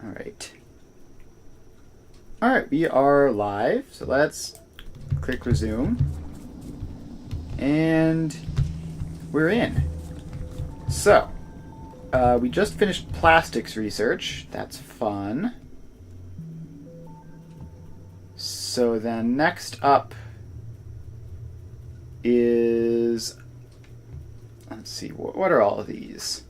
Alright. Alright, we are live, so let's click resume. And we're in. So, we just finished plastics research. That's fun. So then next up is... Let's see, what are all of these?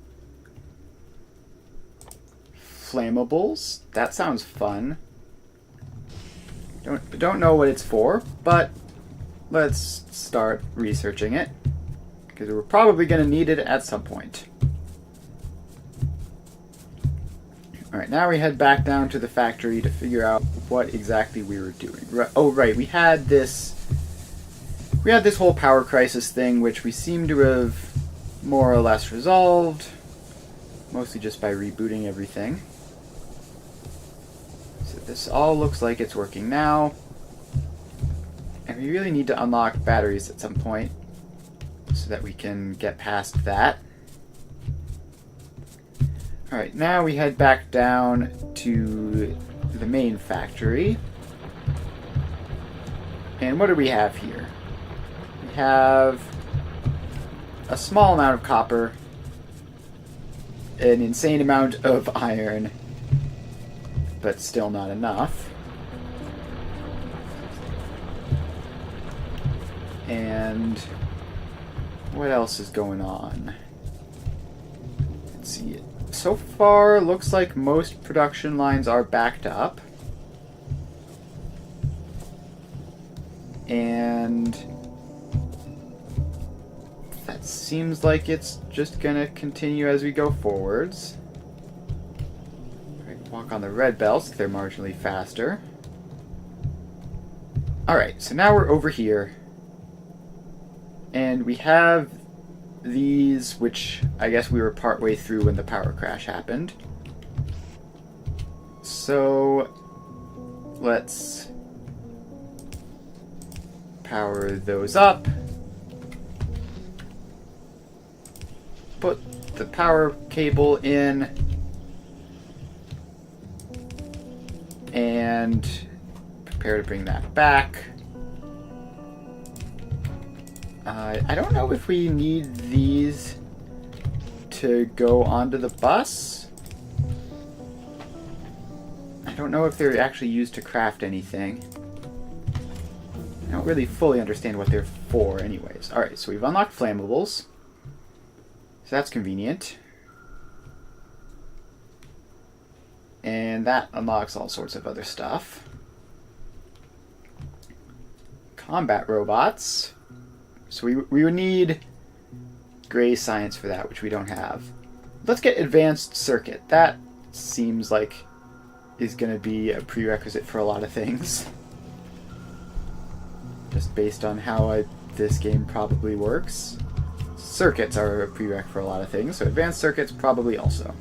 Flammables? That sounds fun. Don't know what it's for, but let's start researching it, because we're probably going to need it at some point. Alright, now we head back down to the factory to figure out what exactly we were doing. Oh, right, we had this whole power crisis thing, which we seem to have more or less resolved, mostly just by rebooting everything. So this all looks like it's working now. And we really need to unlock batteries at some point so that we can get past that. Alright, now we head back down to the main factory. And what do we have here? We have a small amount of copper, an insane amount of iron, but still not enough. And what else is going on? Let's see. So far, looks like most production lines are backed up. And that seems like it's just gonna continue as we go forwards. Right, walk on the red belts, they're marginally faster. Alright, so now we're over here. And we have these, which I guess we were partway through when the power crash happened. So let's power those up. Put the power cable in. And prepare to bring that back. I don't know if we need these to go onto the bus. I don't know if they're actually used to craft anything. I don't really fully understand what they're for anyways. Alright, so we've unlocked flammables. So that's convenient. And that unlocks all sorts of other stuff. Combat robots. So we would need gray science for that, which we don't have. Let's get advanced circuit. That seems like is going to be a prerequisite for a lot of things. Just based on how this game probably works. Circuits are a prereq for a lot of things, so advanced circuits probably also.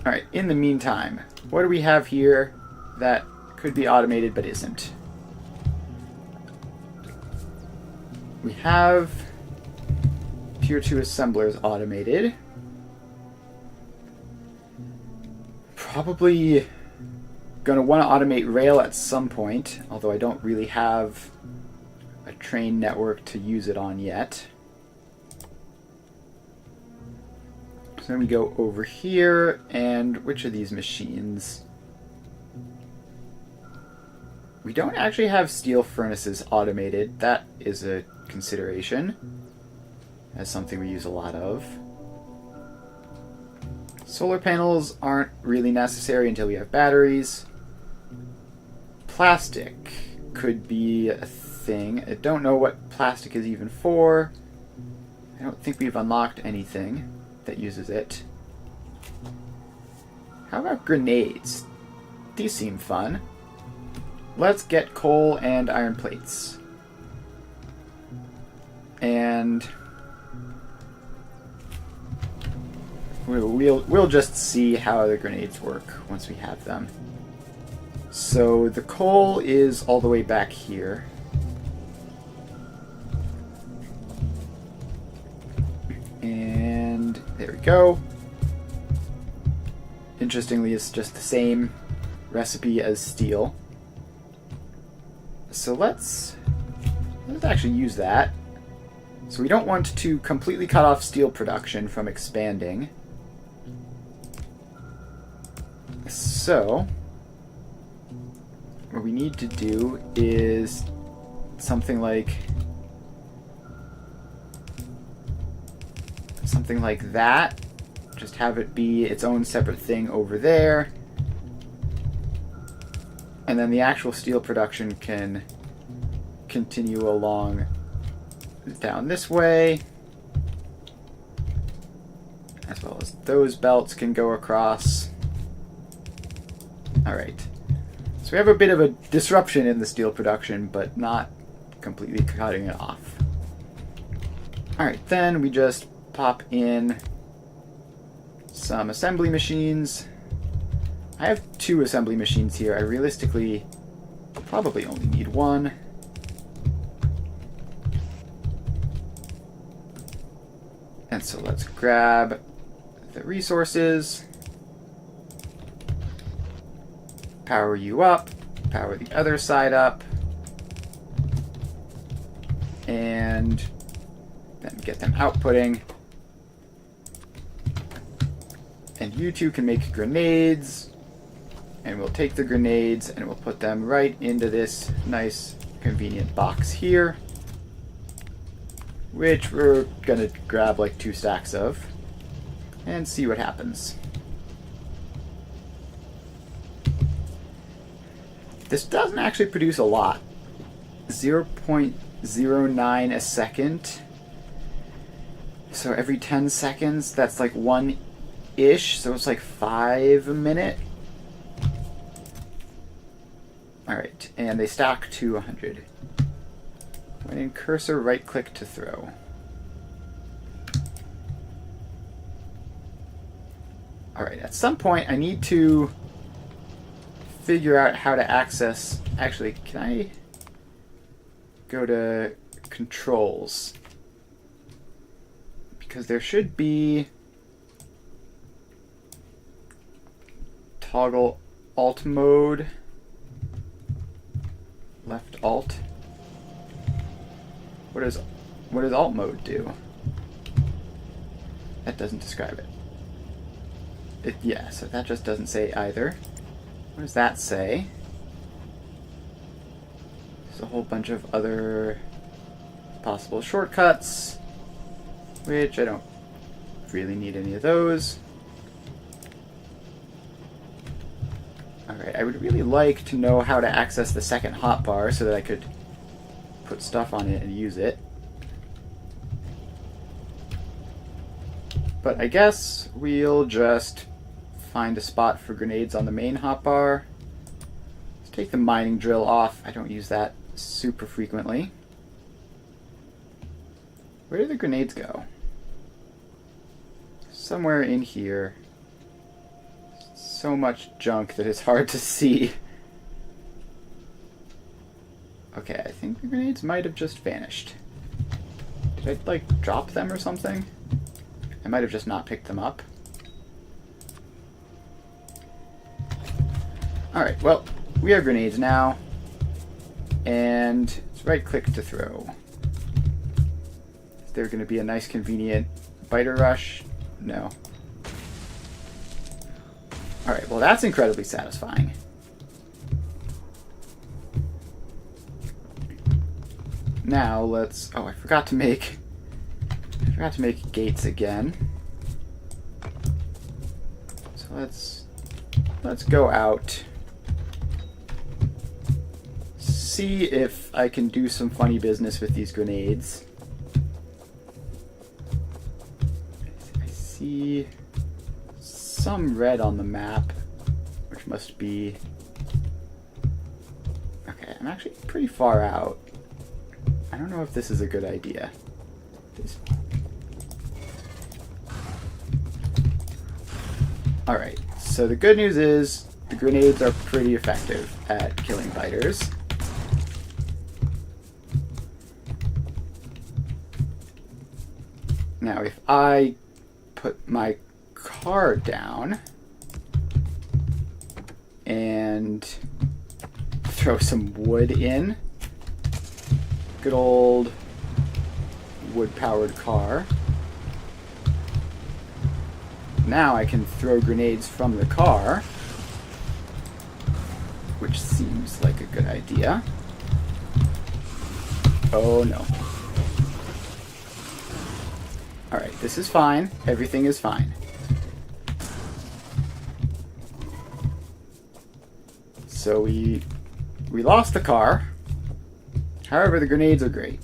Alright, in the meantime, what do we have here that could be automated but isn't? We have Tier 2 assemblers automated. Probably going to want to automate rail at some point, although I don't really have a train network to use it on yet. So then we go over here, and which of these machines? We don't actually have steel furnaces automated. That is a consideration. That's something we use a lot of. Solar panels aren't really necessary until we have batteries. Plastic could be a thing. I don't know what plastic is even for. I don't think we've unlocked anything that uses it. How about grenades? These seem fun. Let's get coal and iron plates. And we'll just see how the grenades work once we have them. So the coal is all the way back here. And there we go. interestingly, is just the same recipe as steel. So let's actually use that. So we don't want to completely cut off steel production from expanding. So what we need to do is something like that. Just have it be its own separate thing over there. And then the actual steel production can continue along down this way. As well as those belts can go across. Alright. So we have a bit of a disruption in the steel production, but not completely cutting it off. Alright, then we just pop in some assembly machines. I have 2 assembly machines here. I realistically probably only need 1. And so let's grab the resources, power you up, power the other side up, and then get them outputting. And you two can make grenades, and we'll take the grenades and we'll put them right into this nice convenient box here, which we're gonna grab like 2 stacks of and see what happens. This doesn't actually produce a lot. 0.09 a second. So every 10 seconds, that's like 1-ish, so it's like 5 a minute. Alright, and they stack to 100. When in cursor, right-click to throw. Alright, at some point I need to figure out how to access... Actually, can I go to controls? Because there should be toggle alt mode, left alt. What does alt mode do? That doesn't describe it. Yeah, so that just doesn't say either. What does that say? There's a whole bunch of other possible shortcuts, which I don't really need any of those. Alright, I would really like to know how to access the second hotbar so that I could put stuff on it and use it. But I guess we'll just find a spot for grenades on the main hotbar. Let's take the mining drill off. I don't use that super frequently. Where do the grenades go? Somewhere in here. So much junk that it's hard to see. Okay, I think the grenades might have just vanished. Did I, like, drop them or something? I might have just not picked them up. Alright, well, we have grenades now. And it's right-click to throw. Is there going to be a nice, convenient biter rush? No. Alright, well that's incredibly satisfying. Now let's... Oh, I forgot to make gates again. So let's go out. See if I can do some funny business with these grenades. I see some red on the map, which must be... Okay, I'm actually pretty far out. I don't know if this is a good idea. Alright, so the good news is the grenades are pretty effective at killing biters. Now if I put my car down, and throw some wood in. Good old wood-powered car. Now I can throw grenades from the car, which seems like a good idea. Oh no. Alright, this is fine. Everything is fine. So we lost the car. However, the grenades are great.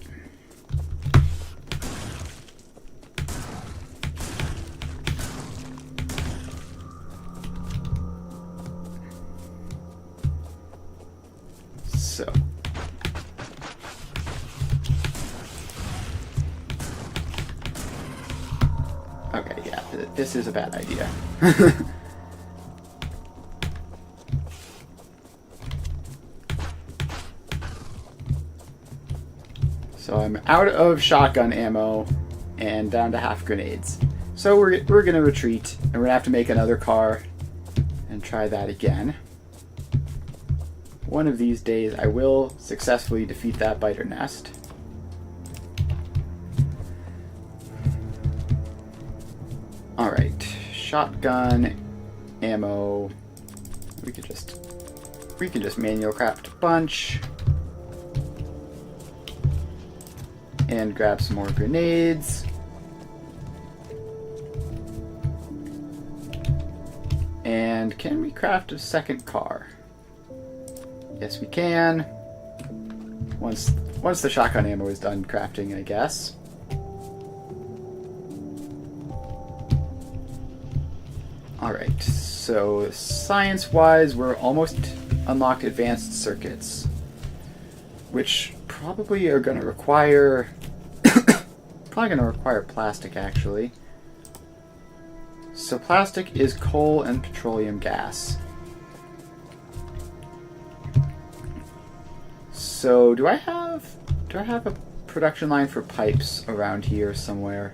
So. Okay, yeah, this is a bad idea. So I'm out of shotgun ammo and down to half grenades. So we're going to retreat, and we're going to have to make another car and try that again. One of these days I will successfully defeat that biter nest. Alright, shotgun ammo. We can just manual craft a bunch. And grab some more grenades. And can we craft a second car? Yes, we can. Once the shotgun ammo is done crafting, I guess. Alright, so science-wise, we're almost unlocked advanced circuits, which probably are going to require plastic, actually. So plastic is coal and petroleum gas. So do I have a production line for pipes around here somewhere?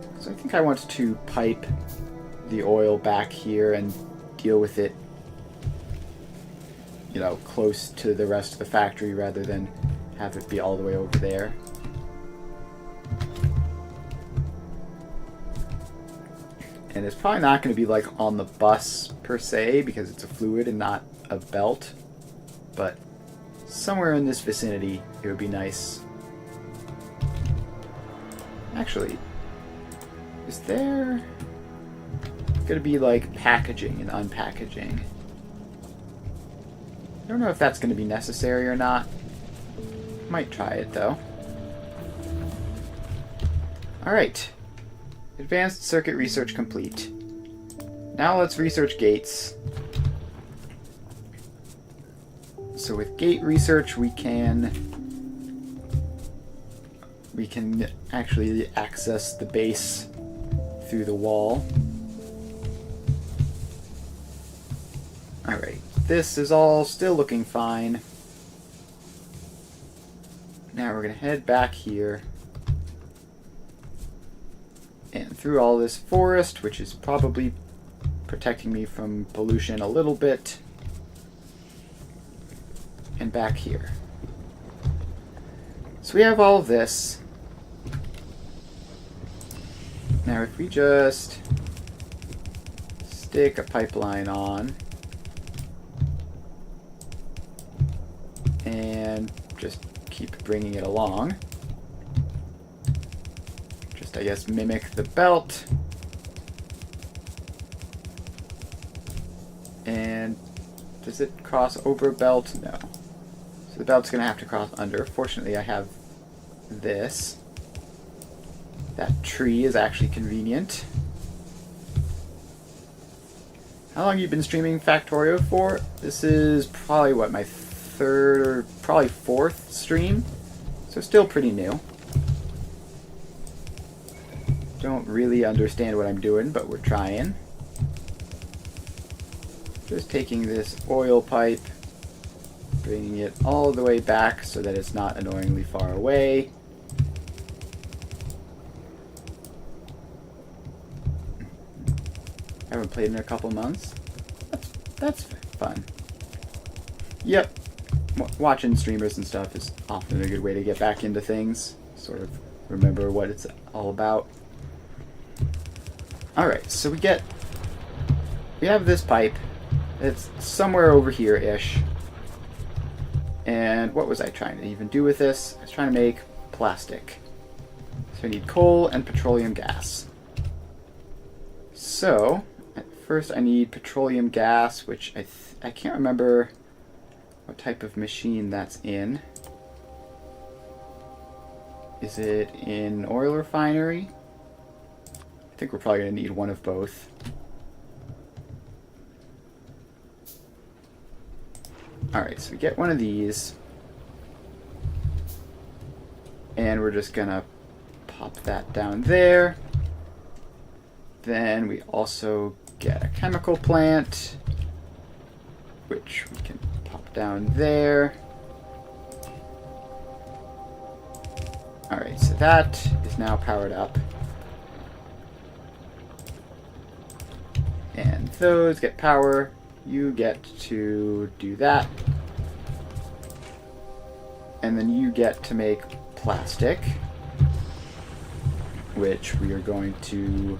Because I think I want to pipe the oil back here and deal with it, you know, close to the rest of the factory rather than have it be all the way over there. And it's probably not going to be like on the bus per se because it's a fluid and not a belt, but somewhere in this vicinity it would be nice. Actually, is there going to be like packaging and unpackaging? I don't know if that's going to be necessary or not. Might try it though. Alright. Advanced circuit research complete. Now let's research gates. So with gate research we can actually access the base through the wall. Alright, this is all still looking fine. Now we're going to head back here and through all this forest, which is probably protecting me from pollution a little bit, and back here. So we have all of this. Now if we just stick a pipeline on and just keep bringing it along. Just, I guess, mimic the belt. And does it cross over a belt? No. So the belt's going to have to cross under. Fortunately, I have this. That tree is actually convenient. How long have you been streaming Factorio for? This is probably, what, my third or probably fourth stream? So still pretty new. Don't really understand what I'm doing, but we're trying. Just taking this oil pipe, bringing it all the way back so that it's not annoyingly far away. I haven't played in a couple months. That's fair. fun. Yep. Watching streamers and stuff is often a good way to get back into things. Sort of remember what it's all about. Alright, so we have this pipe. It's somewhere over here-ish. And what was I trying to even do with this? I was trying to make plastic. So I need coal and petroleum gas. So, at first I need petroleum gas, which I can't remember what type of machine that's in. Is it in oil refinery? I think we're probably going to need one of both. Alright, so we get one of these. And we're just going to pop that down there. Then we also get a chemical plant, which we can pop down there. Alright, so that is now powered up. And those get power. You get to do that. And then you get to make plastic, which we are going to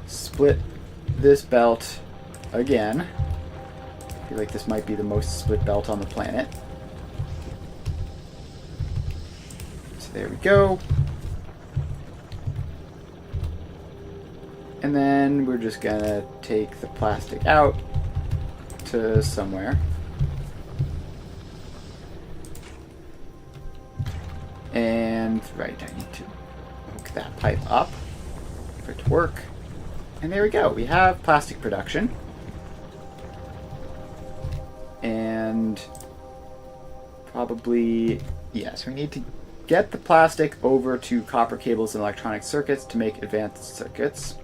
split this belt again. I feel like this might be the most split belt on the planet. So there we go. And then we're just gonna take the plastic out to somewhere. And, right, I need to hook that pipe up for it to work. And there we go. We have plastic production. And probably, yes, we need to get the plastic over to copper cables and electronic circuits to make advanced circuits.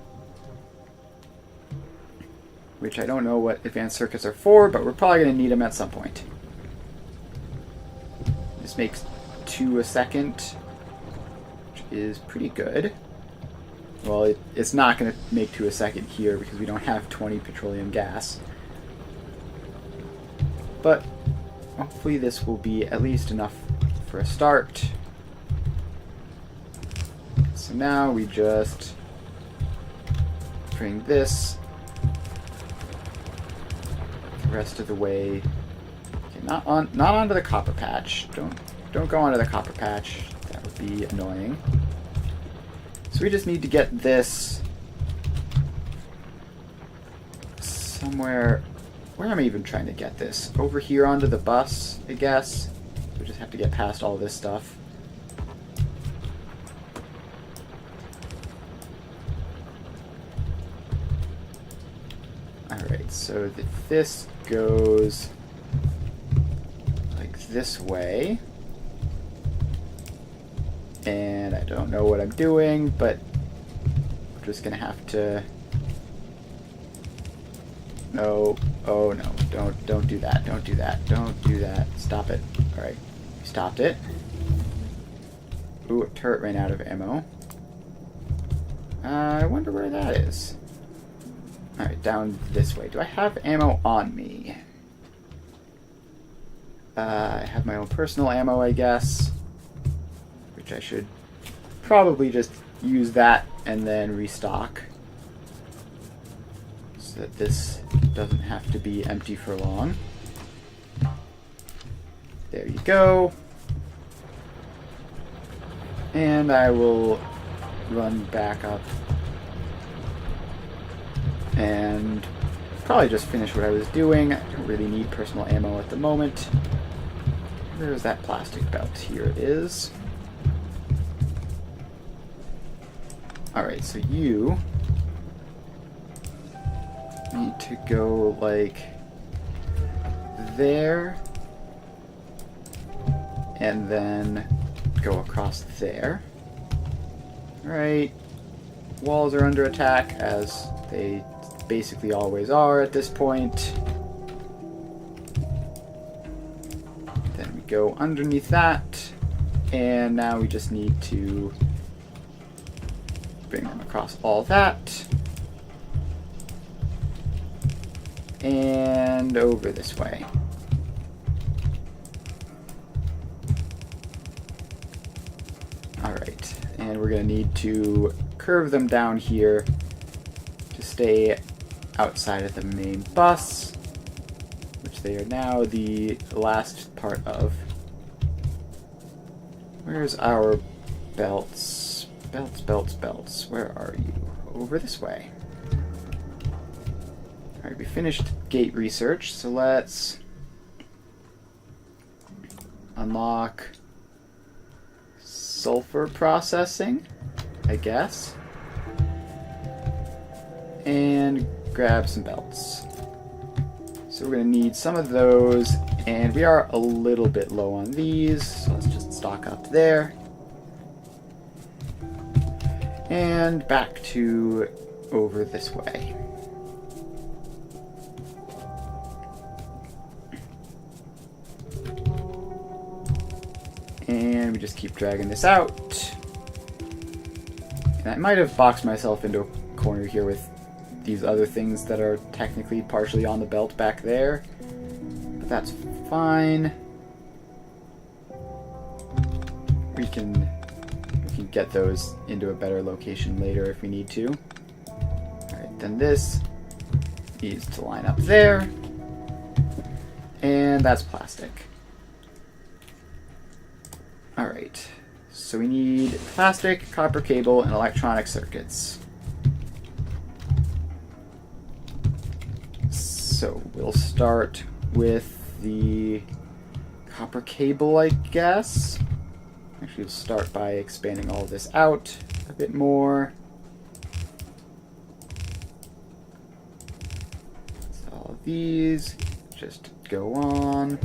Which I don't know what advanced circuits are for, but we're probably going to need them at some point. This makes 2 a second, which is pretty good. Well, it's not going to make 2 a second here because we don't have 20 petroleum gas. But hopefully this will be at least enough for a start. So now we just bring this the rest of the way. Okay, not onto the copper patch. Don't go onto the copper patch. That would be annoying. So we just need to get this somewhere. Where am I even trying to get this? Over here onto the bus, I guess. We just have to get past all this stuff. Alright, so this goes like this way. And I don't know what I'm doing, but we're just gonna have to... No. Oh no. Don't do that. Don't do that. Don't do that. Stop it. Alright. We stopped it. Ooh, a turret ran out of ammo. I wonder where that is. Alright, down this way. Do I have ammo on me? I have my own personal ammo, I guess. Which I should probably just use that and then restock. So that this doesn't have to be empty for long. There you go. And I will run back up and probably just finish what I was doing. I don't really need personal ammo at the moment. Where is that plastic belt? Here it is. Alright, so you need to go like there and then go across there. Alright, walls are under attack as they basically always are at this point. Then we go underneath that, and now we just need to bring them across all that. And and over this way. Alright, and we're going to need to curve them down here to stay outside of the main bus, which they are now the last part of. Where's our belts? Belts. Where are you? Over this way. Alright, we finished gate research, so let's unlock sulfur processing, I guess, and grab some belts. So we're going to need some of those, and we are a little bit low on these, so let's just stock up there. And back to over this way. And we just keep dragging this out. And I might have boxed myself into a corner here with these other things that are technically partially on the belt back there. But that's fine. We can get those into a better location later if we need to. Alright, then this needs to line up there. And that's plastic. Alright, so we need plastic, copper cable, and electronic circuits. So we'll start with the copper cable, I guess. Actually, we'll start by expanding all of this out a bit more. So all of these just go on.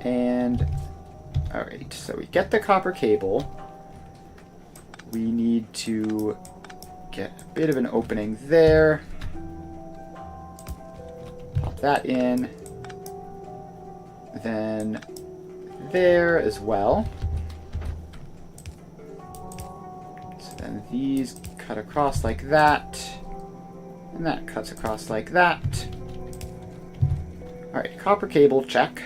And, alright, so we get the copper cable. We need to get a bit of an opening there. Pop that in. Then there as well. So then these cut across like that. And that cuts across like that. Alright, copper cable, check.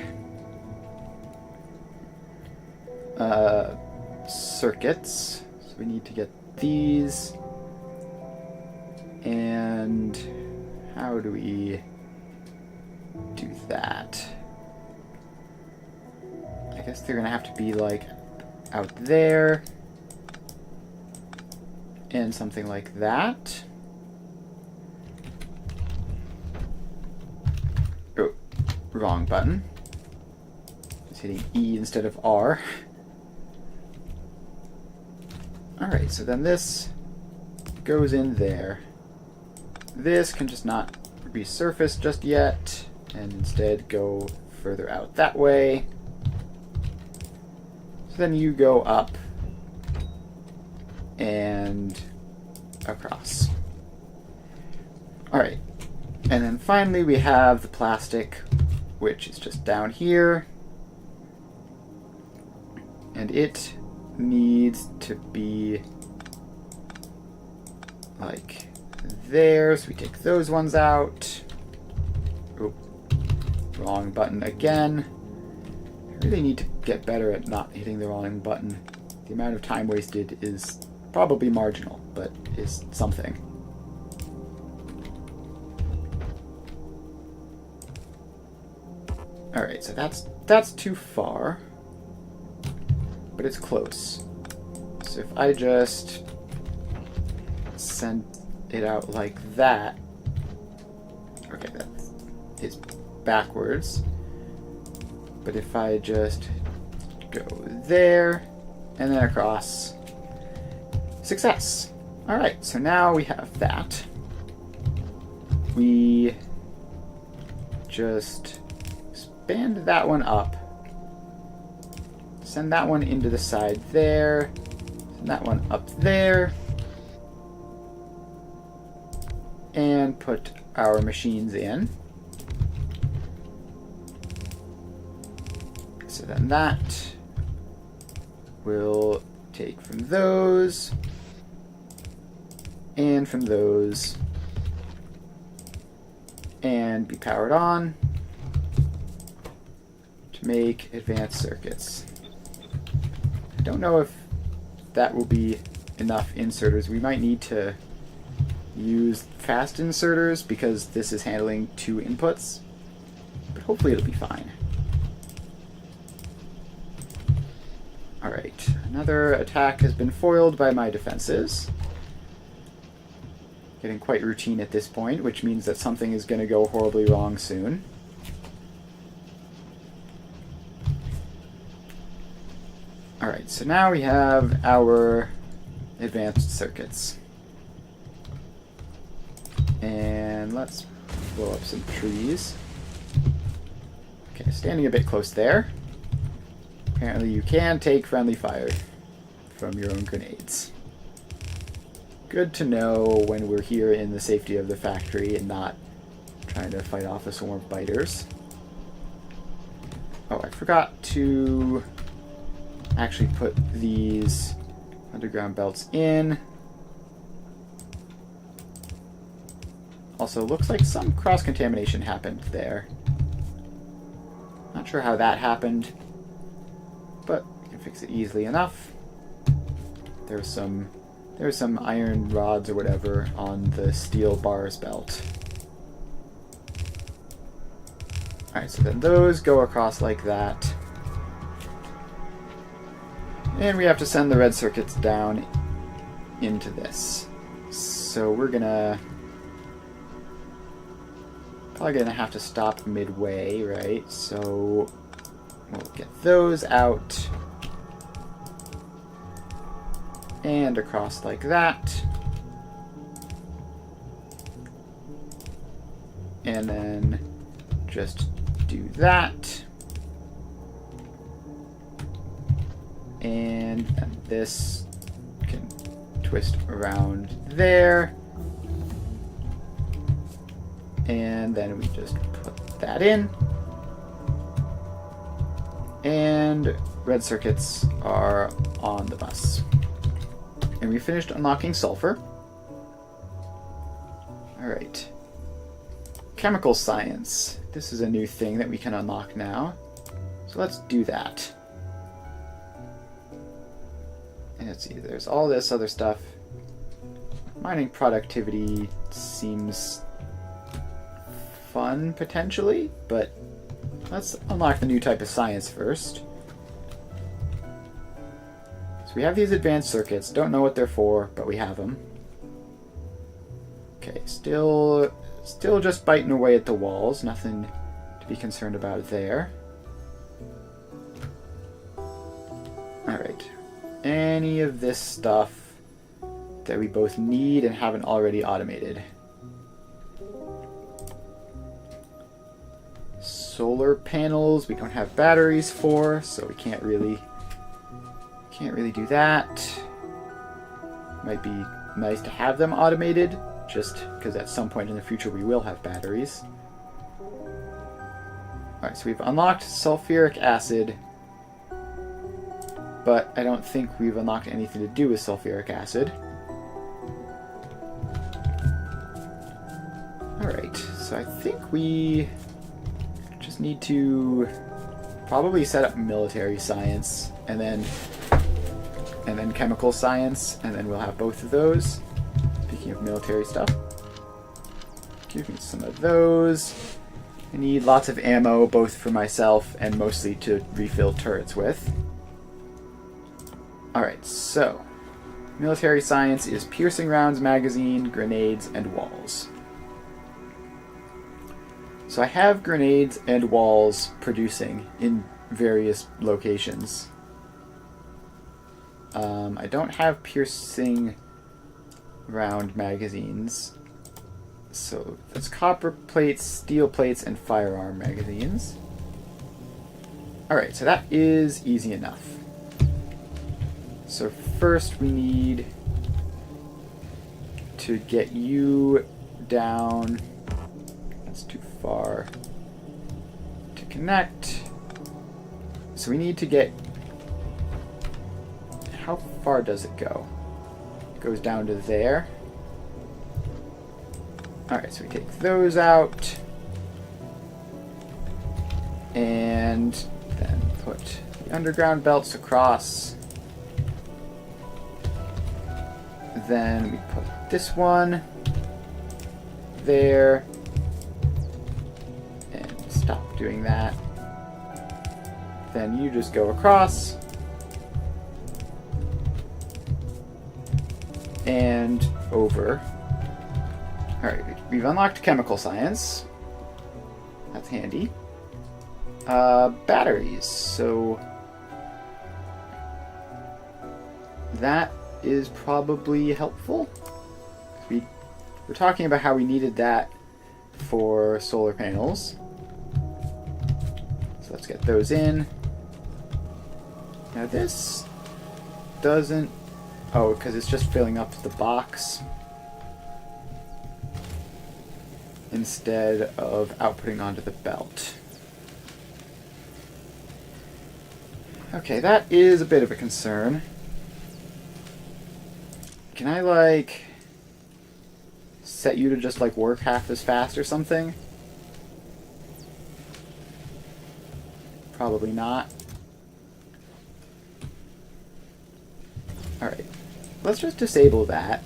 Circuits. So we need to get these. And how do we do that? I guess they're gonna have to be like out there. And something like that. Oh, wrong button. Just hitting E instead of R. Alright, so then this goes in there. This can just not resurface just yet, and instead go further out that way. So then you go up and across. Alright, and then finally we have the plastic, which is just down here. And it needs to be like there, so we take those ones out. Oh, wrong button again. I really need to get better at not hitting the wrong button. The amount of time wasted is probably marginal, but is something. Alright, so that's too far. But it's close. So if I just send it out like that, okay, that is backwards. But if I just go there and then across, success. All right, so now we have that. We just expand that one up. Send that one into the side there. Send that one up there. And put our machines in. So then that will take from those and from those and be powered on to make advanced circuits. I don't know if that will be enough inserters. We might need to use fast inserters because this is handling 2 inputs, but hopefully it'll be fine. Alright, another attack has been foiled by my defenses. Getting quite routine at this point, which means that something is going to go horribly wrong soon. Alright, so now we have our advanced circuits. And let's blow up some trees. Okay, standing a bit close there. Apparently you can take friendly fire from your own grenades. Good to know when we're here in the safety of the factory and not trying to fight off a swarm of biters. Oh, I forgot to actually put these underground belts in. Also, looks like some cross-contamination happened there. Not sure how that happened, but we can fix it easily enough. There's some iron rods or whatever on the steel bars belt. Alright, so then those go across like that. And we have to send the red circuits down into this. So we're probably gonna have to stop midway, right? So we'll get those out. And across like that. And then just do that. And then this can twist around there. And then we just put that in. And red circuits are on the bus. And we finished unlocking sulfur. Alright. Chemical science. This is a new thing that we can unlock now. So let's do that. And let's see, there's all this other stuff. Mining productivity seems fun, potentially, but let's unlock the new type of science first. So we have these advanced circuits. Don't know what they're for, but we have them. Okay, still just biting away at the walls. Nothing to be concerned about there. Alright. Any of this stuff that we both need and haven't already automated. Solar panels we don't have batteries for, so we can't really do that. Might be nice to have them automated, just because at some point in the future we will have batteries. Alright, so we've unlocked sulfuric acid, but I don't think we've unlocked anything to do with sulfuric acid. Alright, so I think we just need to probably set up military science and then chemical science, and then we'll have both of those. Speaking of military stuff, give me some of those. I need lots of ammo, both for myself and mostly to refill turrets with. Alright, so military science is piercing rounds, magazine, grenades, and walls. So I have grenades and walls producing in various locations. I don't have piercing round magazines. So that's copper plates, steel plates, and firearm magazines. Alright, so that is easy enough. So first we need to get you down. That's too far to connect. So we need to get... How far does it go? It goes down to there. Alright, so we take those out. And then put the underground belts across. Then we put this one there. And stop doing that. Then you just go across. And over. Alright, we've unlocked chemical science. That's handy. Batteries. So that is probably helpful. We're talking about how we needed that for solar panels. So let's get those in. Now this doesn't... Oh, because it's just filling up the box instead of outputting onto the belt. Okay, that is a bit of a concern. Can I, like, set you to just, like, work half as fast or something? Probably not. Alright. Let's just disable that.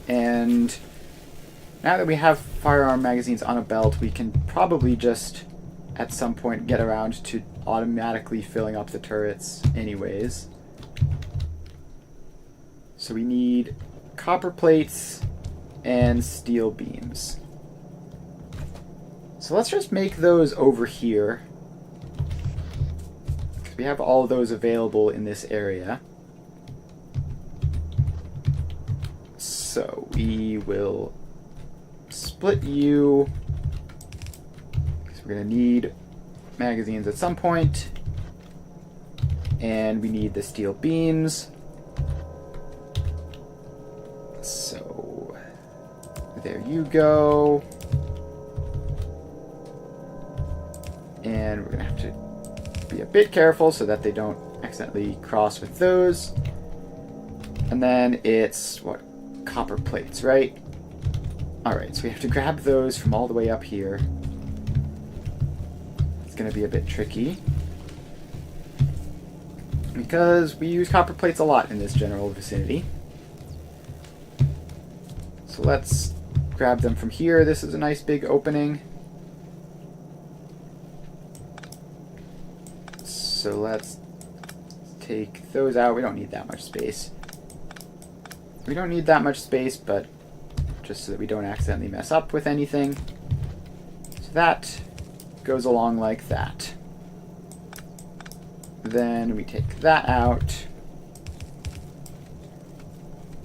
And now that we have firearm magazines on a belt, we can probably just, at some point, get around to automatically filling up the turrets anyways. So we need copper plates and steel beams. So let's just make those over here, because we have all of those available in this area. So we will split you, because we're going to need magazines at some point, and we need the steel beams. So there you go. And we're going to have to be a bit careful so that they don't accidentally cross with those. And then it's, what, copper plates, right? Alright, so we have to grab those from all the way up here. It's going to be a bit tricky, because we use copper plates a lot in this general vicinity. So let's grab them from here. This is a nice big opening. So let's take those out. We don't need that much space. We don't need that much space, but just so that we don't accidentally mess up with anything. So that goes along like that. Then we take that out.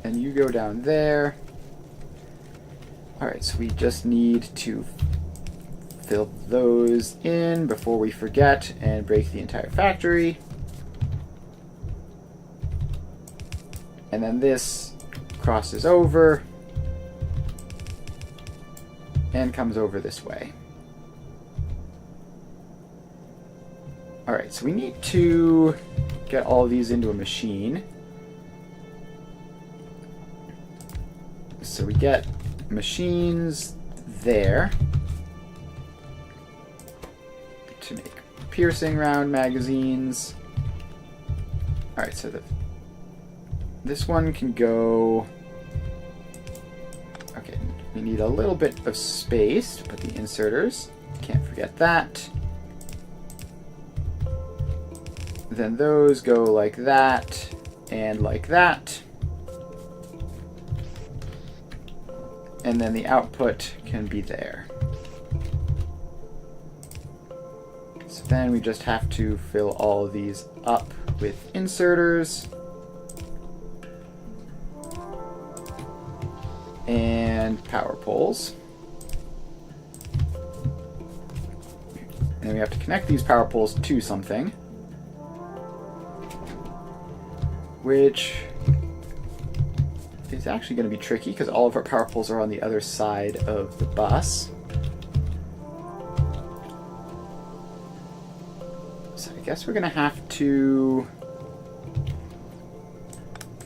And you go down there. Alright, so we just need to fill those in before we forget and break the entire factory. And then this crosses over and comes over this way. Alright, so we need to get all of these into a machine. So we get machines there to make piercing round magazines. Alright, so this one can go... Okay, we need a little bit of space to put the inserters. Can't forget that. Then those go like that and like that. And then the output can be there. So then we just have to fill all of these up with inserters. And power poles. And then we have to connect these power poles to something, which is actually going to be tricky because all of our power poles are on the other side of the bus. So I guess we're going to have to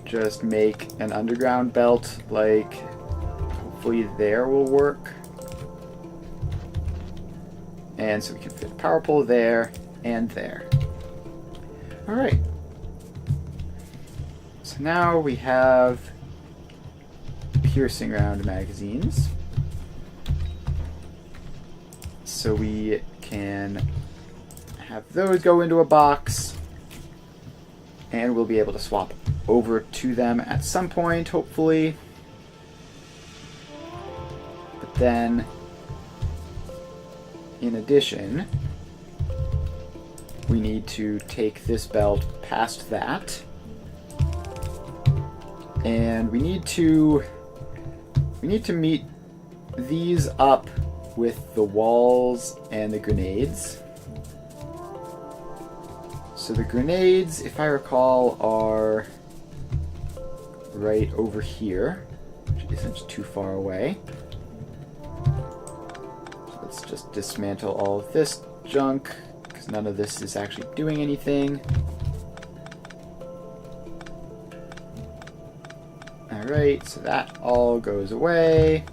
just make an underground belt, like, hopefully there will work. And so we can fit a power pole there and there. Alright. So now we have piercing round magazines. So we can have those go into a box, and we'll be able to swap over to them at some point, hopefully. But then, in addition, we need to take this belt past that, and we need to meet these up with the walls and the grenades. So the grenades, if I recall, are right over here, which isn't too far away. So let's just dismantle all of this junk, because none of this is actually doing anything. Alright, so that all goes away.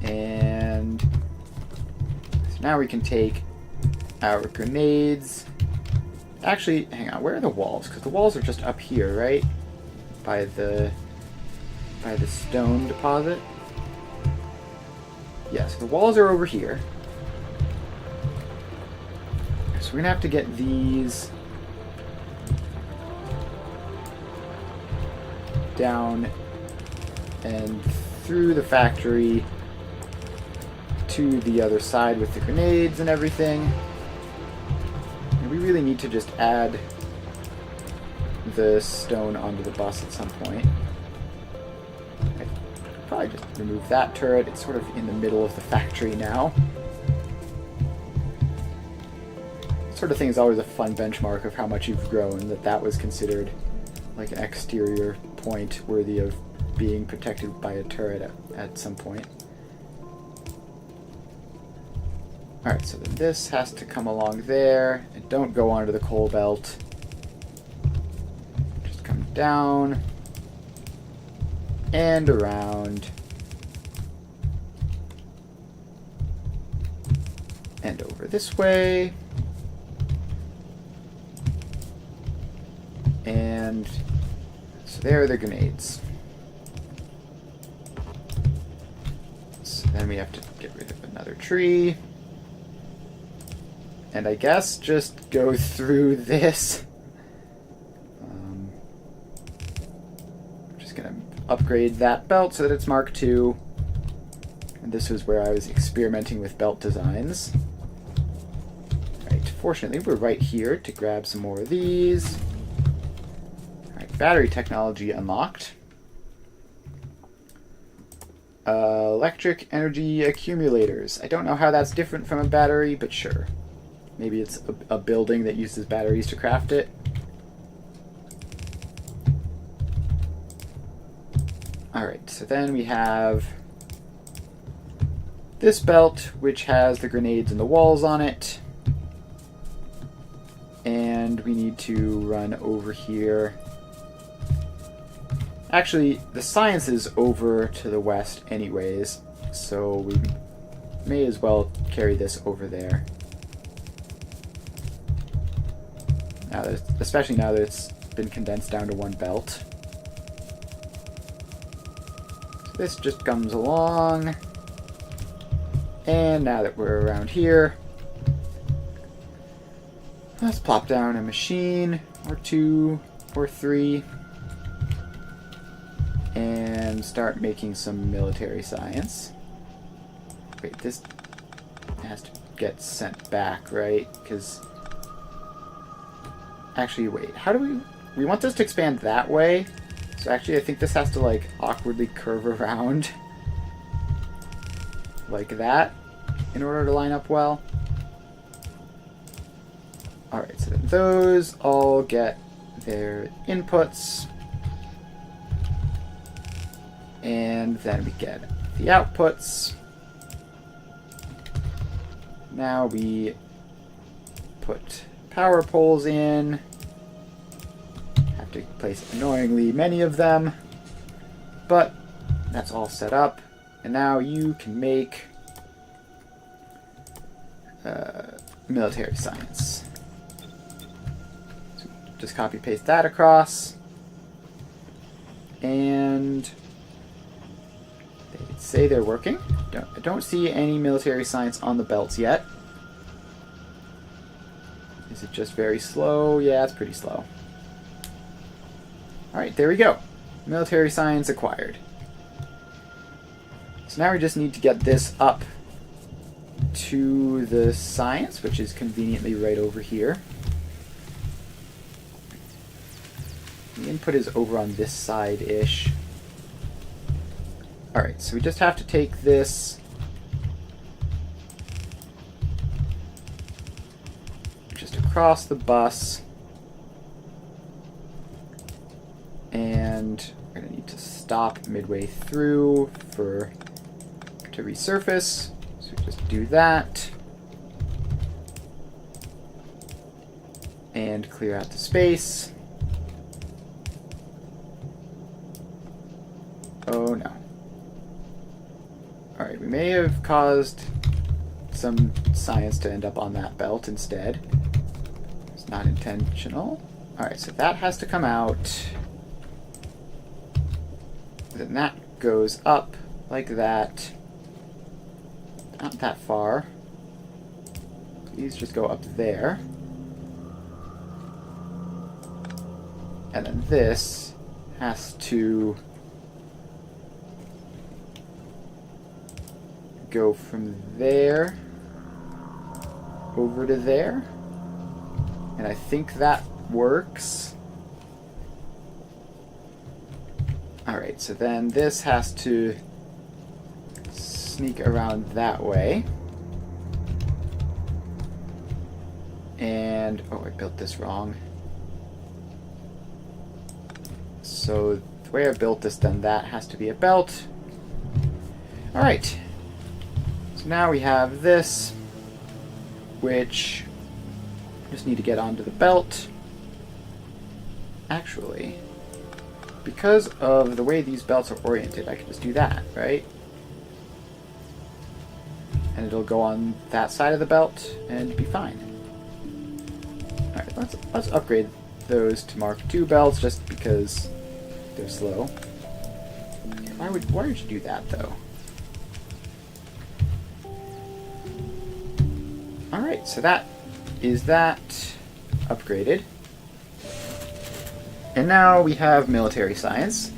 And so now we can take our grenades. Actually, hang on, where are the walls? Because the walls are just up here, right? By the stone deposit. Yeah, so the walls are over here. So we're gonna have to get these down and through the factory to the other side with the grenades and everything. And we really need to just add the stone onto the bus at some point. I'd probably just remove that turret. It's sort of in the middle of the factory now. This sort of thing is always a fun benchmark of how much you've grown, that was considered like an exterior point worthy of being protected by a turret at some point. Alright, so then this has to come along there, and don't go onto the coal belt. Just come down, and around, and over this way, and so there are the grenades. So then we have to get rid of another tree. And I guess just go through this. I'm just going to upgrade that belt so that it's Mark II. And this was where I was experimenting with belt designs. Right, fortunately we're right here to grab some more of these. Alright, battery technology unlocked. Electric energy accumulators. I don't know how that's different from a battery, but sure. Maybe it's a building that uses batteries to craft it. Alright, so then we have this belt, which has the grenades and the walls on it. And we need to run over here. Actually, the science is over to the west anyways, so we may as well carry this over there. Especially now that it's been condensed down to one belt. So this just comes along. And now that we're around here, let's plop down a machine, or two, or three, and start making some military science. Wait, this has to get sent back, right? Because... Actually, wait, how do we want this to expand that way? So actually, I think this has to, like, awkwardly curve around like that in order to line up well. Alright, so those all get their inputs. And then we get the outputs. Now we put power poles in. Have to place annoyingly many of them, but that's all set up. And now you can make military science. So just copy paste that across. And they say they're working. I don't see any military science on the belts yet. Is it just very slow? Yeah, it's pretty slow. Alright, there we go. Military science acquired. So now we just need to get this up to the science, which is conveniently right over here. The input is over on this side-ish. Alright, so we just have to take this just across the bus, and we're going to need to stop midway through to resurface. So we just do that and clear out the space. Oh no. Alright, we may have caused some science to end up on that belt instead. It's not intentional. Alright, so that has to come out. Then that goes up like that. Not that far. Please just go up there. And then this has to go from there over to there. And I think that works. Alright, so then this has to sneak around that way. And, oh, I built this wrong. So the way I built this, then that has to be a belt. Alright. So now we have this, which just need to get onto the belt. Actually, because of the way these belts are oriented, I can just do that, right? And it'll go on that side of the belt and be fine. Alright, let's upgrade those to Mark II belts just because they're slow. Why would you do that though? Alright, so that is that upgraded. And now we have military science.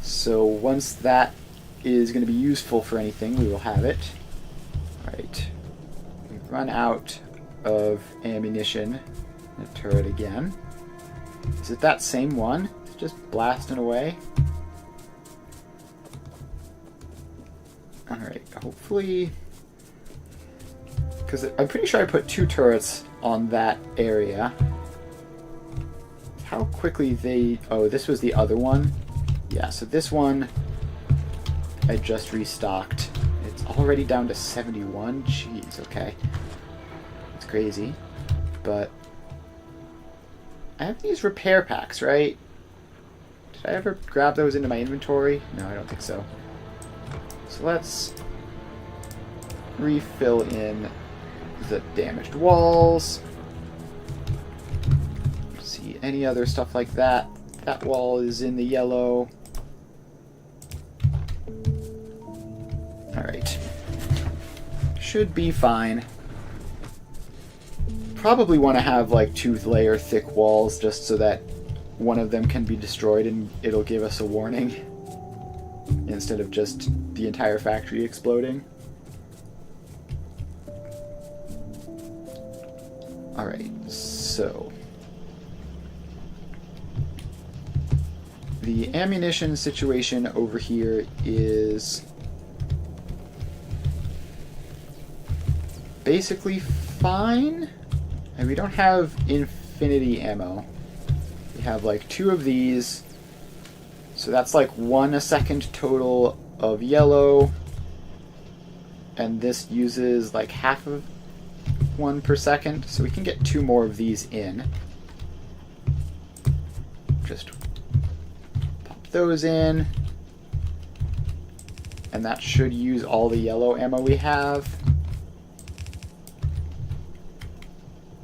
So once that is going to be useful for anything, we will have it. Alright. We've run out of ammunition. A turret again. Is it that same one? It's just blasting away. Alright, hopefully... Because I'm pretty sure I put 2 turrets on that area. How quickly they... Oh, this was the other one? Yeah, so this one I just restocked. It's already down to 71? Jeez, okay. It's crazy. But I have these repair packs, right? Did I ever grab those into my inventory? No, I don't think so. So let's refill in the damaged walls. See any other stuff like that. That wall is in the yellow. Alright. Should be fine. Probably want to have like 2-layer thick walls just so that one of them can be destroyed and it'll give us a warning instead of just the entire factory exploding. Alright, so the ammunition situation over here is basically fine. And we don't have infinity ammo. We have like 2 of these. So that's like 1 a second total of yellow. And this uses like half of 1 per second. So we can get 2 more of these in. Just pop those in. And that should use all the yellow ammo we have.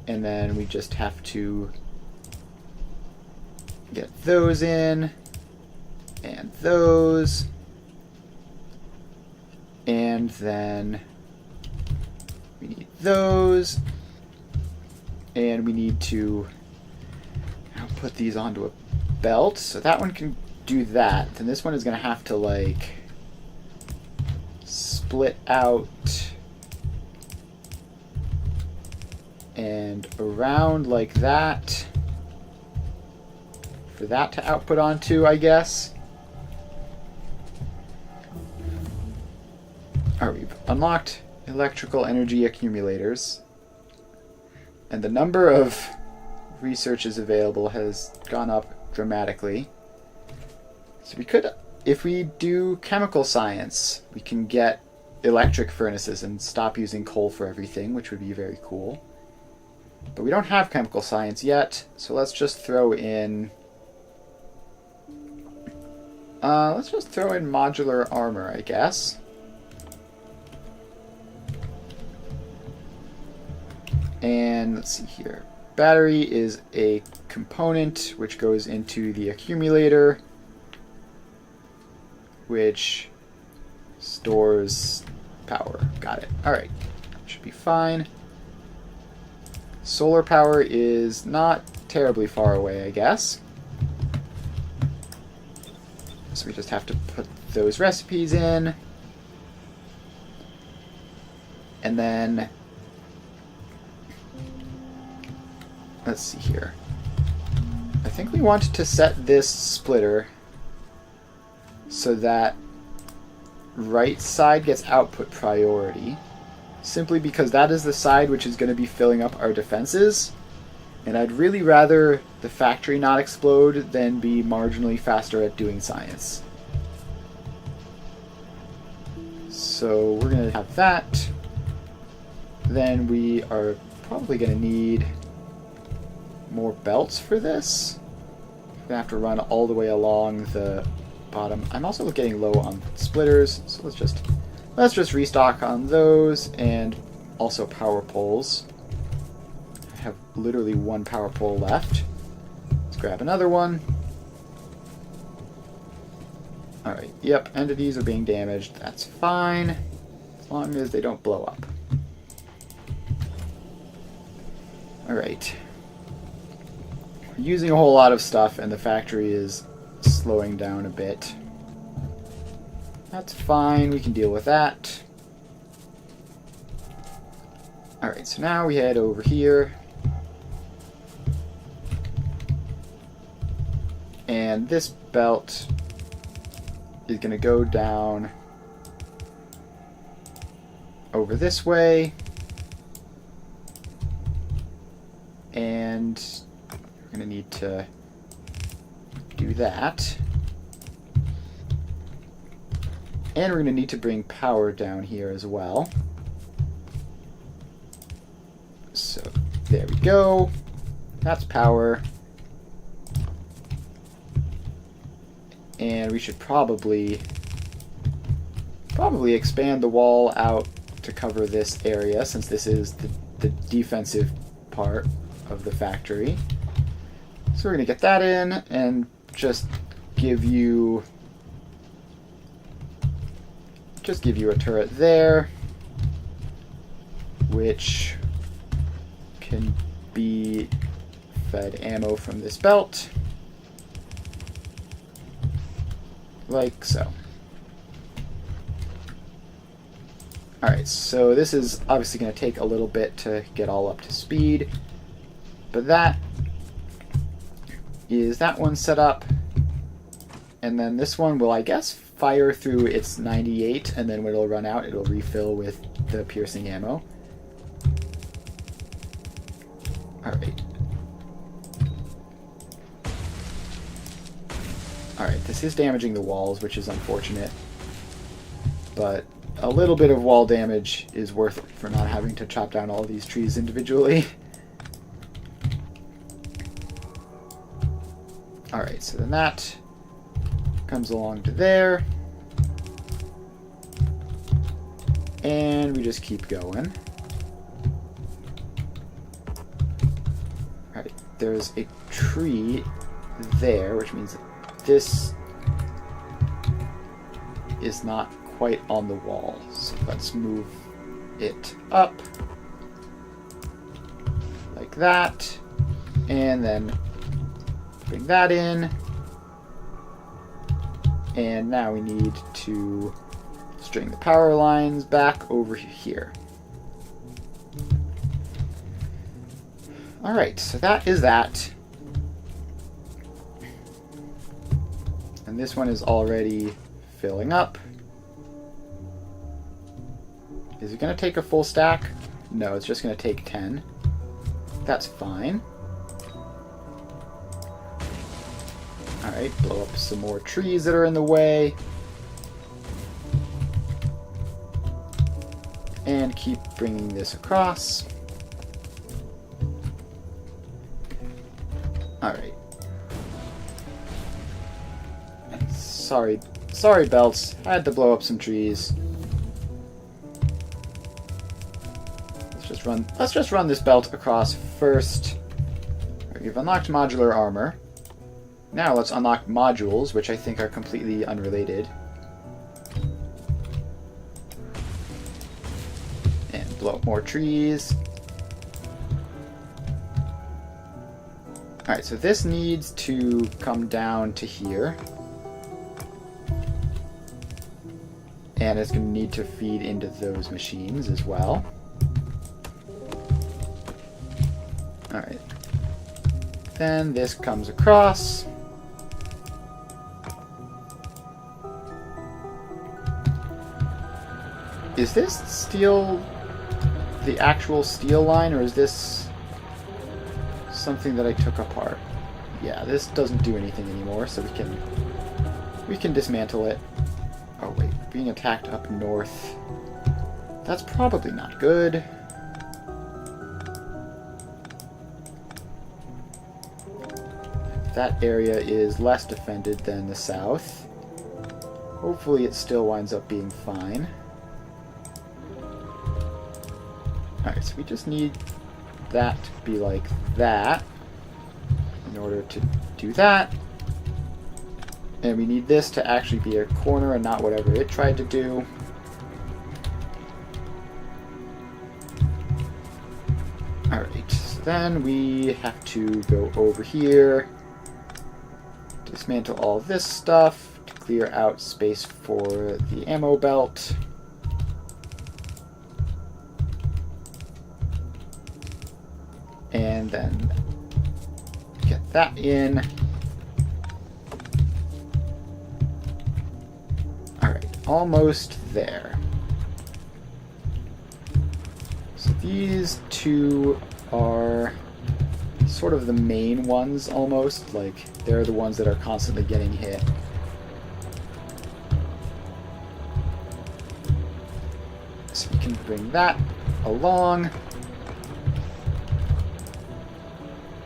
And then we just have to get those in. And those. And then we need those. And we need to now put these onto a belt. So that one can do that. Then this one is going to have to, like, split out and around like that for that to output onto, I guess. Alright, we've unlocked electrical energy accumulators, and the number of researches available has gone up dramatically. So we could, if we do chemical science, we can get electric furnaces and stop using coal for everything, which would be very cool. But we don't have chemical science yet, so let's just throw in modular armor, I guess. And let's see here. Battery is a component which goes into the accumulator, which stores power. Got it. Alright. Should be fine. Solar power is not terribly far away, I guess. So we just have to put those recipes in. And then let's see here. I think we want to set this splitter so that right side gets output priority, simply because that is the side which is going to be filling up our defenses, and I'd really rather the factory not explode than be marginally faster at doing science. So we're going to have that. Then we are probably going to need more belts for this. We're going to have to run all the way along the bottom. I'm also getting low on splitters, so let's just restock on those, and also power poles. I have literally one power pole left. Let's grab another one. Alright, yep, entities are being damaged. That's fine, as long as they don't blow up. Alright. We're using a whole lot of stuff, and the factory is slowing down a bit. That's fine, we can deal with that. Alright, so now we head over here. And this belt is going to go down over this way. And we're going to need to do that. And we're going to need to bring power down here as well. So, there we go. That's power. And we should probably expand the wall out to cover this area, since this is the defensive part of the factory. So we're going to get that in and just give you a turret there, which can be fed ammo from this belt, like so. Alright, so this is obviously going to take a little bit to get all up to speed, but that is that one set up, and then this one will, I guess, fire through its 98, and then when it'll run out, it'll refill with the piercing ammo. Alright. Alright, this is damaging the walls, which is unfortunate, but a little bit of wall damage is worth it for not having to chop down all of these trees individually. Alright, so then that comes along to there. And we just keep going. Alright, there's a tree there, which means this is not quite on the wall. So let's move it up like that, and then bring that in. And now we need to string the power lines back over here. Alright, so that is that. And this one is already filling up. Is it going to take a full stack? No, it's just going to take 10. That's fine. Alright, blow up some more trees that are in the way. And keep bringing this across. Alright. Sorry, belts. I had to blow up some trees. Let's just run this belt across first. Right, we've unlocked modular armor. Now let's unlock modules, which I think are completely unrelated. And blow up more trees. Alright, so this needs to come down to here. And it's going to need to feed into those machines as well. Alright. Then this comes across. Is this steel the actual steel line, or is this something that I took apart? Yeah, this doesn't do anything anymore, so we can dismantle it. Oh wait, being attacked up north. That's probably not good. That area is less defended than the south. Hopefully it still winds up being fine. Alright, so we just need that to be like that in order to do that. And we need this to actually be a corner and not whatever it tried to do. Alright, so then we have to go over here, dismantle all this stuff to clear out space for the ammo belt. And then get that in. Alright, almost there. So these two are sort of the main ones almost, like they're the ones that are constantly getting hit. So we can bring that along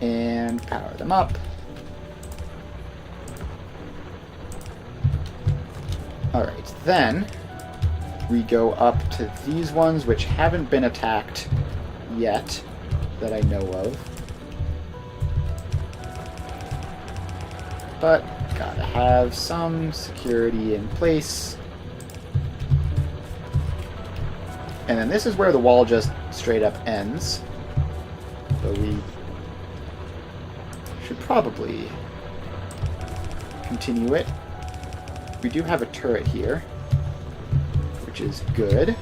and power them up. Alright, then we go up to these ones which haven't been attacked yet that I know of. But gotta have some security in place. And then this is where the wall just straight up ends. So we should probably continue it. We do have a turret here, which is good.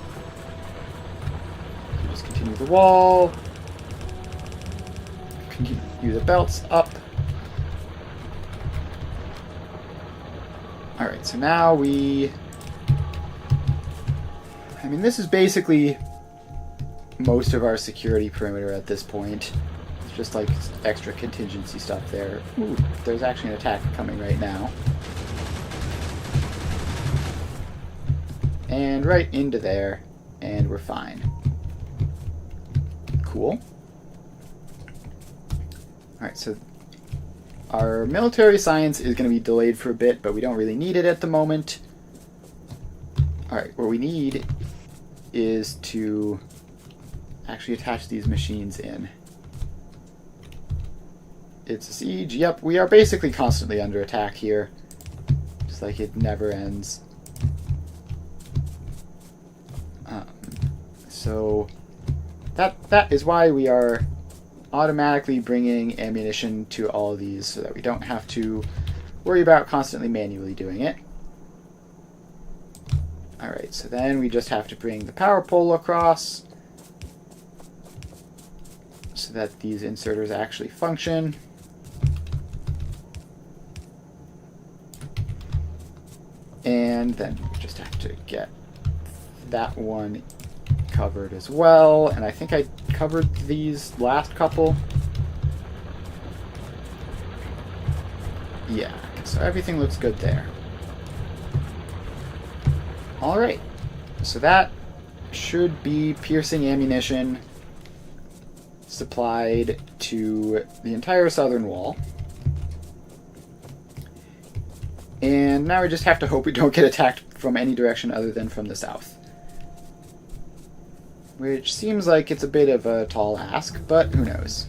So just continue the wall. Continue the belts up. Alright, so now this is basically most of our security perimeter at this point. It's just like extra contingency stuff there. Ooh, there's actually an attack coming right now. And right into there, and we're fine. Cool. Alright, so our military science is going to be delayed for a bit, but we don't really need it at the moment. Alright, what we need is to actually attach these machines in. It's a siege. Yep, we are basically constantly under attack here. Just like it never ends. So that is why we are automatically bringing ammunition to all of these so that we don't have to worry about constantly manually doing it. Alright, so then we just have to bring the power pole across so that these inserters actually function. And then we just have to get that one covered as well. And I think I covered these last couple. Yeah, so everything looks good there. Alright, so that should be piercing ammunition supplied to the entire southern wall. And now we just have to hope we don't get attacked from any direction other than from the south. Which seems like it's a bit of a tall ask, but who knows.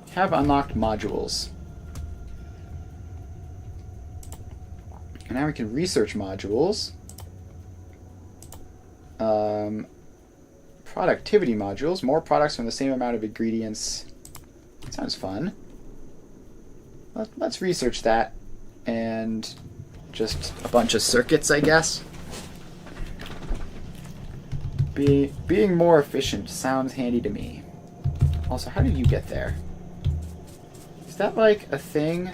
We have unlocked modules. And now we can research modules. Productivity modules. More products from the same amount of ingredients. Sounds fun. Let's research that. And just a bunch of circuits, I guess. Being more efficient sounds handy to me. Also, how did you get there? Is that like a thing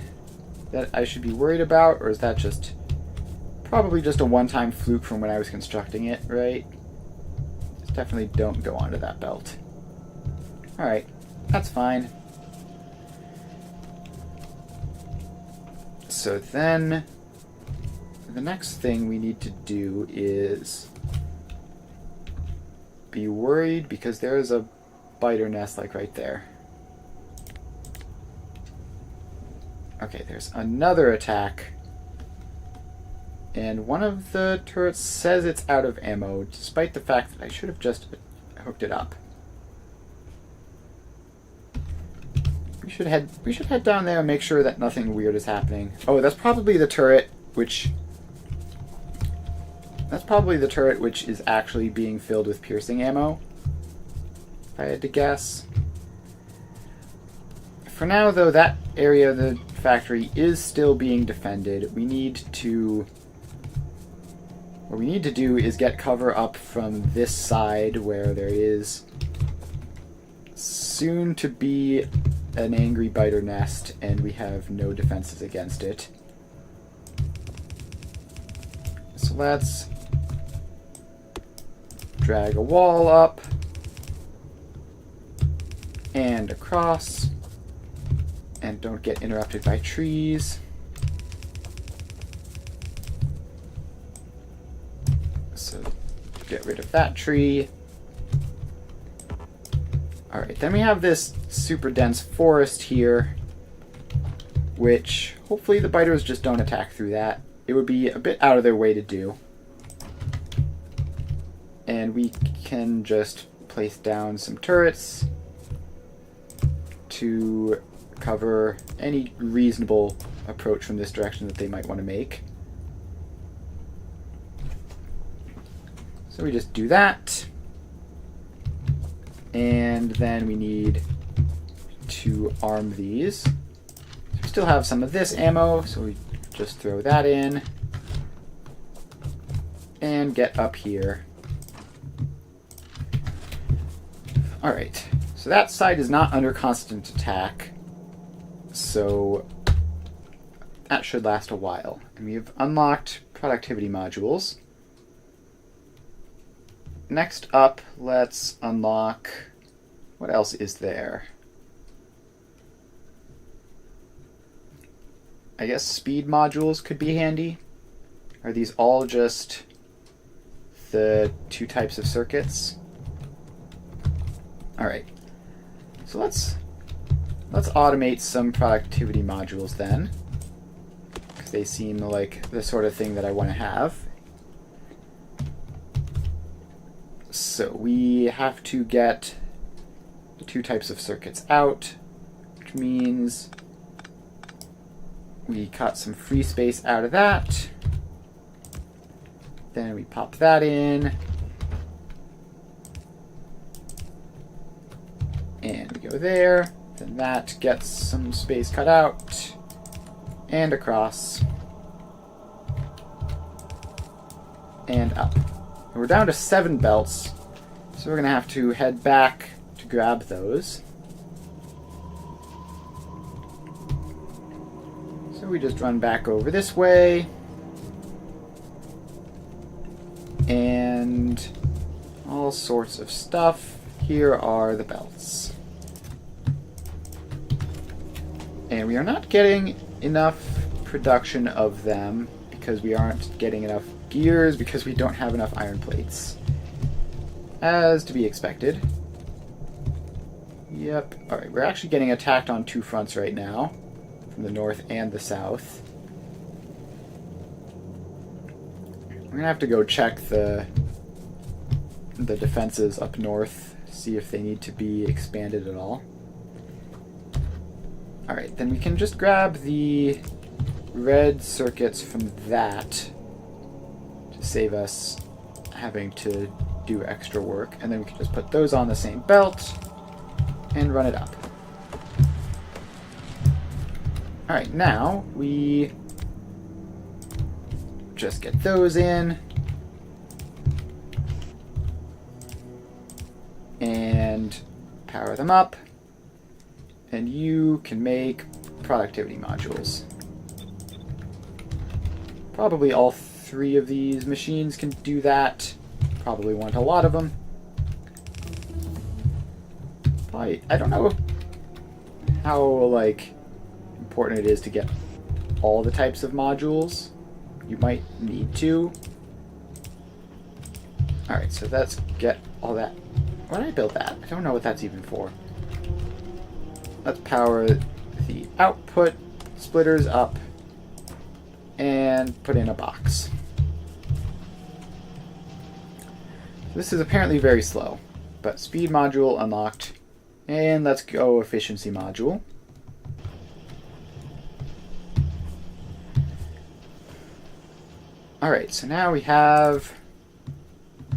that I should be worried about, or is that just probably just a one-time fluke from when I was constructing it, right? Just definitely don't go onto that belt. Alright, that's fine. So then, the next thing we need to do is be worried because there is a biter nest like right there. Okay, there's another attack. And one of the turrets says it's out of ammo, despite the fact that I should have just hooked it up. We should head down there and make sure that nothing weird is happening. Oh, that's probably the turret which is actually being filled with piercing ammo, if I had to guess. For now, though, that area of the factory is still being defended. What we need to do is get cover up from this side where there is soon to be an angry biter nest, and we have no defenses against it. So let's drag a wall up and across, and don't get interrupted by trees. So get rid of that tree. Alright, then we have this super dense forest here, which hopefully the biters just don't attack through that. It would be a bit out of their way to do. And we can just place down some turrets to cover any reasonable approach from this direction that they might want to make. So we just do that. And then we need to arm these. So we still have some of this ammo, so we just throw that in. And get up here. Alright, so that side is not under constant attack. So that should last a while. And we've unlocked productivity modules. Next up, let's unlock... What else is there? I guess speed modules could be handy. Are these all just the two types of circuits? Alright. So let's automate some productivity modules then. Because they seem like the sort of thing that I want to have. So we have to get the 2 types of circuits out, which means we cut some free space out of that. Then we pop that in. And we go there. Then that gets some space cut out. And across. And up. And we're down to 7 belts. So we're going to have to head back to grab those. So we just run back over this way. And all sorts of stuff. Here are the belts. And we are not getting enough production of them because we aren't getting enough gears because we don't have enough iron plates. As to be expected. Yep. Alright, we're actually getting attacked on 2 fronts right now. From the north and the south. We're gonna have to go check the defenses up north, see if they need to be expanded at all. Alright, then we can just grab the red circuits from that to save us having to do extra work. And then we can just put those on the same belt and run it up. Alright, now we just get those in. And power them up. And you can make productivity modules. Probably all 3 of these machines can do that. Probably want a lot of them. Probably, I don't know how, like, important it is to get all the types of modules. You might need to. Alright, so let's get all that. Why did I build that? I don't know what that's even for. Let's power the output splitters up and put in a box. This is apparently very slow, but speed module unlocked. And let's go efficiency module. Alright, so now we have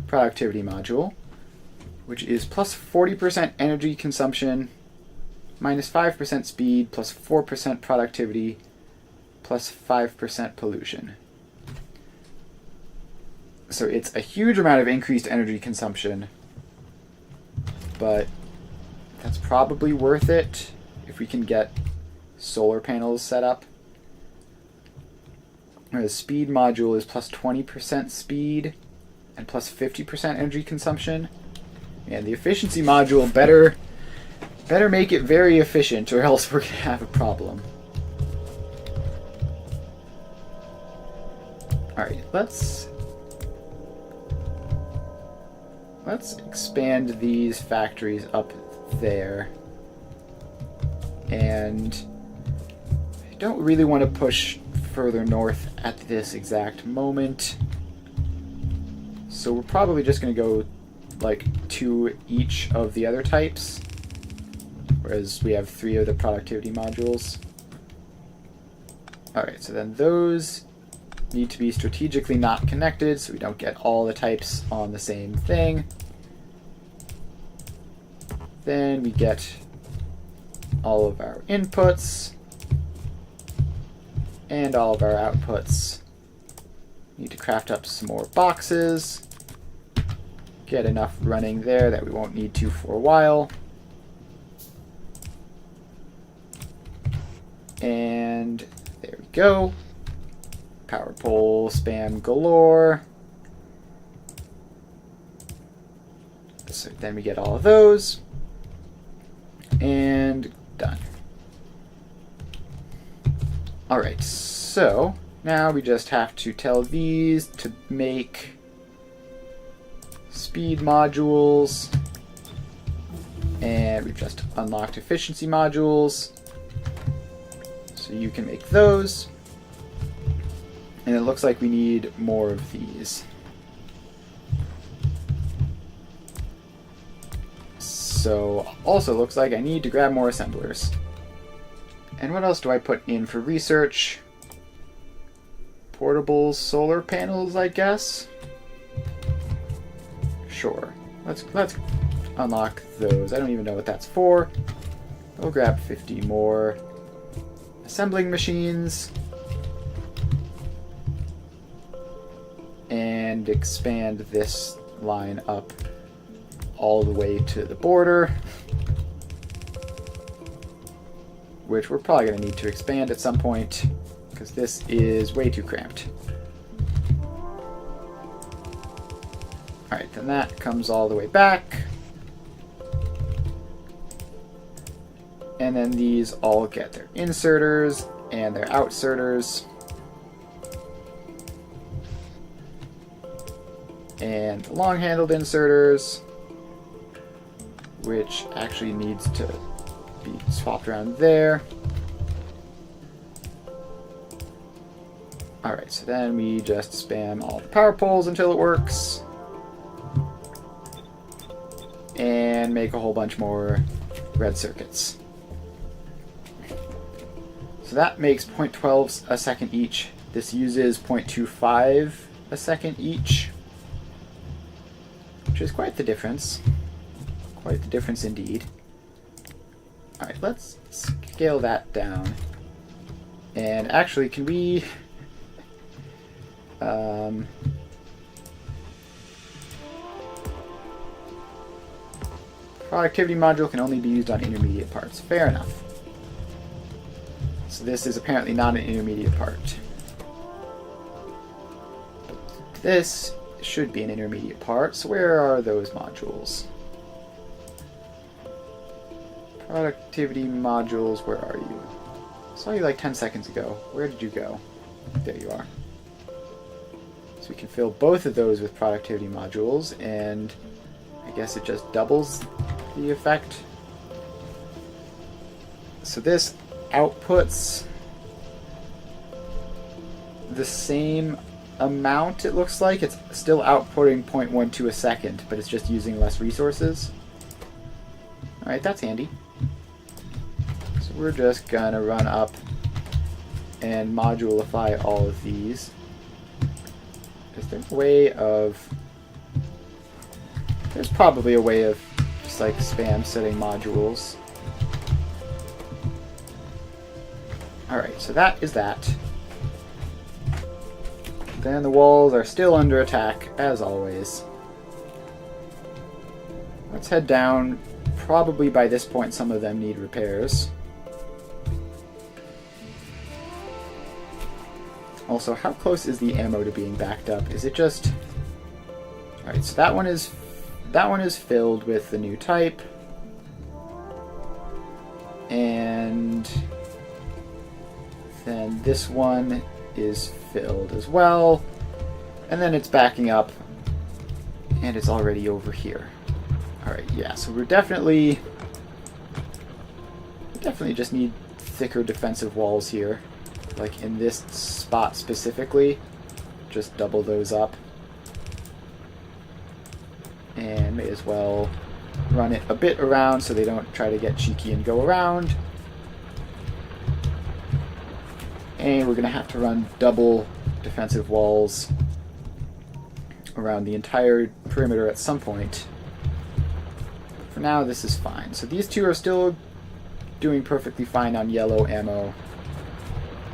productivity module, which is plus 40% energy consumption, minus 5% speed, plus 4% productivity, plus 5% pollution. So it's a huge amount of increased energy consumption, but that's probably worth it if we can get solar panels set up. The speed module is plus 20% speed and plus 50% energy consumption. And the efficiency module better make it very efficient or else we're going to have a problem. Alright, let's expand these factories up there. And I don't really want to push further north at this exact moment. So we're probably just going to go like 2 each of the other types, whereas we have 3 of the productivity modules. Alright, so then those need to be strategically not connected so we don't get all the types on the same thing. Then we get all of our inputs and all of our outputs. Need to craft up some more boxes. Get enough running there that we won't need to for a while. And there we go. Power pole spam galore. So then we get all of those. And done. Alright, so now we just have to tell these to make speed modules. And we've just unlocked efficiency modules. So you can make those. And it looks like we need more of these. so also looks like I need to grab more assemblers. And what else do I put in for research? Portable solar panels, I guess? Sure. Let's unlock those. I don't even know what that's for. We'll grab 50 more assembling machines. And expand this line up all the way to the border, which we're probably going to need to expand at some point because this is way too cramped. Alright, then that comes all the way back. And then these all get their inserters and their outserters. And the long-handled inserters, which actually needs to be swapped around there. Alright, so then we just spam all the power poles until it works. And make a whole bunch more red circuits. So that makes 0.12 a second each. This uses 0.25 a second each. Which is quite the difference. Quite the difference indeed. Alright, let's scale that down. And actually, can we... productivity module can only be used on intermediate parts. Fair enough. So this is apparently not an intermediate part. This should be an intermediate part, so where are those modules? Productivity modules, where are you? I saw you like 10 seconds ago. Where did you go? There you are. So we can fill both of those with productivity modules, and I guess it just doubles the effect. So this outputs the same amount, it looks like. It's still outputting 0.12 a second, but it's just using less resources. Alright, that's handy. So we're just gonna run up and modulify all of these. Is there a way of... There's probably a way of just like spam setting modules. Alright, so that is that. Then the walls are still under attack, as always. Let's head down. Probably by this point some of them need repairs. Also, how close is the ammo to being backed up? Is it just... Alright, so that one is filled with the new type. And then this one is filled as well. And then it's backing up. And it's already over here. Alright, yeah, so we definitely just need thicker defensive walls here. Like in this spot specifically. Just double those up. And may as well run it a bit around so they don't try to get cheeky and go around. And we're going to have to run double defensive walls around the entire perimeter at some point. For now, this is fine. So these two are still doing perfectly fine on yellow ammo.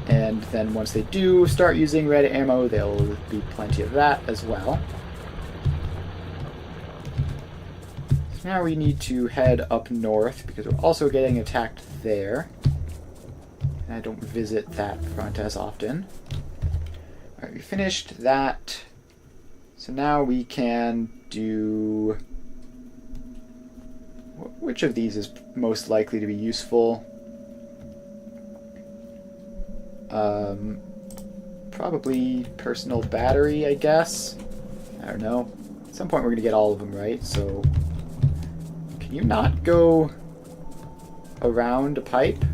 And then once they do start using red ammo, there'll be plenty of that as well. So now we need to head up north because we're also getting attacked there. And I don't visit that front as often. Alright, we finished that. So now we can do... Which of these is most likely to be useful? Probably personal battery, I guess. I don't know. At some point we're going to get all of them right, so... Can you not go around a pipe?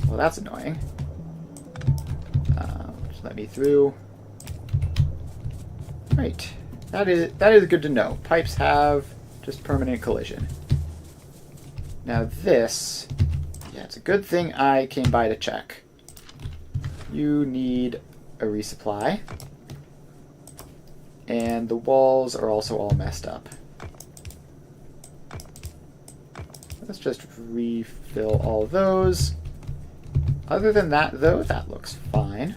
Well, that's annoying. Just let me through. Right. That is good to know. Pipes have Just permanent collision. Now this... Yeah, it's a good thing I came by to check. You need a resupply. And the walls are also all messed up. Let's just refill all those. Other than that, though, that looks fine.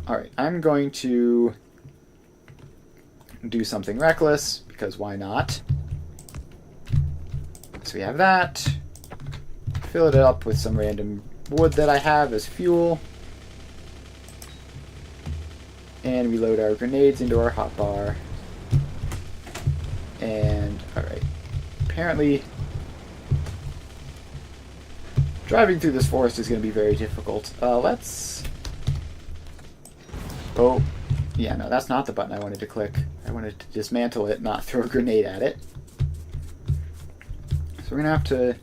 Alright, I'm going to do something reckless, because why not? So we have that. Fill it up with some random wood that I have as fuel. And we load our grenades into our hotbar. And, alright. Apparently, driving through this forest is going to be very difficult. Let's... Oh, yeah, no, that's not the button I wanted to click. I wanted to dismantle it, not throw a grenade at it. So we're going to have to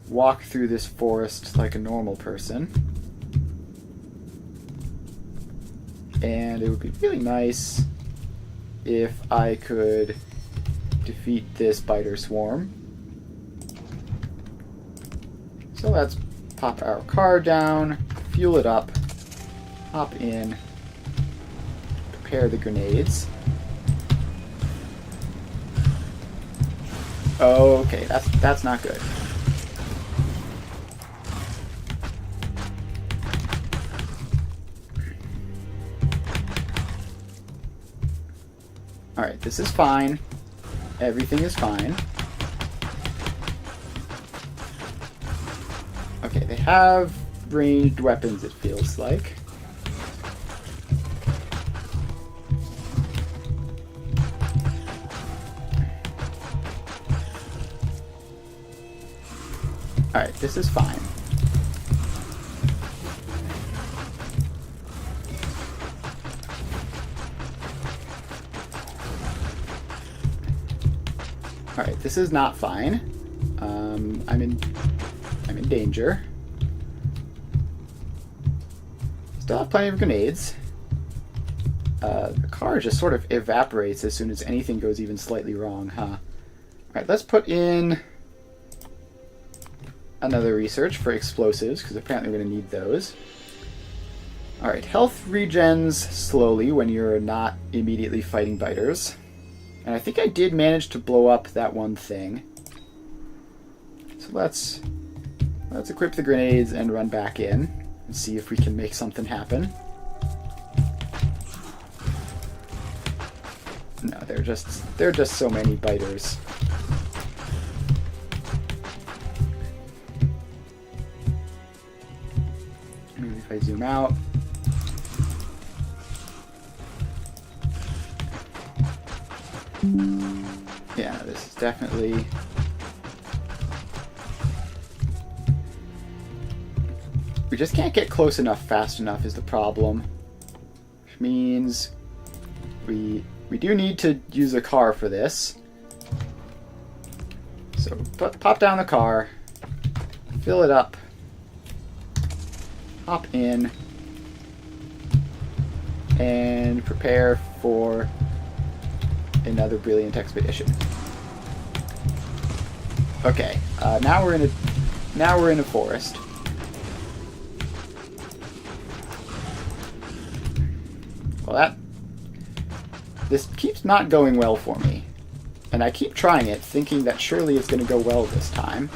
walk through this forest like a normal person. And it would be really nice if I could defeat this biter swarm. So let's pop our car down, fuel it up, hop in, prepare the grenades. Okay, that's not good. Alright, this is fine. Everything is fine. Okay, they have ranged weapons, it feels like. Alright, this is fine. Alright, this is not fine. I'm in danger. Still have plenty of grenades. The car just sort of evaporates as soon as anything goes even slightly wrong, huh? Alright, let's put in another research for explosives, because apparently we're going to need those. Alright, health regens slowly when you're not immediately fighting biters. And I think I did manage to blow up that one thing. So let's equip the grenades and run back in and see if we can make something happen. No, they're just so many biters. Maybe if I zoom out. Yeah, this is definitely... We just can't get close enough fast enough is the problem. Which means we do need to use a car for this. So pop down the car, fill it up, hop in, and prepare for another brilliant expedition. Okay, now we're in a forest. Well, this keeps not going well for me, and I keep trying it, thinking that surely it's going to go well this time.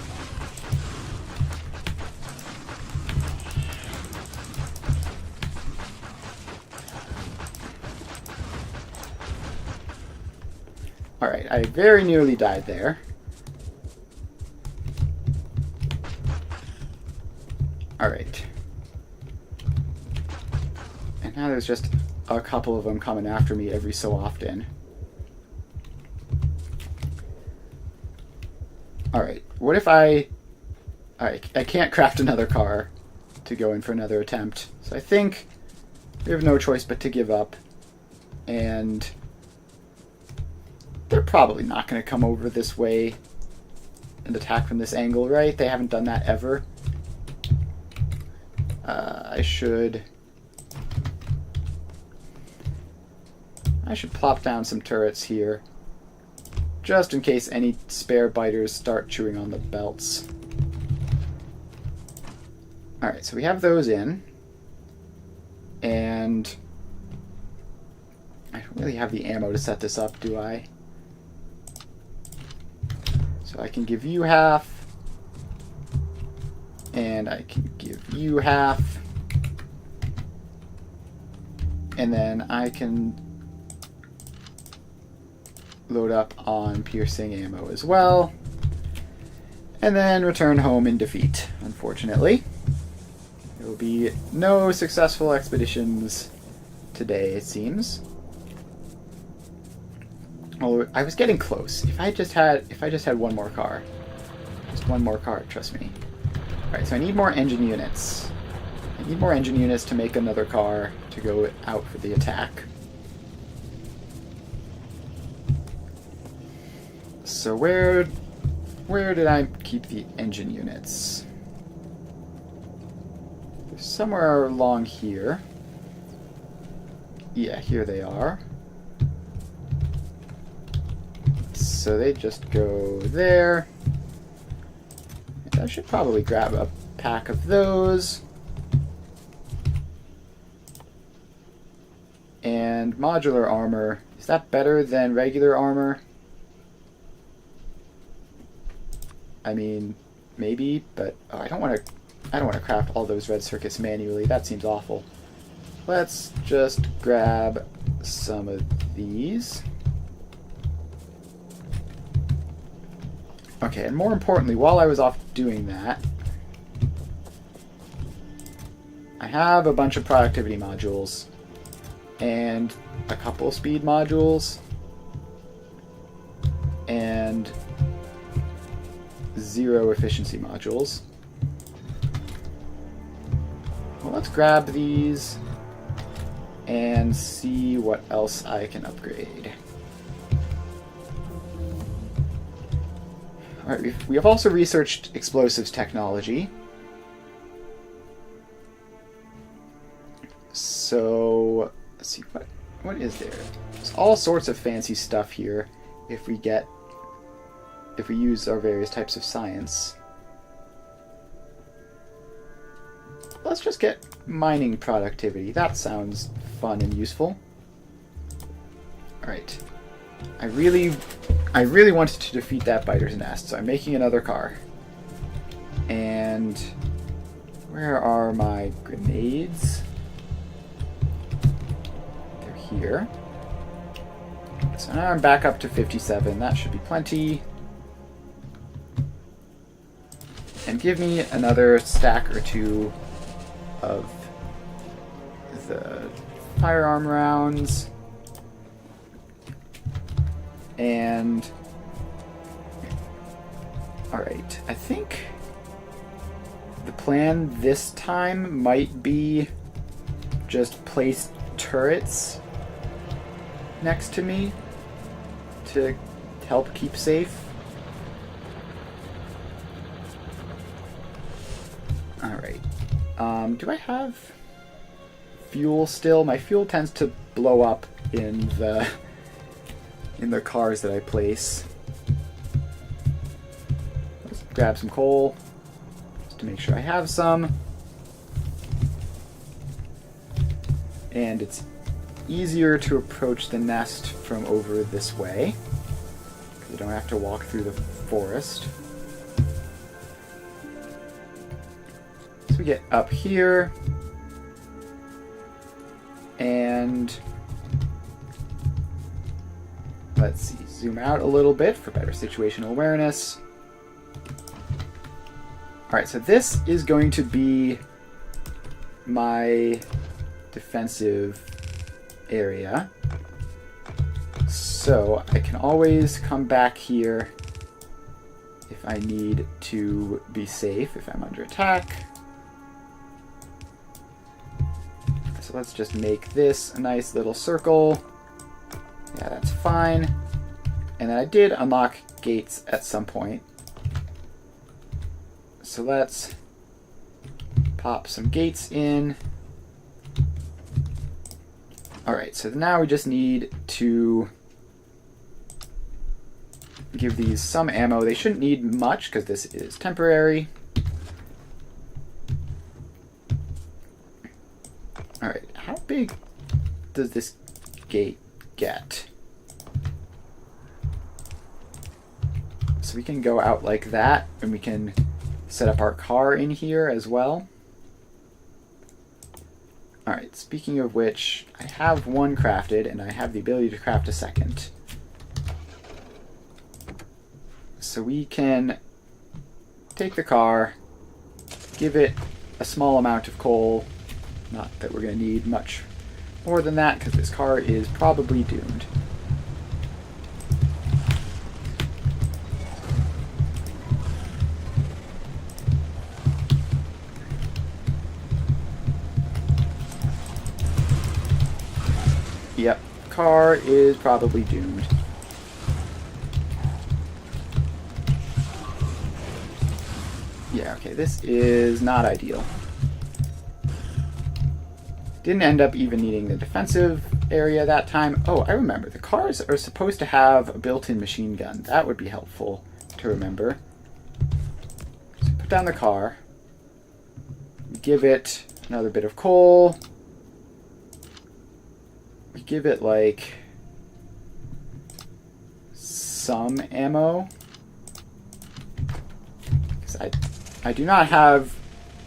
Alright, I very nearly died there. Alright. And now there's just a couple of them coming after me every so often. Alright, what if I can't craft another car to go in for another attempt. So I think we have no choice but to give up. And they're probably not going to come over this way and attack from this angle, right? They haven't done that ever. I should plop down some turrets here just in case any spare biters start chewing on the belts. Alright, so we have those in. And I don't really have the ammo to set this up, do I? So I can give you half. And I can give you half. And then I can load up on piercing ammo as well. And then return home in defeat, unfortunately. There will be no successful expeditions today, it seems. Oh, I was getting close. If I just had one more car. Just one more car, trust me. Alright, so I need more engine units. I need more engine units to make another car to go out for the attack. So where did I keep the engine units? They're somewhere along here. Yeah, here they are. So they just go there. And I should probably grab a pack of those. And modular armor. Is that better than regular armor? I mean, maybe, but I don't want to craft all those red circuits manually. That seems awful. Let's just grab some of these. Okay, and more importantly, while I was off doing that, I have a bunch of productivity modules and a couple speed modules and 0 efficiency modules. Well, let's grab these and see what else I can upgrade. Alright, we have also researched explosives technology. So, let's see, what is there? There's all sorts of fancy stuff here if we use our various types of science. Let's just get mining productivity. That sounds fun and useful. Alright. I really wanted to defeat that biter's nest, so I'm making another car. And where are my grenades? They're here. So now I'm back up to 57. That should be plenty. And give me another stack or two of the firearm rounds. And alright, I think the plan this time might be just place turrets next to me to help keep safe. Alright. Do I have fuel still? My fuel tends to blow up in the cars that I place. Let's grab some coal just to make sure I have some. And it's easier to approach the nest from over this way, because you don't have to walk through the forest. So we get up here, and let's see, zoom out a little bit for better situational awareness. Alright, so this is going to be my defensive area. So I can always come back here if I need to be safe, if I'm under attack. So let's just make this a nice little circle. Yeah, that's fine. And then I did unlock gates at some point. So let's pop some gates in. Alright, so now we just need to give these some ammo. They shouldn't need much because this is temporary. Alright, how big does this gate get? So we can go out like that, and we can set up our car in here as well. Alright, speaking of which, I have one crafted, and I have the ability to craft a second. So we can take the car, give it a small amount of coal. Not that we're going to need much more than that, because this car is probably doomed. Yep, car is probably doomed. Yeah, okay, this is not ideal. Didn't end up even needing the defensive area that time. Oh, I remember. The cars are supposed to have a built-in machine gun. That would be helpful to remember. So put down the car. Give it another bit of coal. We give it, like, some ammo. Because I do not have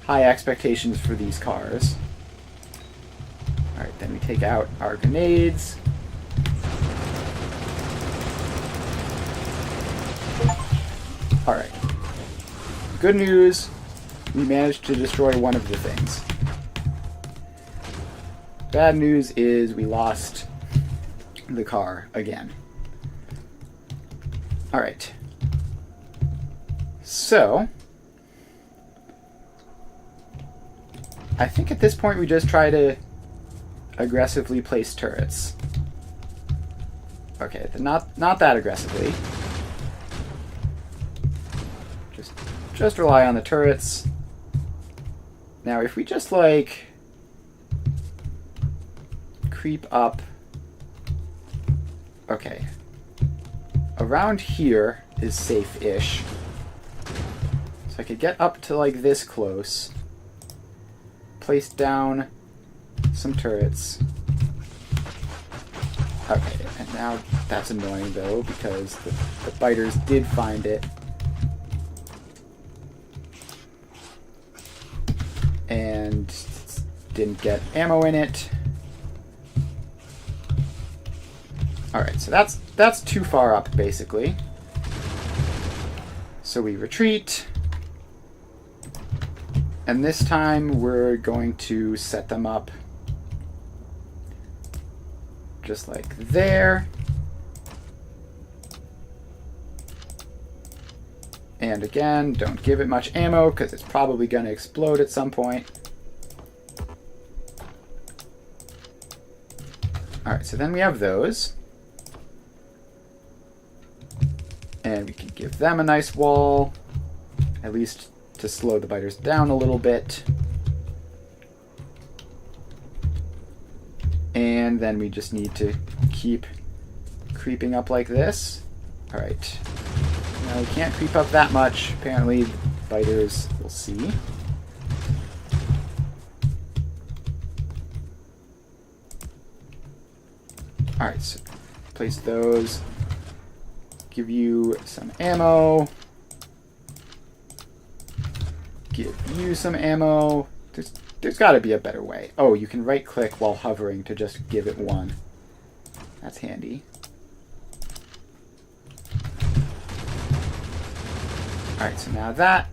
high expectations for these cars. Alright, then we take out our grenades. Alright. Good news, we managed to destroy one of the things. Bad news is we lost the car again. Alright. So, I think at this point we just try to aggressively place turrets. Okay, not that aggressively. Just rely on the turrets. Now, if we just, like, creep up. Okay. Around here is safe-ish. So I could get up to, like, this close. Place down some turrets. Okay, and now that's annoying though, because the biters did find it. And didn't get ammo in it. Alright, so that's too far up, basically. So we retreat. And this time we're going to set them up just like there. And again, don't give it much ammo because it's probably going to explode at some point. Alright, so then we have those. And we can give them a nice wall, at least to slow the biters down a little bit. And then we just need to keep creeping up like this. Alright. Now we can't creep up that much. Apparently the biters will see. Alright, so place those. Give you some ammo. Give you some ammo. There's got to be a better way. Oh, you can right-click while hovering to just give it one. That's handy. Alright, so now that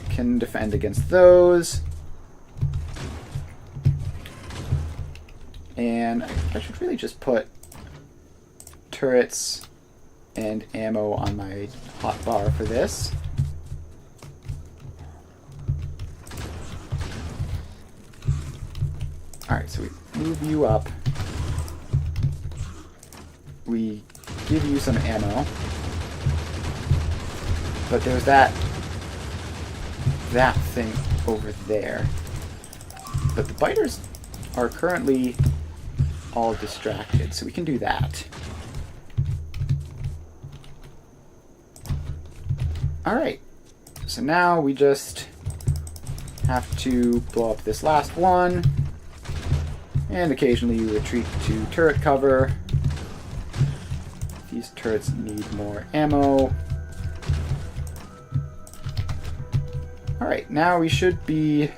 can defend against those. And I should really just put turrets and ammo on my hotbar for this. Alright, so we move you up. We give you some ammo. But there's that thing over there. But the biters are currently all distracted, so we can do that. Alright, so now we just have to blow up this last one, and occasionally you retreat to turret cover. These turrets need more ammo. Alright, now we should be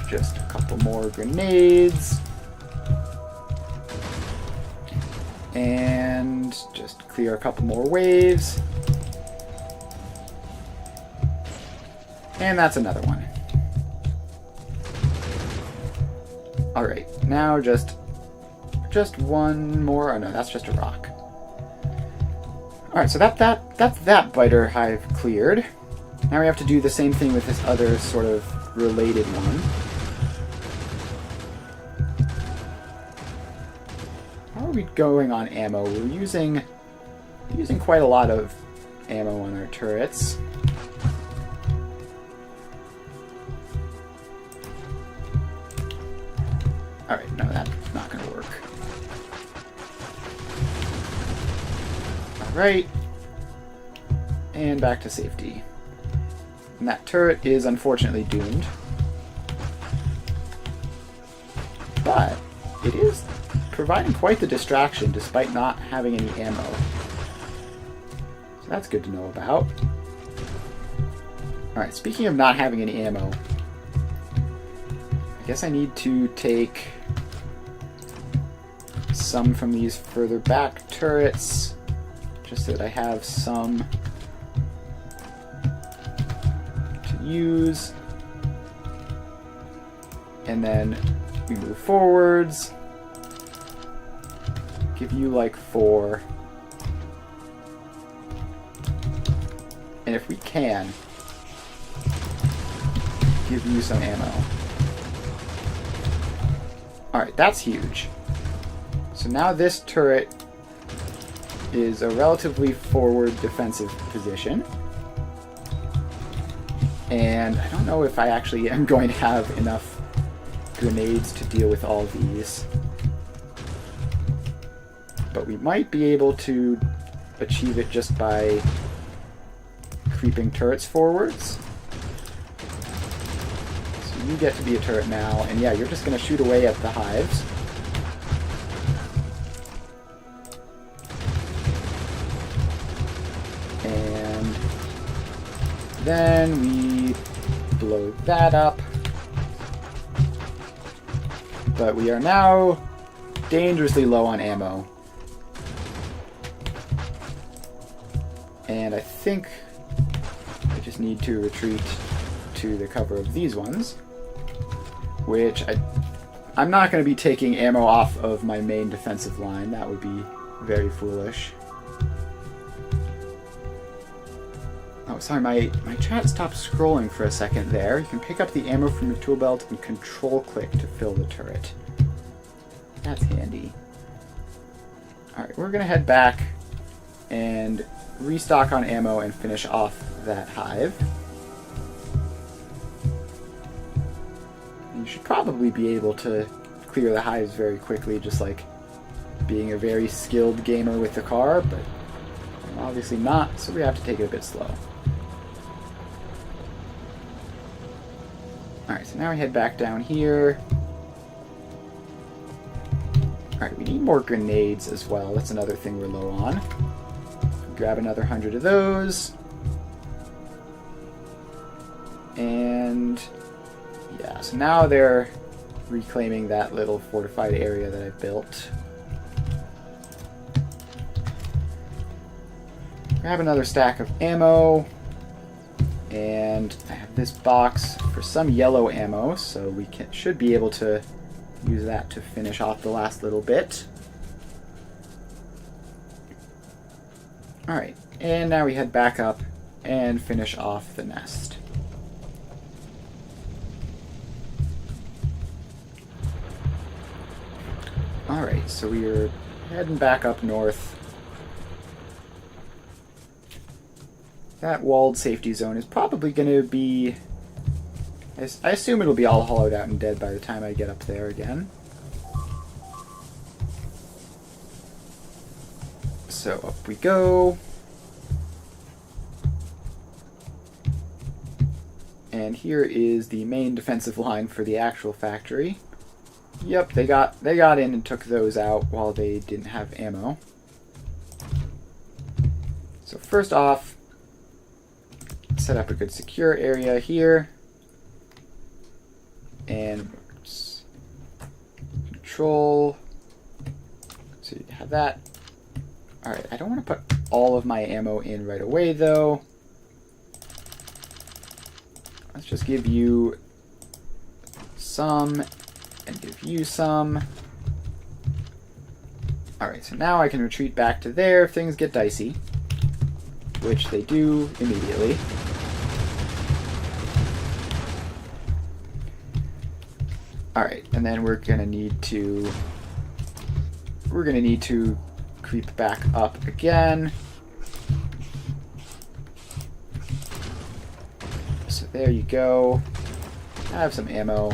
just a couple more grenades. And just clear a couple more waves. And that's another one. Alright, now just one more. Oh no, that's just a rock. Alright, so that's that biter hive cleared. Now we have to do the same thing with this other sort of related one. How are we going on ammo? We're using quite a lot of ammo on our turrets. Alright, no, that's not going to work. Alright. And back to safety. And that turret is unfortunately doomed. But it is providing quite the distraction despite not having any ammo. So that's good to know about. Alright, speaking of not having any ammo, I guess I need to take some from these further back turrets, just so that I have some to use. And then we move forwards. Give you like 4. And if we can, give you some ammo. Alright, that's huge. So now this turret is a relatively forward defensive position. And I don't know if I actually am going to have enough grenades to deal with all these. But we might be able to achieve it just by creeping turrets forwards. So you get to be a turret now, and yeah, you're just going to shoot away at the hives. And then we blow that up. But we are now dangerously low on ammo. And I think I just need to retreat to the cover of these ones, which I'm not going to be taking ammo off of my main defensive line. That would be very foolish. Oh, sorry, my chat stopped scrolling for a second there. You can pick up the ammo from your tool belt and control-click to fill the turret. That's handy. Alright, we're going to head back and restock on ammo and finish off that hive. You should probably be able to clear the hives very quickly, just like being a very skilled gamer with the car, but I'm obviously not, so we have to take it a bit slow. Alright, so now we head back down here. Alright, we need more grenades as well. That's another thing we're low on. Grab another 100 of those. And yeah, so now they're reclaiming that little fortified area that I built. Grab another stack of ammo. And I have this box for some yellow ammo, so we should be able to use that to finish off the last little bit. Alright, and now we head back up and finish off the nest. Alright, so we are heading back up north. That walled safety zone is probably going to be... I assume it'll be all hollowed out and dead by the time I get up there again. So up we go. And here is the main defensive line for the actual factory. Yep, they got in and took those out while they didn't have ammo. So first off, set up a good secure area here. And control. So you have that. Alright, I don't want to put all of my ammo in right away though. Let's just give you some and give you some. Alright, so now I can retreat back to there if things get dicey, which they do immediately. Alright, and then we're gonna need to creep back up again. So there you go. I have some ammo.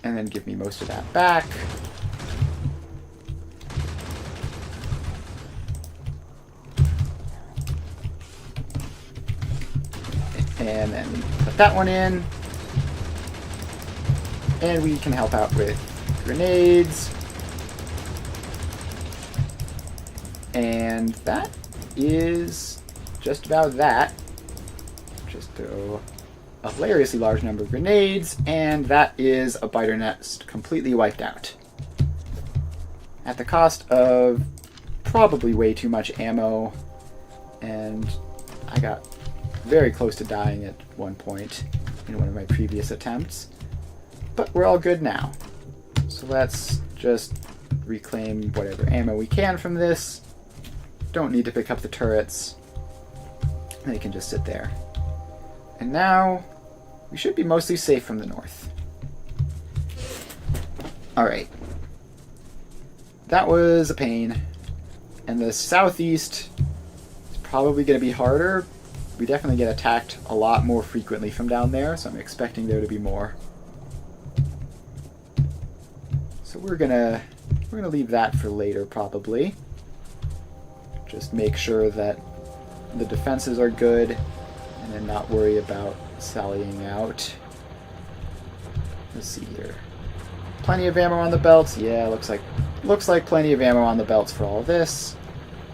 And then give me most of that back. And then put that one in. And we can help out with grenades. And that is just about that. Just throw a hilariously large number of grenades, and that is a biter nest completely wiped out. At the cost of probably way too much ammo, and I got very close to dying at one point in one of my previous attempts. But we're all good now. So let's just reclaim whatever ammo we can from this. Don't need to pick up the turrets. They can just sit there. And now we should be mostly safe from the north. Alright. That was a pain. And the southeast is probably going to be harder. We definitely get attacked a lot more frequently from down there, so I'm expecting there to be more. So we're gonna leave that for later, probably. Just make sure that the defenses are good, and then not worry about sallying out. Let's see here. Plenty of ammo on the belts. Yeah, looks like plenty of ammo on the belts for all of this.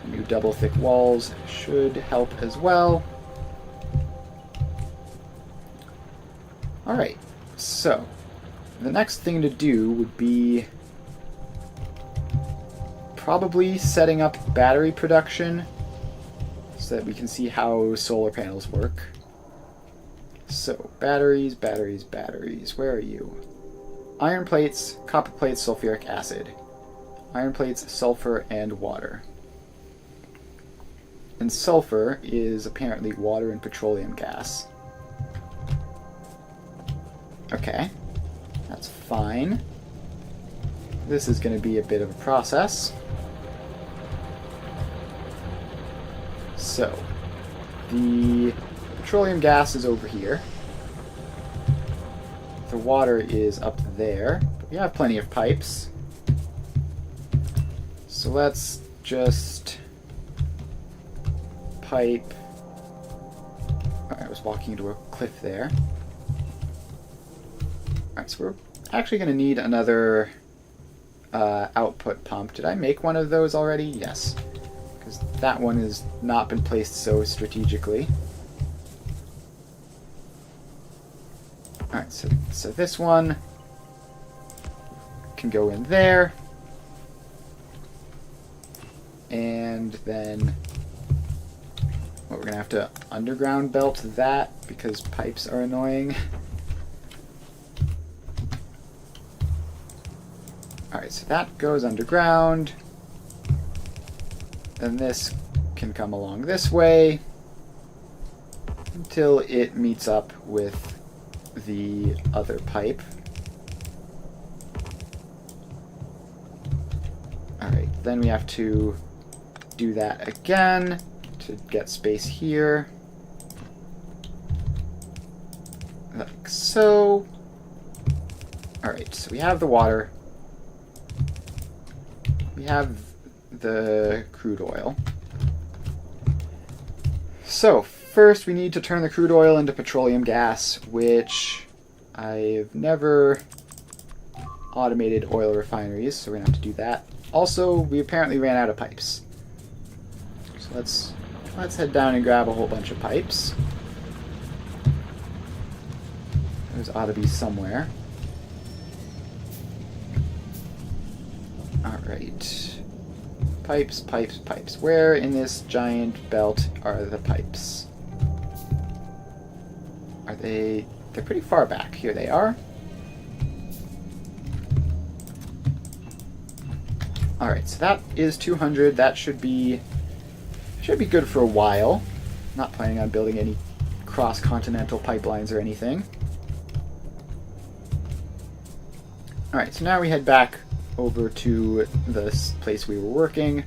New double thick walls should help as well. Alright, so the next thing to do would be probably setting up battery production so that we can see how solar panels work. So, batteries. Where are you? Iron plates, copper plates, sulfuric acid. Iron plates, sulfur, and water. And sulfur is apparently water and petroleum gas. Okay, that's fine. This is going to be a bit of a process. So, the petroleum gas is over here. The water is up there. But we have plenty of pipes. So let's just pipe... I was walking into a cliff there. Alright, so we're actually going to need another output pump. Did I make one of those already? Yes. Because that one has not been placed so strategically. Alright, so this one can go in there. And then we're going to have to underground belt that because pipes are annoying. Alright, so that goes underground. Then this can come along this way until it meets up with the other pipe. Alright, then we have to do that again to get space here. Like so. Alright, so we have the water. We have the crude oil. So, first we need to turn the crude oil into petroleum gas, which I've never automated oil refineries, so we're going to have to do that. Also, we apparently ran out of pipes. So let's head down and grab a whole bunch of pipes. Those ought to be somewhere. Alright. Pipes, pipes, pipes. Where in this giant belt are the pipes? Are they... They're pretty far back. Here they are. Alright, so that is 200. That should be good for a while. Not planning on building any cross-continental pipelines or anything. Alright, so now we head back over to the place we were working.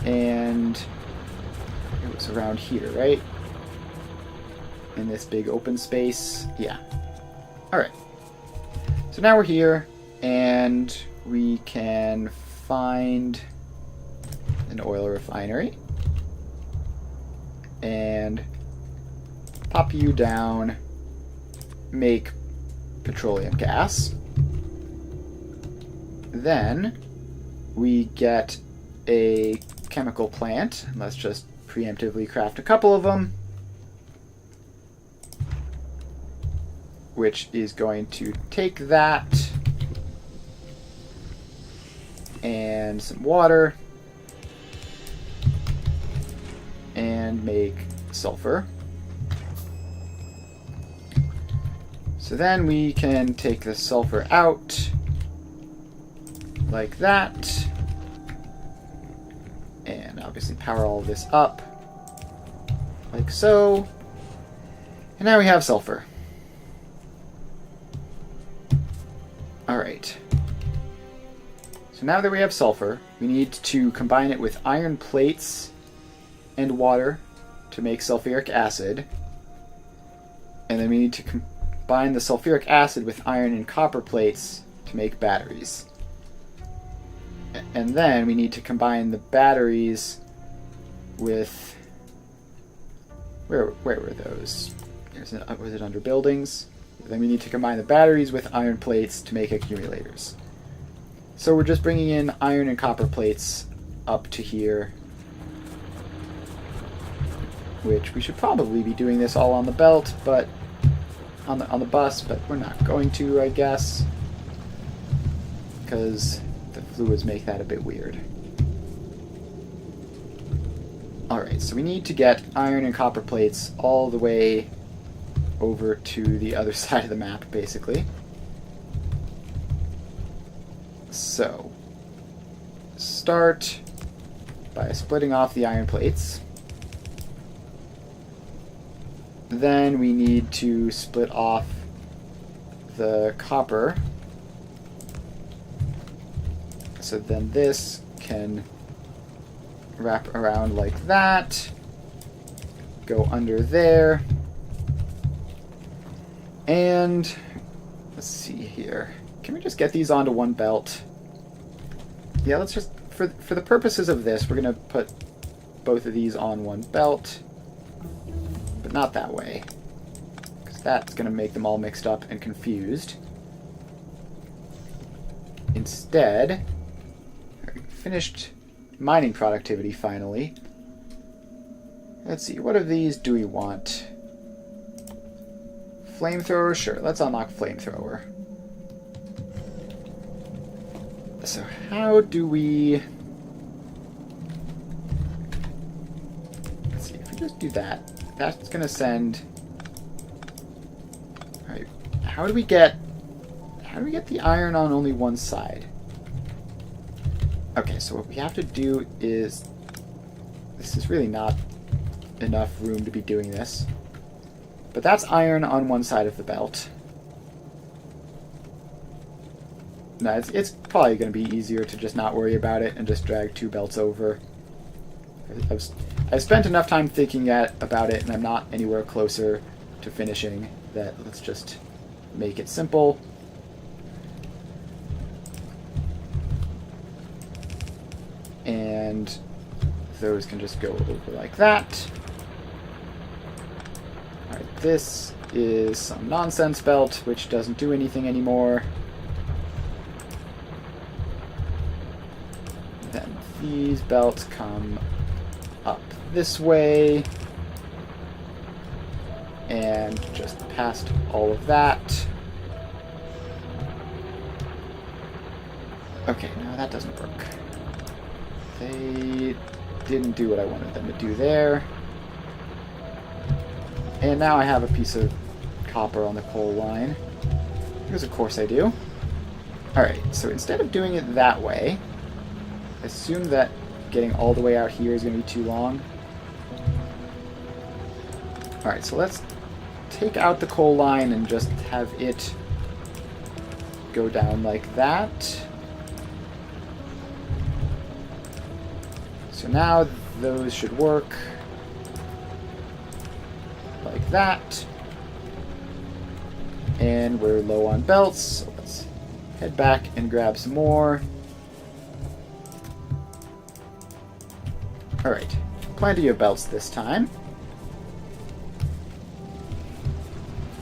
And it was around here, right? In this big open space. Yeah. Alright. So now we're here, and we can find an oil refinery. And pop you down, make petroleum gas. Then we get a chemical plant. Let's just preemptively craft a couple of them, which is going to take that and some water and make sulfur. So then we can take the sulfur out like that, and obviously power all this up like so, and now we have sulfur. Alright, so now that we have sulfur, we need to combine it with iron plates and water to make sulfuric acid, and then we need to combine the sulfuric acid with iron and copper plates to make batteries. And then we need to combine the batteries with... Where were those? Was it under buildings? Then we need to combine the batteries with iron plates to make accumulators. So we're just bringing in iron and copper plates up to here, which we should probably be doing this all on the belt, but on the bus, but we're not going to, I guess, because the fluids make that a bit weird. Alright, so we need to get iron and copper plates all the way over to the other side of the map, basically. So, start by splitting off the iron plates. Then we need to split off the copper. So then this can wrap around like that, go under there, and let's see here. Can we just get these onto one belt? Yeah, let's just, for the purposes of this, we're going to put both of these on one belt. But not that way, because that's going to make them all mixed up and confused. Instead, finished mining productivity finally. Let's see, what of these do we want? Flamethrower? Sure, let's unlock flamethrower. So how do we... Let's see, if we just do that, that's going to send... Alright, how do we get the iron on only one side? Okay, so what we have to do is... This is really not enough room to be doing this. But that's iron on one side of the belt. No, it's probably going to be easier to just not worry about it and just drag two belts over. I've spent enough time thinking about it, and I'm not anywhere closer to finishing that. Let's just make it simple. And those can just go over like that. Alright, this is some nonsense belt, which doesn't do anything anymore. Then these belts come up this way. And just past all of that. Okay, no, that doesn't work. They didn't do what I wanted them to do there. And now I have a piece of copper on the coal line. Because of course I do. Alright, so instead of doing it that way, assume that getting all the way out here is going to be too long. Alright, so let's take out the coal line and just have it go down like that. So now those should work like that. And we're low on belts, so let's head back and grab some more. Alright, plenty of belts this time.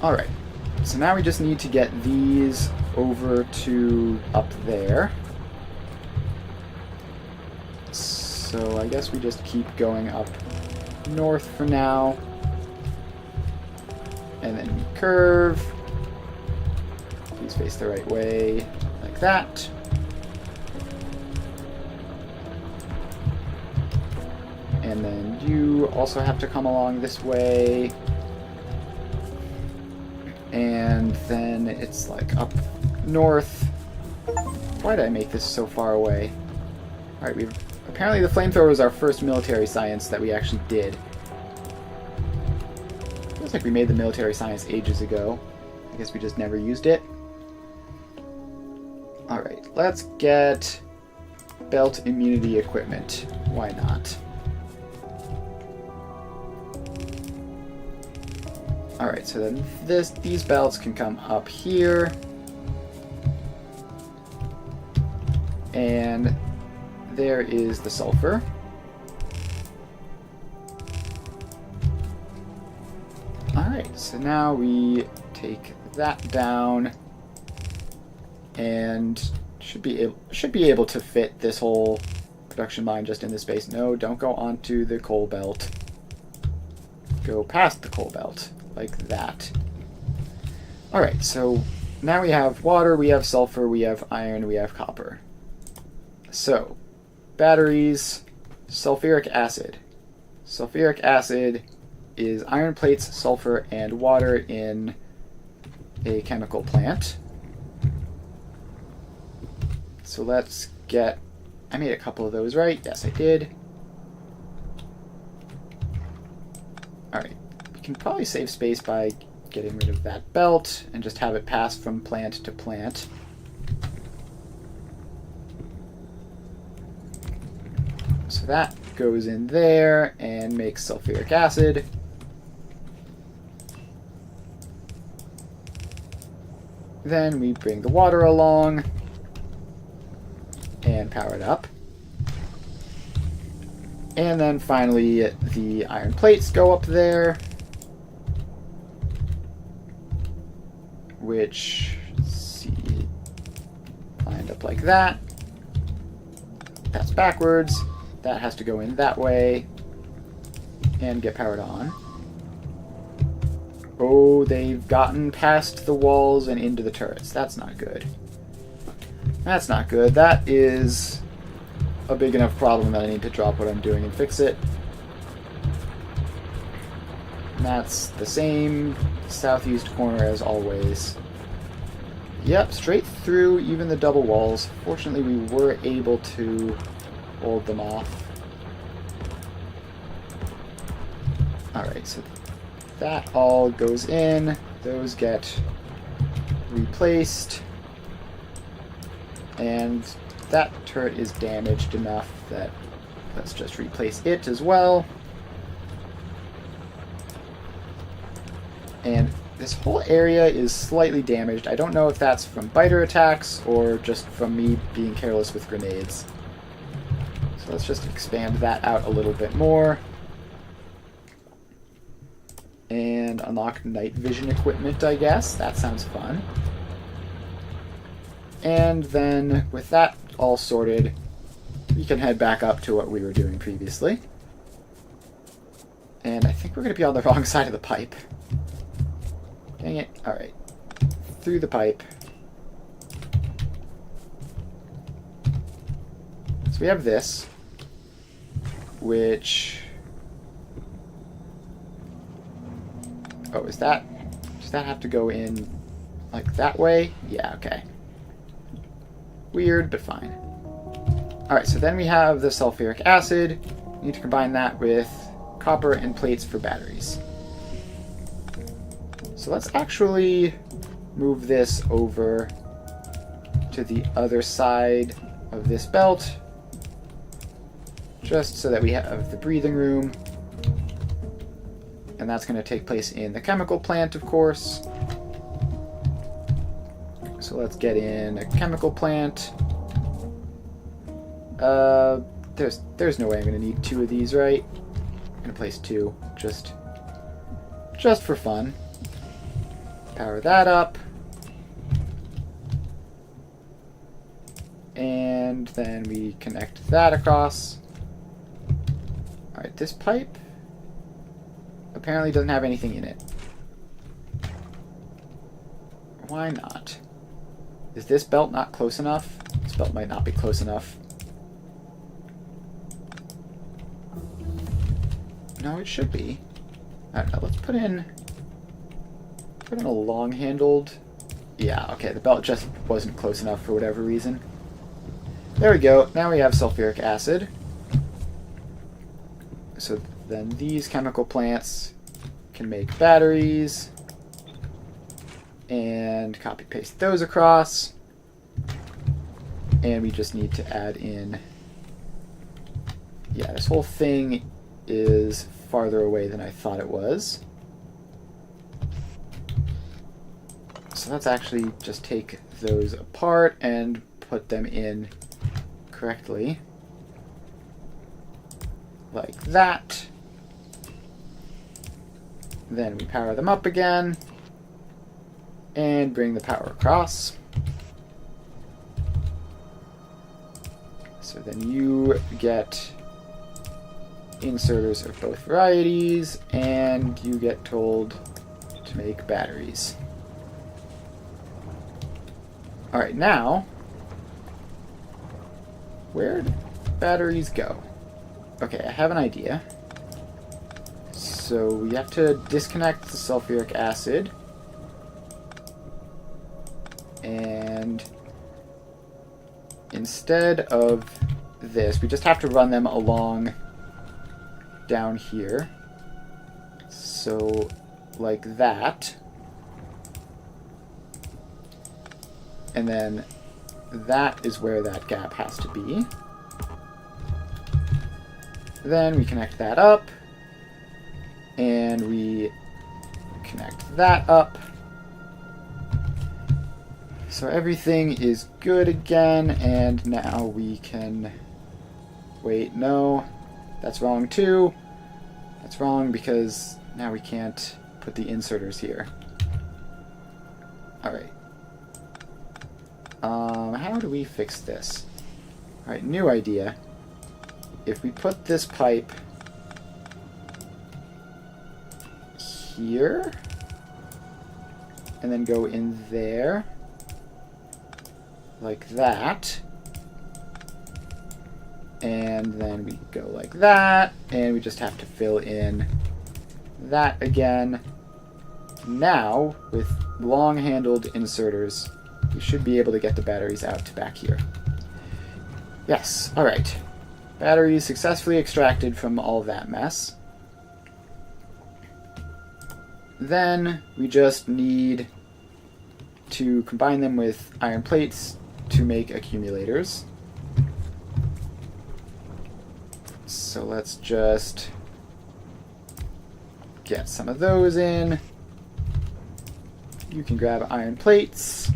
Alright, so now we just need to get these over to up there. So I guess we just keep going up north for now. And then curve. Please face the right way, like that. And then you also have to come along this way. And then it's like up north. Why did I make this so far away? Alright, apparently the flamethrower was our first military science that we actually did. Feels like we made the military science ages ago. I guess we just never used it. Alright, let's get belt immunity equipment. Why not? Alright, so then these belts can come up here. And there is the sulfur. Alright, so now we take that down and should be able to fit this whole production line just in this space. No, don't go onto the coal belt. Go past the coal belt. Like that. Alright, so now we have water, we have sulfur, we have iron, we have copper. So, batteries, sulfuric acid. Sulfuric acid is iron plates, sulfur, and water in a chemical plant. So let's get... I made a couple of those, right? Yes, I did. Alright. Can probably save space by getting rid of that belt and just have it pass from plant to plant. So that goes in there and makes sulfuric acid. Then we bring the water along and power it up. And then finally the iron plates go up there. Which, let's see, lined up like that. That's backwards. That has to go in that way and get powered on. Oh, they've gotten past the walls and into the turrets. That's not good. That's not good. That is a big enough problem that I need to drop what I'm doing and fix it. And that's the same southeast corner as always. Yep, straight through even the double walls. Fortunately, we were able to hold them off. Alright, so that all goes in. Those get replaced. And that turret is damaged enough that let's just replace it as well. And this whole area is slightly damaged. I don't know if that's from biter attacks or just from me being careless with grenades. So let's just expand that out a little bit more. And unlock night vision equipment, I guess. That sounds fun. And then, with that all sorted, we can head back up to what we were doing previously. And I think we're going to be on the wrong side of the pipe. Dang it. Alright. Through the pipe. So we have this, which... Oh, is that... Does that have to go in, like, that way? Yeah, okay. Weird, but fine. Alright, so then we have the sulfuric acid. We need to combine that with copper and plates for batteries. So let's actually move this over to the other side of this belt, just so that we have the breathing room. And that's going to take place in the chemical plant, of course. So let's get in a chemical plant. There's no way I'm going to need two of these, right? I'm going to place two, just for fun. Power that up. And then we connect that across. Alright, this pipe apparently doesn't have anything in it. Why not? Is this belt not close enough? This belt might not be close enough. No, it should be. I don't know, let's put in a long-handled... Yeah, okay, the belt just wasn't close enough for whatever reason. There we go, now we have sulfuric acid. So then these chemical plants can make batteries. And copy-paste those across. And we just need to add in... Yeah, this whole thing is farther away than I thought it was. So let's actually just take those apart and put them in correctly. Like that. Then we power them up again. And bring the power across. So then you get inserters of both varieties, and you get told to make batteries. Alright, now, where'd batteries go? Okay, I have an idea. So we have to disconnect the sulfuric acid. And instead of this, we just have to run them along down here. So, like that. And then that is where that gap has to be. Then we connect that up. And we connect that up. So everything is good again, and now we can... Wait, no. That's wrong too. That's wrong because now we can't put the inserters here. Alright. How do we fix this? Alright, new idea. If we put this pipe here, and then go in there, like that, and then we go like that, and we just have to fill in that again. Now, with long-handled inserters, we should be able to get the batteries out to back here. Yes, alright. Batteries successfully extracted from all that mess. Then we just need to combine them with iron plates to make accumulators. So let's just get some of those in. You can grab iron plates.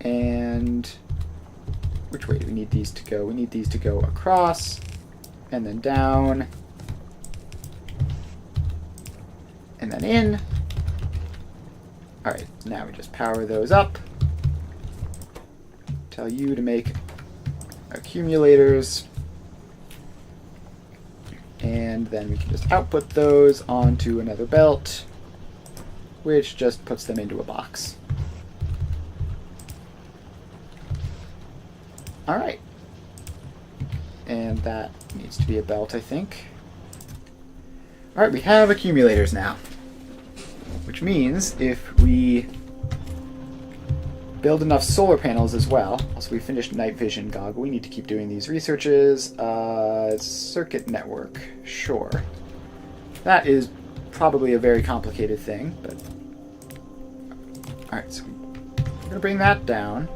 And which way do we need these to go? We need these to go across, and then down, and then in. Alright, now we just power those up. Tell you to make accumulators. And then we can just output those onto another belt, which just puts them into a box. Alright. And that needs to be a belt, I think. Alright, we have accumulators now. Which means if we build enough solar panels as well, also we finished night vision goggle, we need to keep doing these researches. Circuit network, sure. That is probably a very complicated thing, but... Alright, so we're going to bring that down.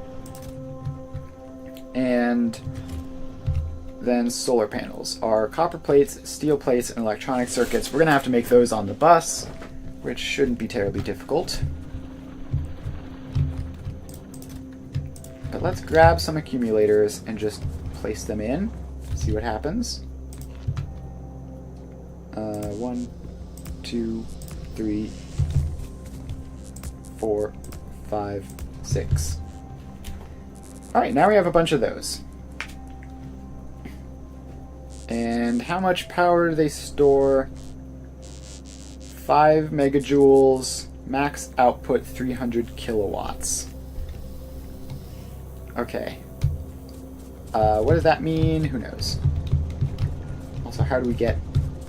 And then solar panels are copper plates, steel plates, and electronic circuits. We're going to have to make those on the bus, which shouldn't be terribly difficult. But let's grab some accumulators and just place them in. See what happens. 1, 2, 3, 4, 5, 6. Alright, now we have a bunch of those. And how much power do they store? 5 megajoules, max output 300 kilowatts. Okay. What does that mean? Who knows? Also, how do we get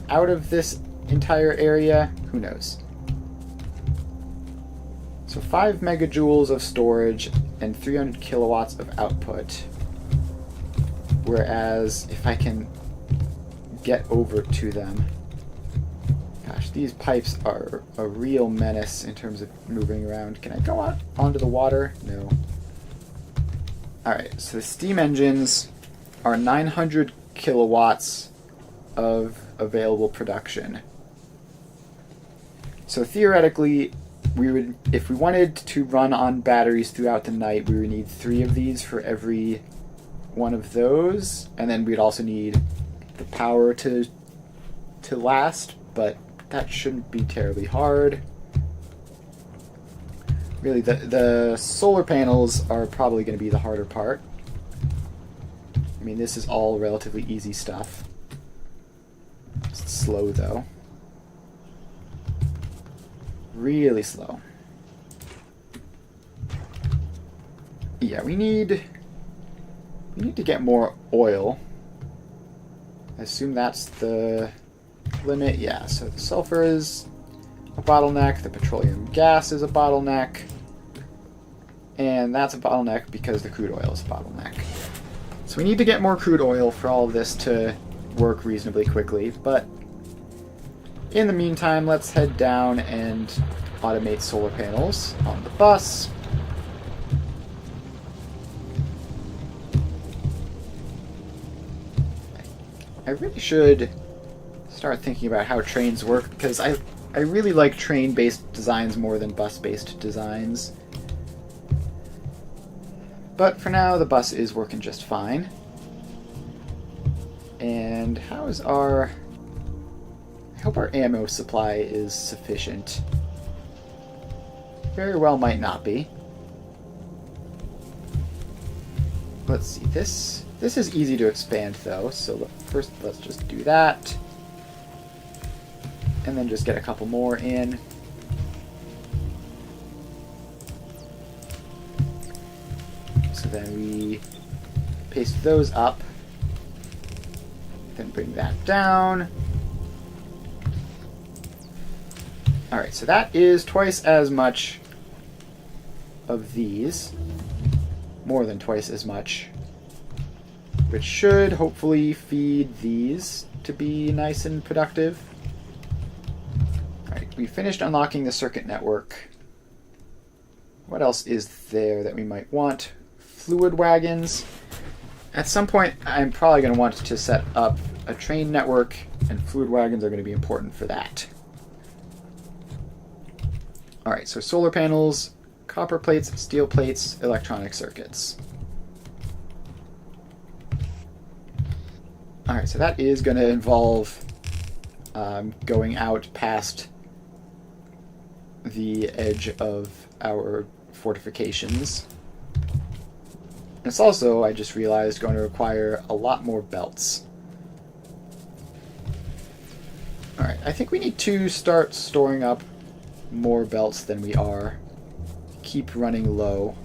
out of this entire area? Who knows? So 5 megajoules of storage and 300 kilowatts of output. Whereas if I can get over to them... Gosh, these pipes are a real menace in terms of moving around. Can I go out onto the water? No. Alright, so the steam engines are 900 kilowatts of available production. So theoretically, we would, if we wanted to run on batteries throughout the night, we would need 3 of these for every one of those, and then we'd also need the power to last, but that shouldn't be terribly hard. Really, the solar panels are probably going to be the harder part. I mean, this is all relatively easy stuff. It's slow, though. Really slow. Yeah, we need to get more oil. I assume that's the limit. Yeah, so the sulfur is a bottleneck, the petroleum gas is a bottleneck, and that's a bottleneck because the crude oil is a bottleneck. So we need to get more crude oil for all of this to work reasonably quickly, but in the meantime, let's head down and automate solar panels on the bus. I really should start thinking about how trains work, because I really like train-based designs more than bus-based designs. But for now, the bus is working just fine. And how is our... I hope our ammo supply is sufficient. Very well might not be. Let's see, this is easy to expand though, so first let's just do that. And then just get a couple more in. So then we paste those up. Then bring that down. Alright, so that is twice as much of these. More than twice as much. Which should hopefully feed these to be nice and productive. Alright, we finished unlocking the circuit network. What else is there that we might want? Fluid wagons. At some point, I'm probably going to want to set up a train network, and fluid wagons are going to be important for that. Alright, so solar panels, copper plates, steel plates, electronic circuits. Alright, so that is going to involve going out past the edge of our fortifications. It's also, I just realized, going to require a lot more belts. Alright, I think we need to start storing up more belts than we are. Keep running low.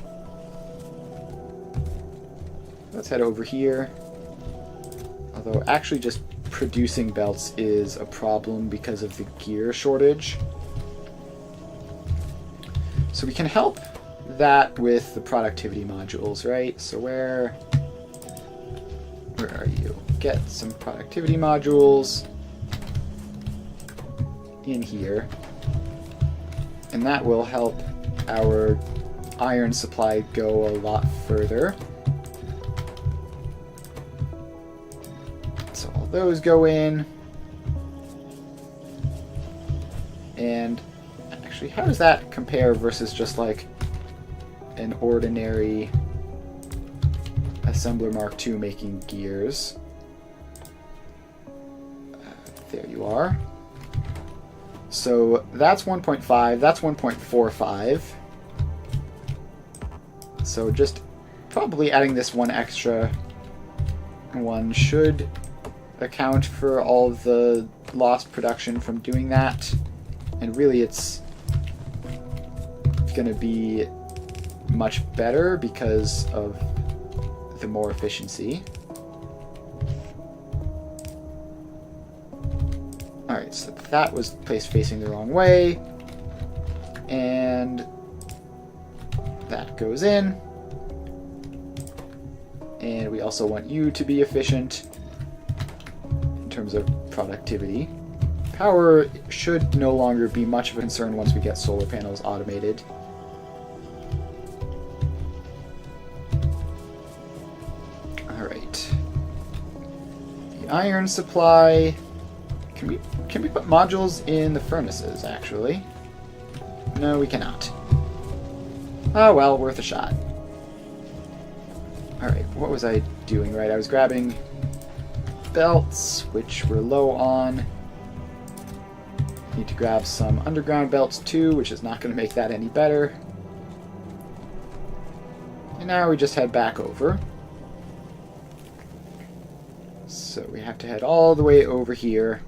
Let's head over here. Although actually just producing belts is a problem because of the gear shortage. So we can help that with the productivity modules, right? So where are you? Get some productivity modules in here. And that will help our iron supply go a lot further. So all those go in. And actually, how does that compare versus just like an ordinary assembler Mark II making gears? There you are. So that's 1.5, that's 1.45. So just probably adding this one extra one should account for all of the lost production from doing that. And really it's going to be much better because of the more efficiency. Alright, so that was placed facing the wrong way. And that goes in. And we also want you to be efficient in terms of productivity. Power should no longer be much of a concern once we get solar panels automated. Alright. The iron supply. Can we put modules in the furnaces, actually? No, we cannot. Oh well, worth a shot. Alright, what was I doing? Right, I was grabbing belts, which we're low on. Need to grab some underground belts too, which is not going to make that any better. And now we just head back over. So we have to head all the way over here.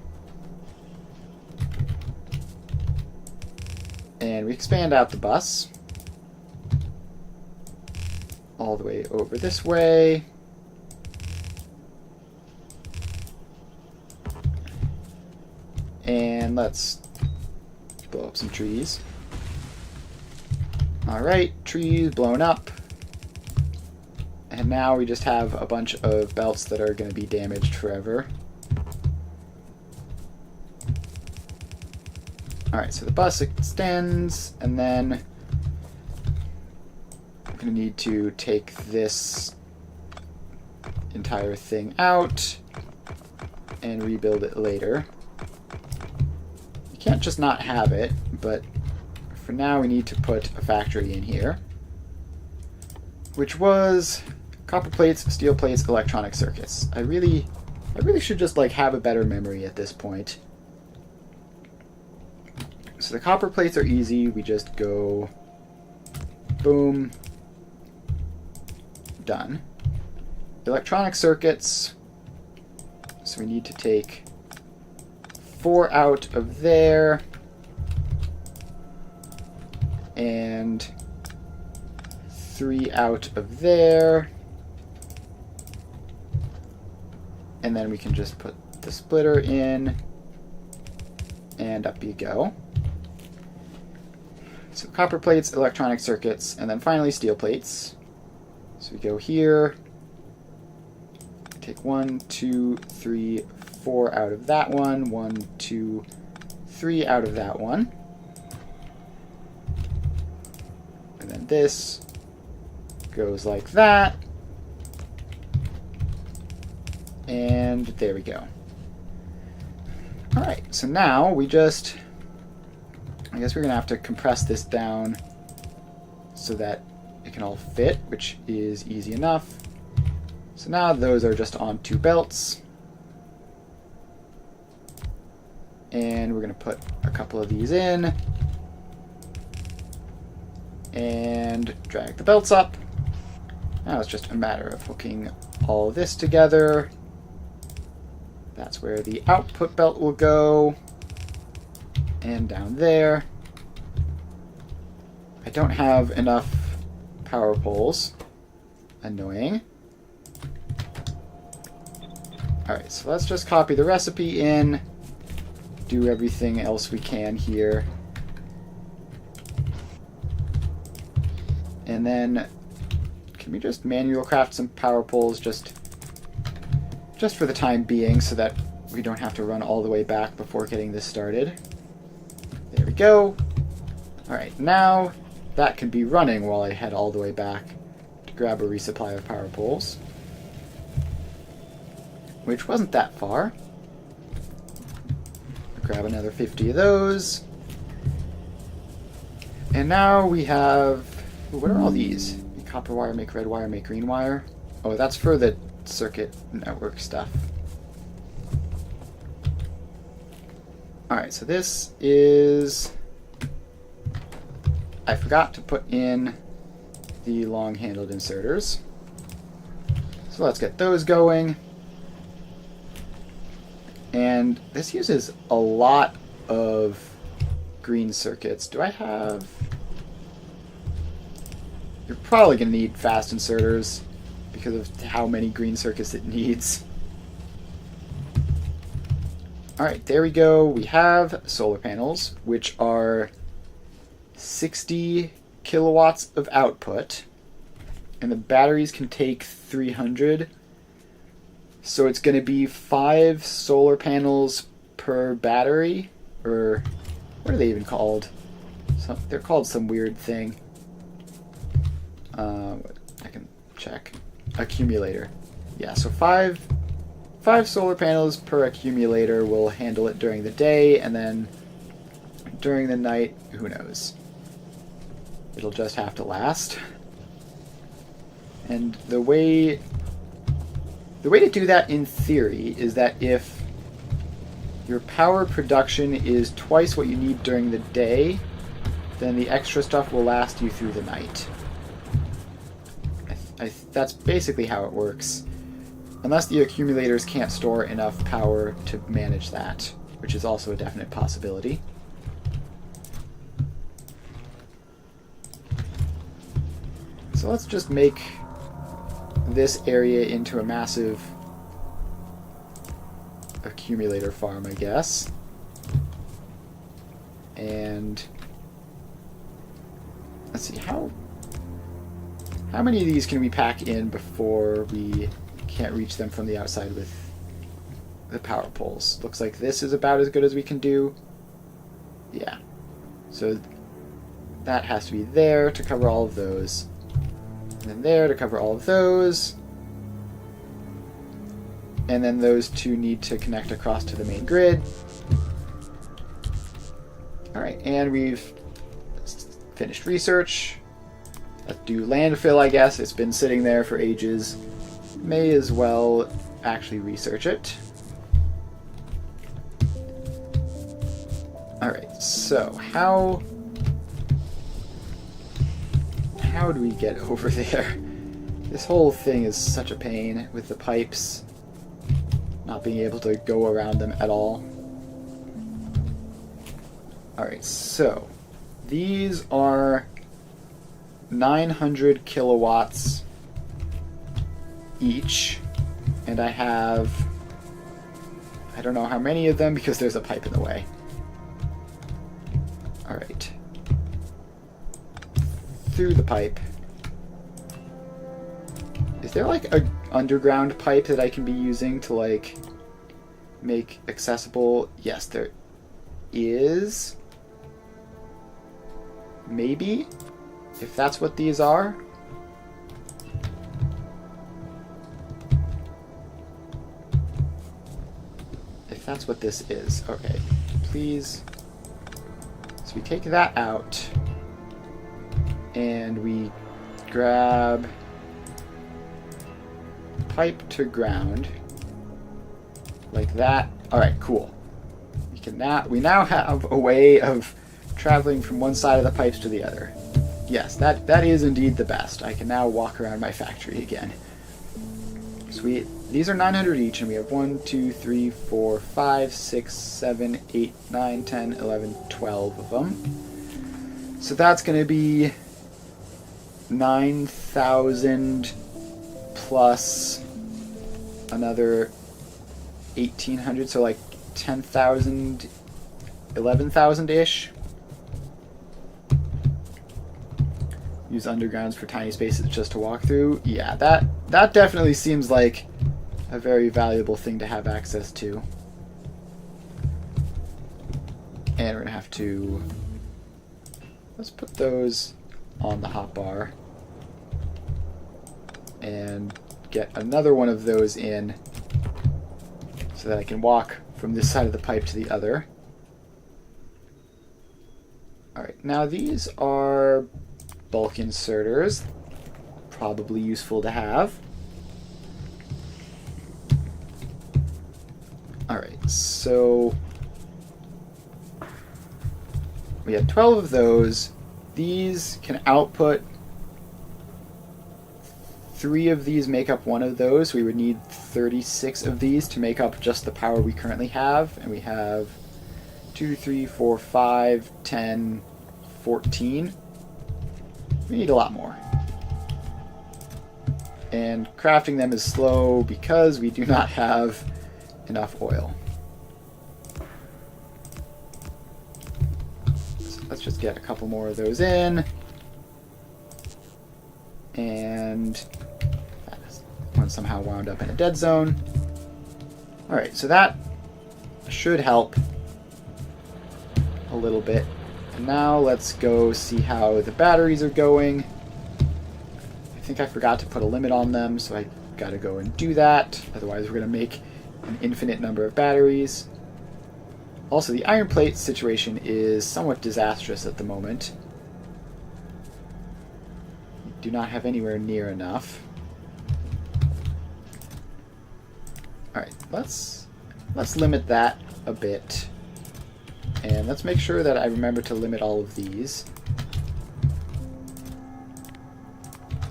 And we expand out the bus. All the way over this way. And let's blow up some trees. Alright, trees blown up. And now we just have a bunch of belts that are going to be damaged forever. Alright, so the bus extends, and then I'm going to need to take this entire thing out and rebuild it later. You can't just not have it, but for now we need to put a factory in here, which was copper plates, steel plates, electronic circuits. I really should just like have a better memory at this point. So the copper plates are easy. We just go boom, done. Electronic circuits. So we need to take 4 out of there and 3 out of there. And then we can just put the splitter in and up you go. So copper plates, electronic circuits, and then finally steel plates. So we go here, take 1, 2, 3, 4 out of that one, 1, 2, 3 out of that one. And then this goes like that. And there we go. Alright, so now we just... I guess we're going to have to compress this down so that it can all fit, which is easy enough. So now those are just on 2 belts. And we're going to put a couple of these in. And drag the belts up. Now it's just a matter of hooking all of this together. That's where the output belt will go. And down there. I don't have enough power poles. Annoying. Alright, so let's just copy the recipe in. Do everything else we can here. And then, can we just manual craft some power poles just for the time being so that we don't have to run all the way back before getting this started. There we go. Alright, now that can be running while I head all the way back to grab a resupply of power poles. Which wasn't that far. Grab another 50 of those. And now we have... Ooh, what are all these? Make copper wire, make red wire, make green wire. Oh, that's for the circuit network stuff. Alright, so this is... I forgot to put in the long-handled inserters. So let's get those going. And this uses a lot of green circuits. Do I have... You're probably going to need fast inserters because of how many green circuits it needs. Alright, there we go. We have solar panels, which are 60 kilowatts of output. And the batteries can take 300. So it's going to be 5 solar panels per battery, or what are they even called? They're called some weird thing. I can check. Accumulator. Yeah, so 5 solar panels per accumulator will handle it during the day, and then during the night, who knows? It'll just have to last. And the way to do that in theory is that if your power production is twice what you need during the day, then the extra stuff will last you through the night. That's basically how it works. Unless the accumulators can't store enough power to manage that, which is also a definite possibility. So let's just make this area into a massive accumulator farm, I guess. And let's see, how many of these can we pack in before we can't reach them from the outside with the power poles? Looks like this is about as good as we can do. Yeah. So that has to be there to cover all of those. And then there to cover all of those. And then those two need to connect across to the main grid. Alright, and we've finished research. Let's do landfill, I guess. It's been sitting there for ages. May as well actually research it. Alright, so how do we get over there? This whole thing is such a pain with the pipes not being able to go around them at all. Alright, so these are 900 kilowatts each, and I don't know how many of them because there's a pipe in the way. Alright. Through the pipe. Is there like a underground pipe that I can be using to like make accessible? Yes, there is. Maybe, if that's what these are. If that's what this is. Okay, please. So we take that out and we grab pipe to ground like that. Alright, cool. We We now have a way of traveling from one side of the pipes to the other. Yes, that is indeed the best. I can now walk around my factory again. Sweet. These are 900 each, and we have 1, 2, 3, 4, 5, 6, 7, 8, 9, 10, 11, 12 of them. So that's going to be 9,000 plus another 1,800, so like 10,000, 11,000-ish. Use undergrounds for tiny spaces just to walk through. Yeah, that definitely seems like a very valuable thing to have access to. And we're gonna have to, let's put those on the hotbar and get another one of those in so that I can walk from this side of the pipe to the other. Alright, now these are bulk inserters, probably useful to have. Alright, so we have 12 of those. These can output 3 of these, make up one of those. We would need 36 of these to make up just the power we currently have, and we have 2, 3, 4, 5, 10, 14. We need a lot more. And crafting them is slow because we do not have enough oil. So let's just get a couple more of those in. And that one somehow wound up in a dead zone. Alright, so that should help a little bit. And now let's go see how the batteries are going. I think I forgot to put a limit on them, so I gotta go and do that. Otherwise we're gonna make an infinite number of batteries. Also, the iron plate situation is somewhat disastrous at the moment. We do not have anywhere near enough. Alright, let's limit that a bit. And let's make sure that I remember to limit all of these.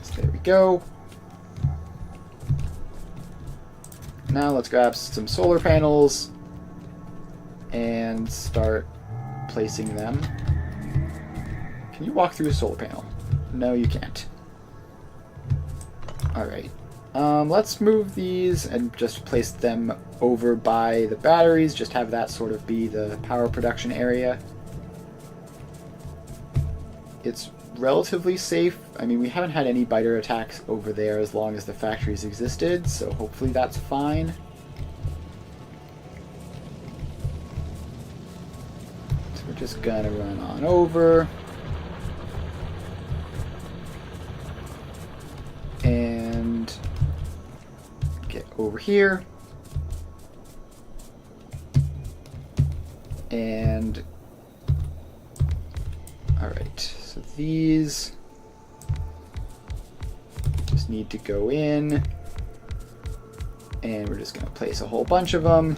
So there we go. Now let's grab some solar panels and start placing them. Can you walk through a solar panel? No, you can't. Alright. Let's move these and just place them over by the batteries. Just have that sort of be the power production area. It's relatively safe. I mean, we haven't had any biter attacks over there as long as the factories existed, so hopefully that's fine. So we're just gonna run on over. And get over here. And alright, so these just need to go in, and we're just going to place a whole bunch of them.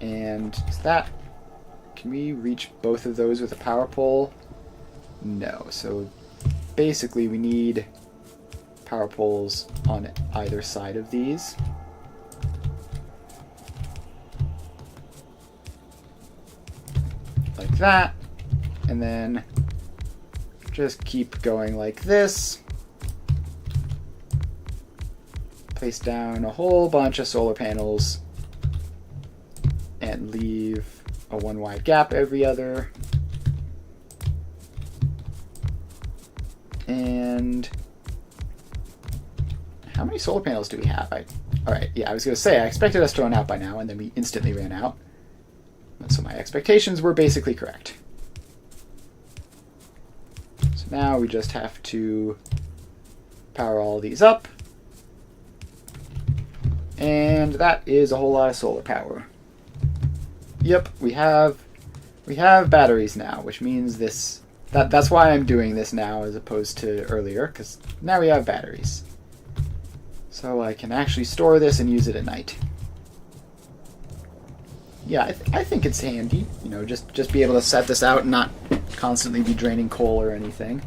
And is that, can we reach both of those with a power pole? No, so basically we need power poles on either side of these. Like that, and then just keep going like this. Place down a whole bunch of solar panels and leave a one wide gap every other. And how many solar panels do we have? Alright, yeah, I was going to say, I expected us to run out by now, and then we instantly ran out. So my expectations were basically correct. So now we just have to power all these up. And that is a whole lot of solar power. Yep, we have batteries now, which means that's why I'm doing this now as opposed to earlier, because now we have batteries. So I can actually store this and use it at night. yeah, I think it's handy. You know, just be able to set this out and not constantly be draining coal or anything.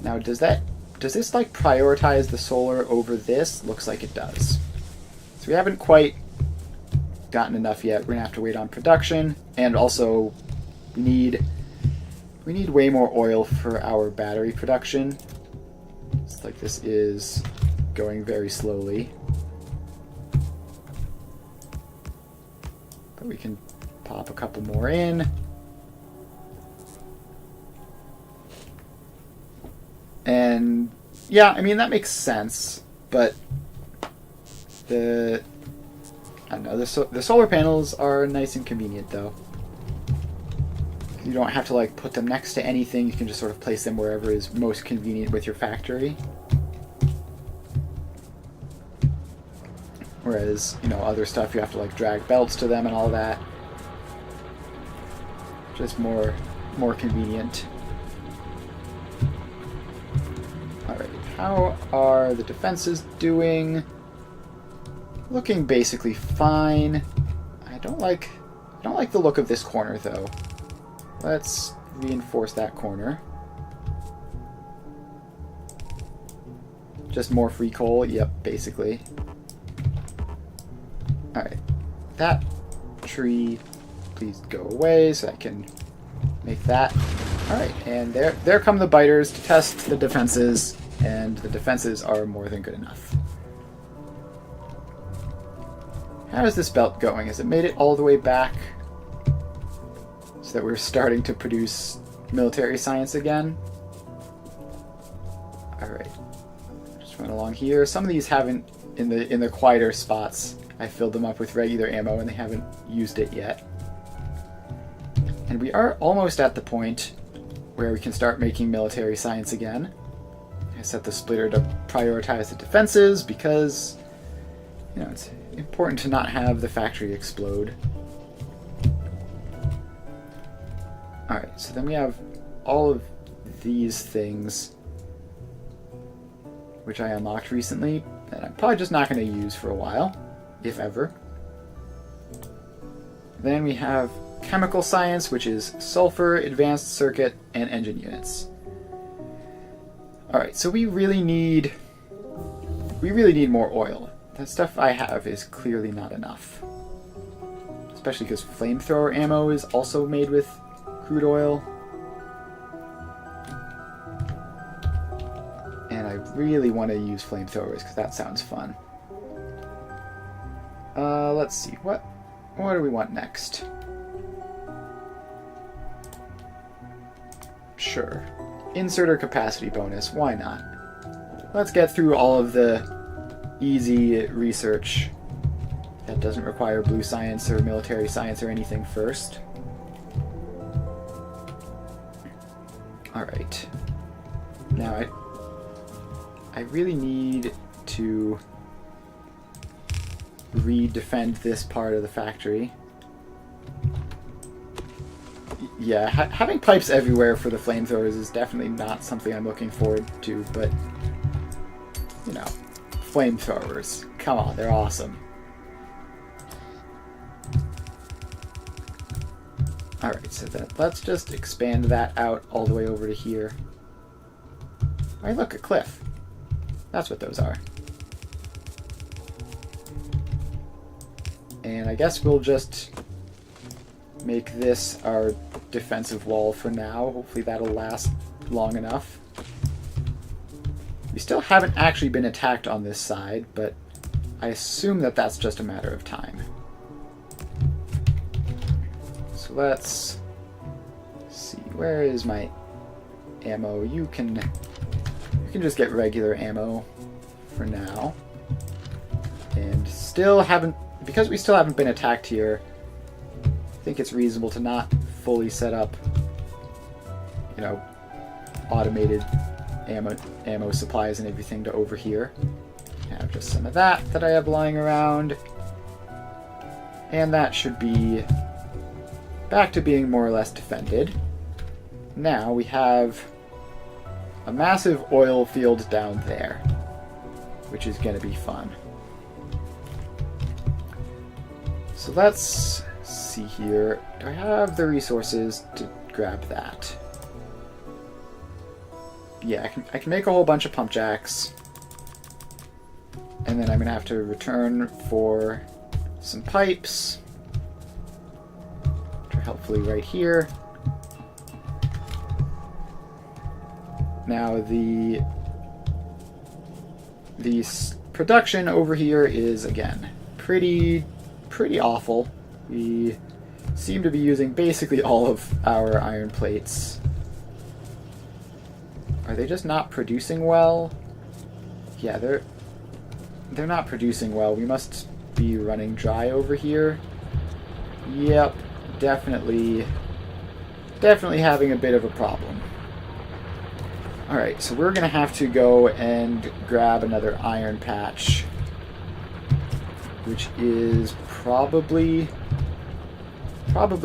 Now, does this like prioritize the solar over this? Looks like it does. So we haven't quite gotten enough yet. We're gonna have to wait on production, and also we need way more oil for our battery production. It's like this is going very slowly. But we can pop a couple more in. And yeah, I mean that makes sense, but I don't know, the solar panels are nice and convenient though. You don't have to like put them next to anything, you can just sort of place them wherever is most convenient with your factory. Whereas, you know, other stuff you have to like drag belts to them and all that. Just more convenient. Alright, how are the defenses doing? Looking basically fine. I don't like the look of this corner though. Let's reinforce that corner. Just more free coal? Yep, basically. Alright. That tree, please go away so I can make that. Alright, and there come the biters to test the defenses, and the defenses are more than good enough. How is this belt going? Has it made it all the way back so that we're starting to produce military science again? Alright. Just run along here. Some of these haven't, in the quieter spots, I filled them up with regular ammo and they haven't used it yet. And we are almost at the point where we can start making military science again. I set the splitter to prioritize the defenses because, you know, it's important to not have the factory explode. Alright, so then we have all of these things which I unlocked recently that I'm probably just not going to use for a while, if ever. Then we have chemical science, which is sulfur, advanced circuit, and engine units. Alright, so we really need more oil. The stuff I have is clearly not enough. Especially because flamethrower ammo is also made with crude oil. And I really want to use flamethrowers because that sounds fun. Let's see, what do we want next? Sure. Inserter capacity bonus, why not? Let's get through all of the easy research that doesn't require blue science or military science or anything first. Alright. Now I really need to re-defend this part of the factory. Yeah, having pipes everywhere for the flamethrowers is definitely not something I'm looking forward to, but, you know, flamethrowers. Come on, they're awesome. Alright, so then let's just expand that out all the way over to here. Hey, look, a cliff. That's what those are. And I guess we'll just make this our defensive wall for now. Hopefully that'll last long enough. We still haven't actually been attacked on this side, but I assume that that's just a matter of time. So let's see, where is my ammo? You can just get regular ammo for now. And still haven't, because we still haven't been attacked here, I think it's reasonable to not fully set up, you know, automated ammo supplies and everything to over here. I have just some of that I have lying around. And that should be back to being more or less defended. Now we have a massive oil field down there, which is going to be fun. So let's see here. Do I have the resources to grab that? Yeah, I can make a whole bunch of pump jacks. And then I'm going to have to return for some pipes. Which are helpfully right here. Now the production over here is, again, pretty awful. We seem to be using basically all of our iron plates. Are they just not producing well? Yeah, they're not producing well. We must be running dry over here. Yep, definitely having a bit of a problem. Alright, so we're going to have to go and grab another iron patch, which is probably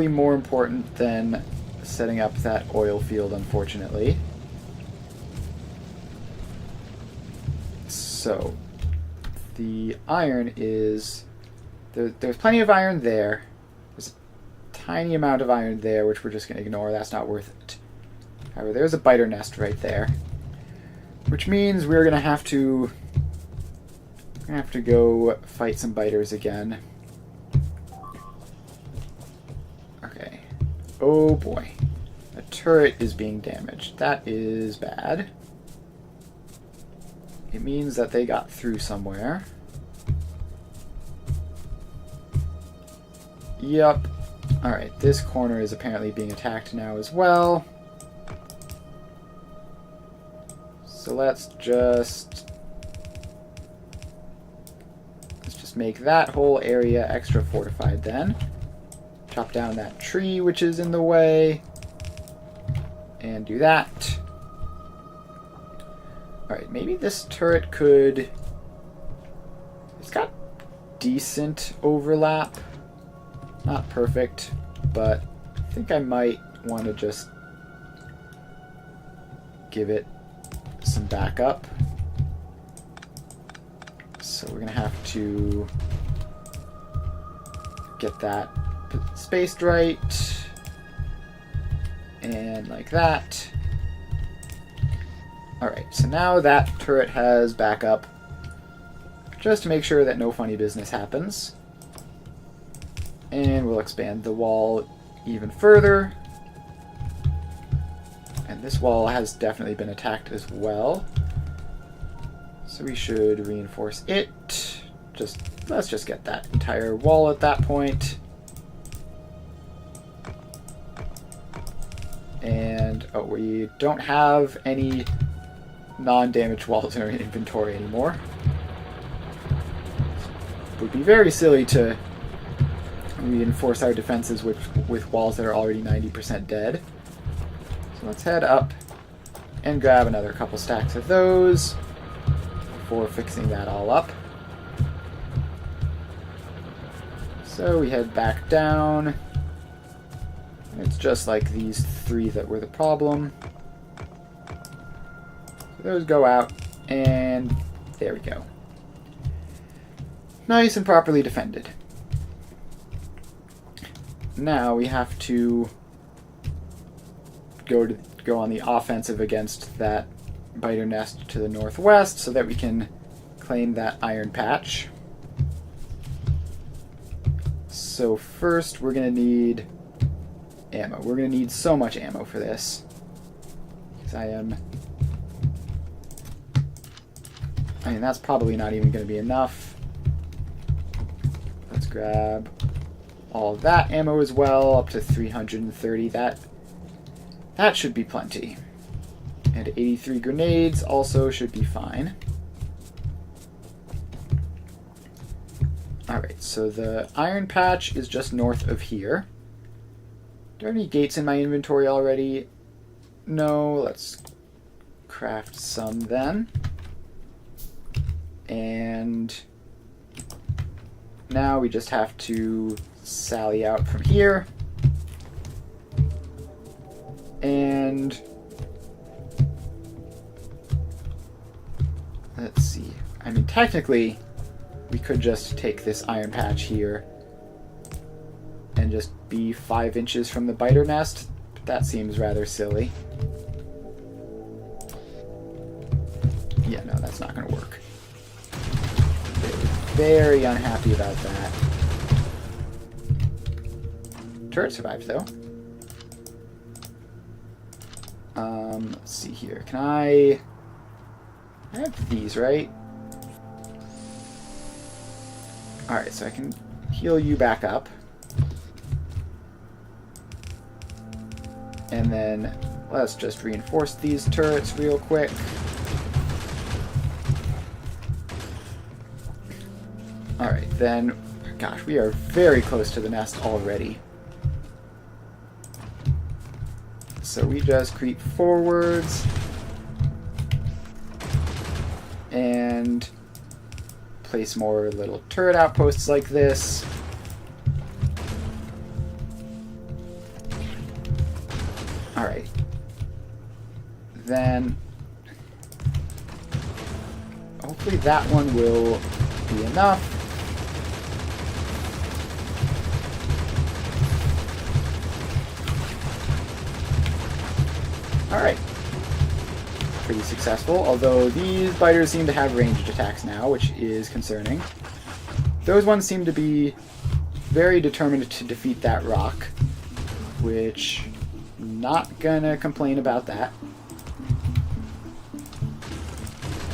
more important than setting up that oil field, unfortunately. So, the iron is... There's plenty of iron there. There's a tiny amount of iron there, which we're just going to ignore. That's not worth it. However, there's a biter nest right there, which means we're going to have to go fight some biters again. Okay. Oh boy. A turret is being damaged. That is bad. It means that they got through somewhere. Yup. Alright, this corner is apparently being attacked now as well. So let's just make that whole area extra fortified then. Chop down that tree which is in the way. And do that. Alright, maybe this turret could... It's got decent overlap. Not perfect, but I think I might want to just give it some backup. So we're going to have to get that spaced right. And like that. Alright, so now that turret has backup. Just to make sure that no funny business happens. And we'll expand the wall even further. And this wall has definitely been attacked as well. So we should reinforce it. Let's just get that entire wall at that point. And oh, we don't have any non-damaged walls in our inventory anymore. It would be very silly to reinforce our defenses with walls that are already 90% dead. So let's head up and grab another couple stacks of those before fixing that all up. So we head back down. It's just like these three that were the problem. So those go out, and there we go. Nice and properly defended. Now we have to go on the offensive against that biter nest to the northwest so that we can claim that iron patch. So first we're going to need ammo. We're going to need so much ammo for this. Because I mean, that's probably not even going to be enough. Let's grab all of that ammo as well, up to 330. That should be plenty. And 83 grenades also should be fine. Alright, so the iron patch is just north of here. Do I have any gates in my inventory already? No, let's craft some then. And now we just have to sally out from here. And let's see. I mean, technically, we could just take this iron patch here just be 5 inches from the biter nest. But that seems rather silly. Yeah, no, that's not going to work. They're very unhappy about that. Turret survived, though. Let's see here. Can I have these, right? Alright, so I can heal you back up. And then let's just reinforce these turrets real quick. Alright, then, gosh, we are very close to the nest already. So we just creep forwards and place more little turret outposts like this. Alright. Then hopefully that one will be enough. Alright. Pretty successful, although these biters seem to have ranged attacks now, which is concerning. Those ones seem to be very determined to defeat that rock, which I'm not gonna complain about that.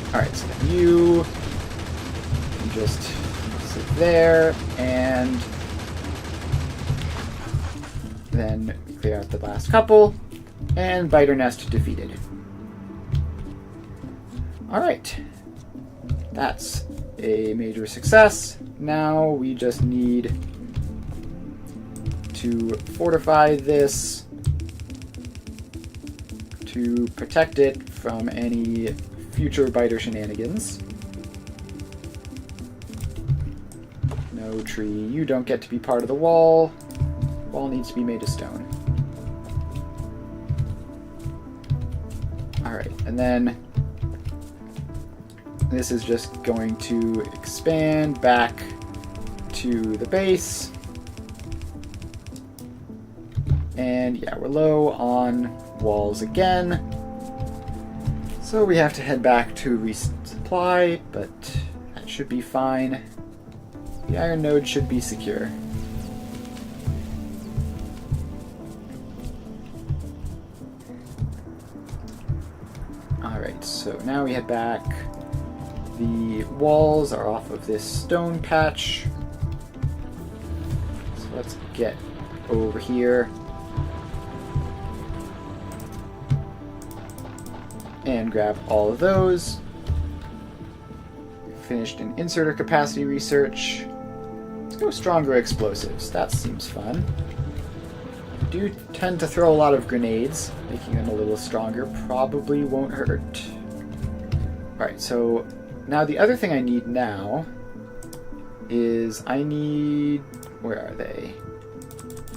Alright, so then you can just sit there, and then clear out the last couple. And biter nest defeated. Alright. That's a major success. Now we just need to fortify this to protect it from any future biter shenanigans. No tree. You don't get to be part of the wall. Wall needs to be made of stone. Alright, and then this is just going to expand back to the base. And yeah, we're low on walls again. So we have to head back to resupply, but that should be fine. The iron node should be secure. Alright, so now we head back. The walls are off of this stone patch. So let's get over here. And grab all of those. Finished an inserter capacity research. Let's go stronger explosives. That seems fun. I do tend to throw a lot of grenades. Making them a little stronger probably won't hurt. Alright, so now the other thing I need now is I need... where are they?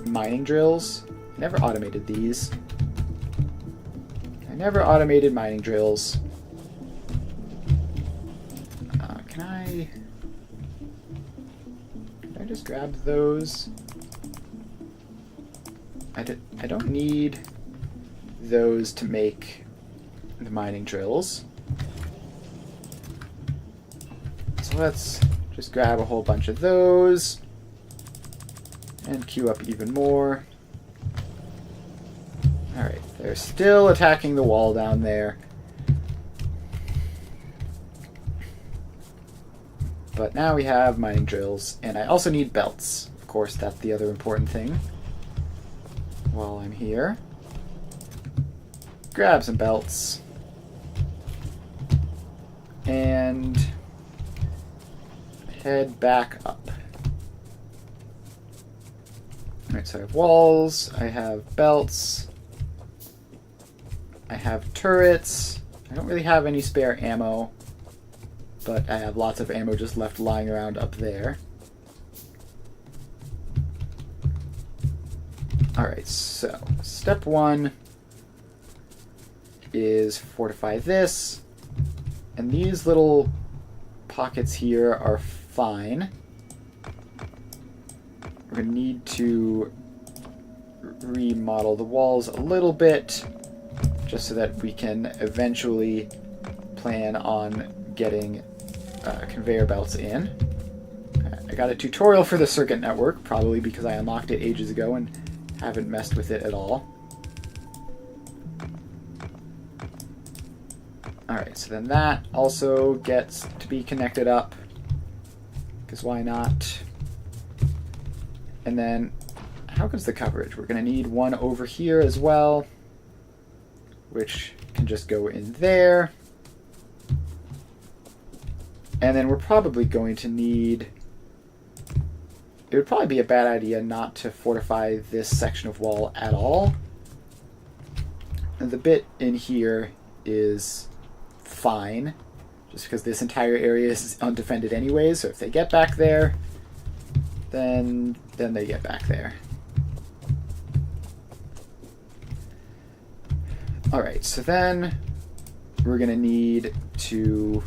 Mining drills. I never automated these. I never automated mining drills. Can I just grab those? I don't need those to make the mining drills. So let's just grab a whole bunch of those and queue up even more. Alright, they're still attacking the wall down there. But now we have mining drills, and I also need belts. Of course, that's the other important thing. While I'm here, grab some belts. And head back up. Alright, so I have walls, I have belts, I have turrets. I don't really have any spare ammo, but I have lots of ammo just left lying around up there. Alright, so step one is fortify this, and these little pockets here are fine. we're going to need to remodel the walls a little bit, just so that we can eventually plan on getting conveyor belts in. I got a tutorial for the circuit network, probably because I unlocked it ages ago and haven't messed with it at all. Alright, so then that also gets to be connected up, because why not? And then, how goes the coverage? We're going to need one over here as well, which can just go in there. And then we're probably going to need... It would probably be a bad idea not to fortify this section of wall at all. And the bit in here is fine, just because this entire area is undefended anyways, so if they get back there, then they get back there. Alright, so then we're going to need to...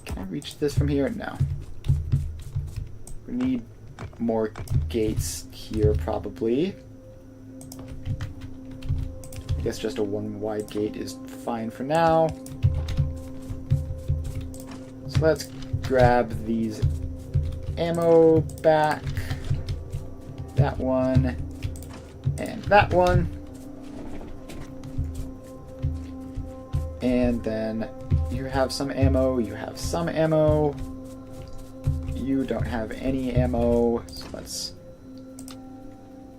Can I reach this from here? No. We need more gates here, probably. I guess just a one wide gate is fine for now. So let's grab these ammo back. That one. And that one. And then you have some ammo, you have some ammo. You don't have any ammo, so let's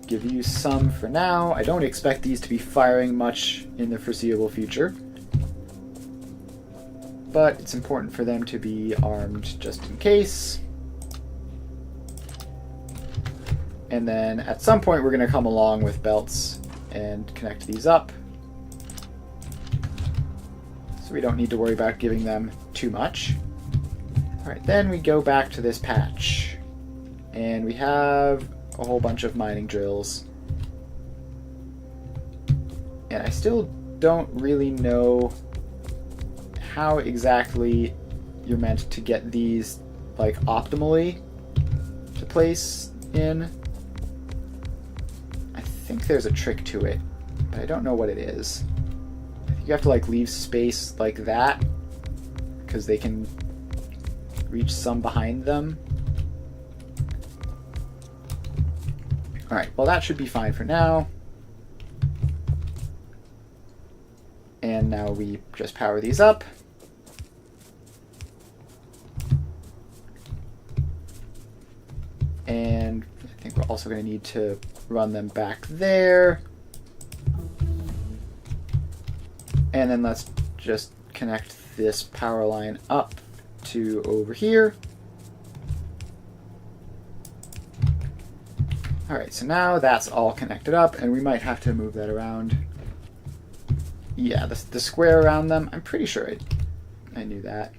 give you some for now. I don't expect these to be firing much in the foreseeable future, but it's important for them to be armed just in case. And then at some point we're going to come along with belts and connect these up, so we don't need to worry about giving them too much. Alright, then we go back to this patch, and we have a whole bunch of mining drills. And I still don't really know how exactly you're meant to get these, like, optimally to place in. I think there's a trick to it, but I don't know what it is. I think you have to, like, leave space like that, because they can reach some behind them. Alright, well that should be fine for now. And now we just power these up. And I think we're also going to need to run them back there. And then let's just connect this power line up to over here. Alright, so now that's all connected up, and we might have to move that around. Yeah, the square around them, I'm pretty sure I knew that.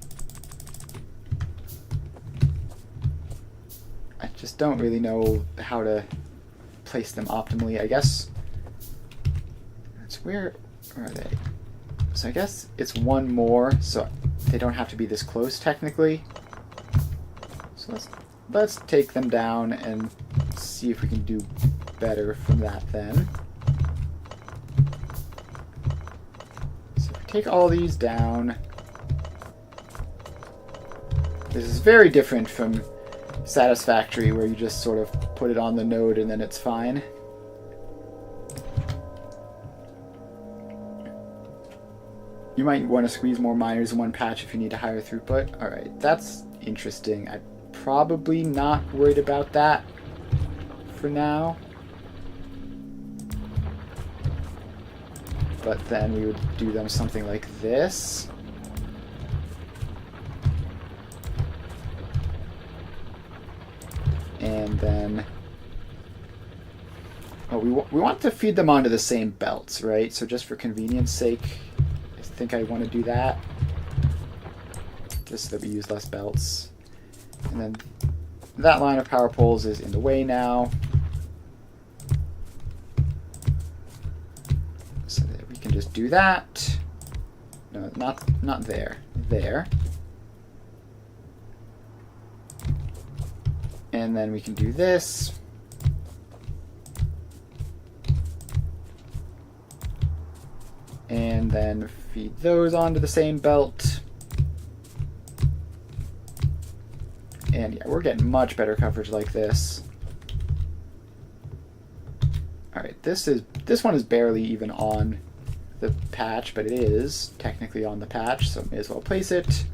I just don't really know how to place them optimally, I guess. Where are they? So I guess it's one more, so they don't have to be this close technically. So let's take them down and see if we can do better from that then. So if we take all these down, this is very different from Satisfactory, where you just sort of put it on the node and then it's fine. You might want to squeeze more miners in one patch if you need a higher throughput. Alright, that's interesting. I'm probably not worried about that for now. But then we would do them something like this. And then... oh, we want to feed them onto the same belts, right? So just for convenience sake, I think I want to do that. Just so that we use less belts. And then that line of power poles is in the way now. So that we can just do that. No, not there. There. And then we can do this. And then feed those onto the same belt. And yeah, we're getting much better coverage like this. Alright, this one is barely even on the patch, but it is technically on the patch, so may as well place it.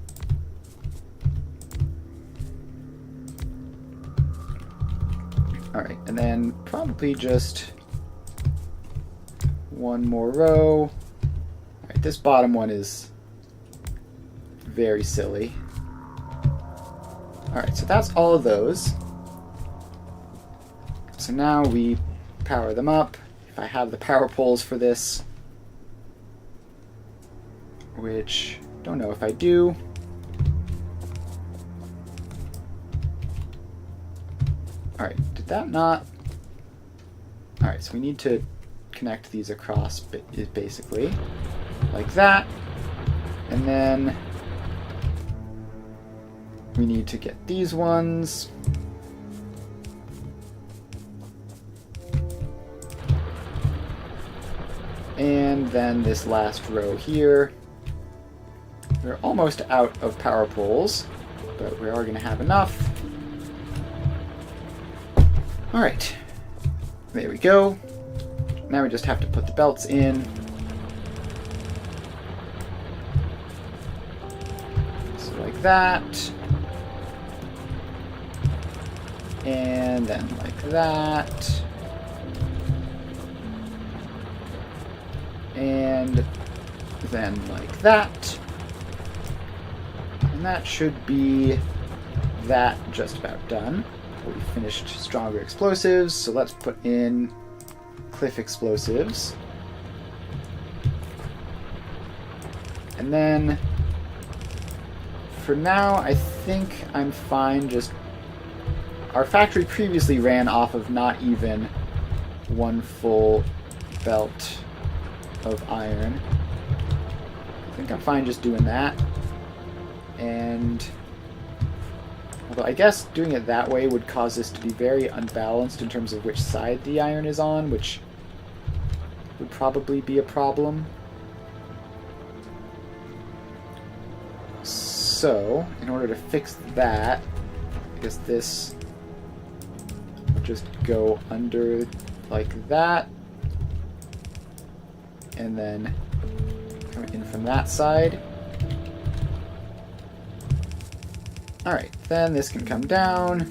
Alright, and then probably just one more row. Alright, this bottom one is very silly. Alright, so that's all of those. So now we power them up. If I have the power poles for this, which don't know if I do. Alright, did that not? Alright, so we need to connect these across basically like that, and then we need to get these ones and then this last row here. We're almost out of power poles, but we are going to have enough. Alright, there we go. Now we just have to put the belts in. So like that. And then like that. And then like that. And that should be that just about done. We finished stronger explosives, so let's put in cliff explosives. And then for now, I think I'm fine. Just our factory previously ran off of not even one full belt of iron. I think I'm fine just doing that. And although I guess doing it that way would cause this to be very unbalanced in terms of which side the iron is on, which would probably be a problem. So, in order to fix that, I guess this would just go under like that, and then come in from that side. Alright, then this can come down.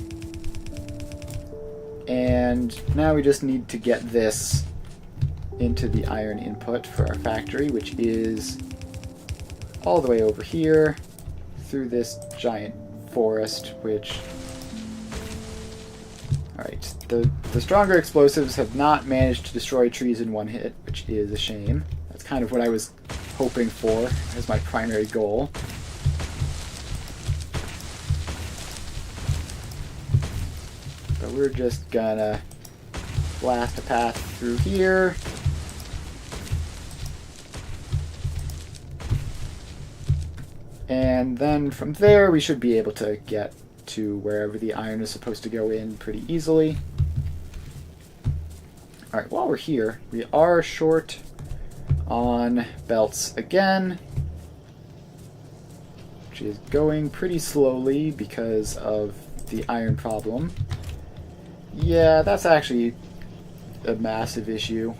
And now we just need to get this into the iron input for our factory, which is all the way over here through this giant forest, which... Alright, the stronger explosives have not managed to destroy trees in one hit, which is a shame. That's kind of what I was hoping for as my primary goal. But we're just gonna blast a path through here. And then from there we should be able to get to wherever the iron is supposed to go in pretty easily. Alright, while we're here, we are short on belts again, which is going pretty slowly because of the iron problem. Yeah, that's actually a massive issue.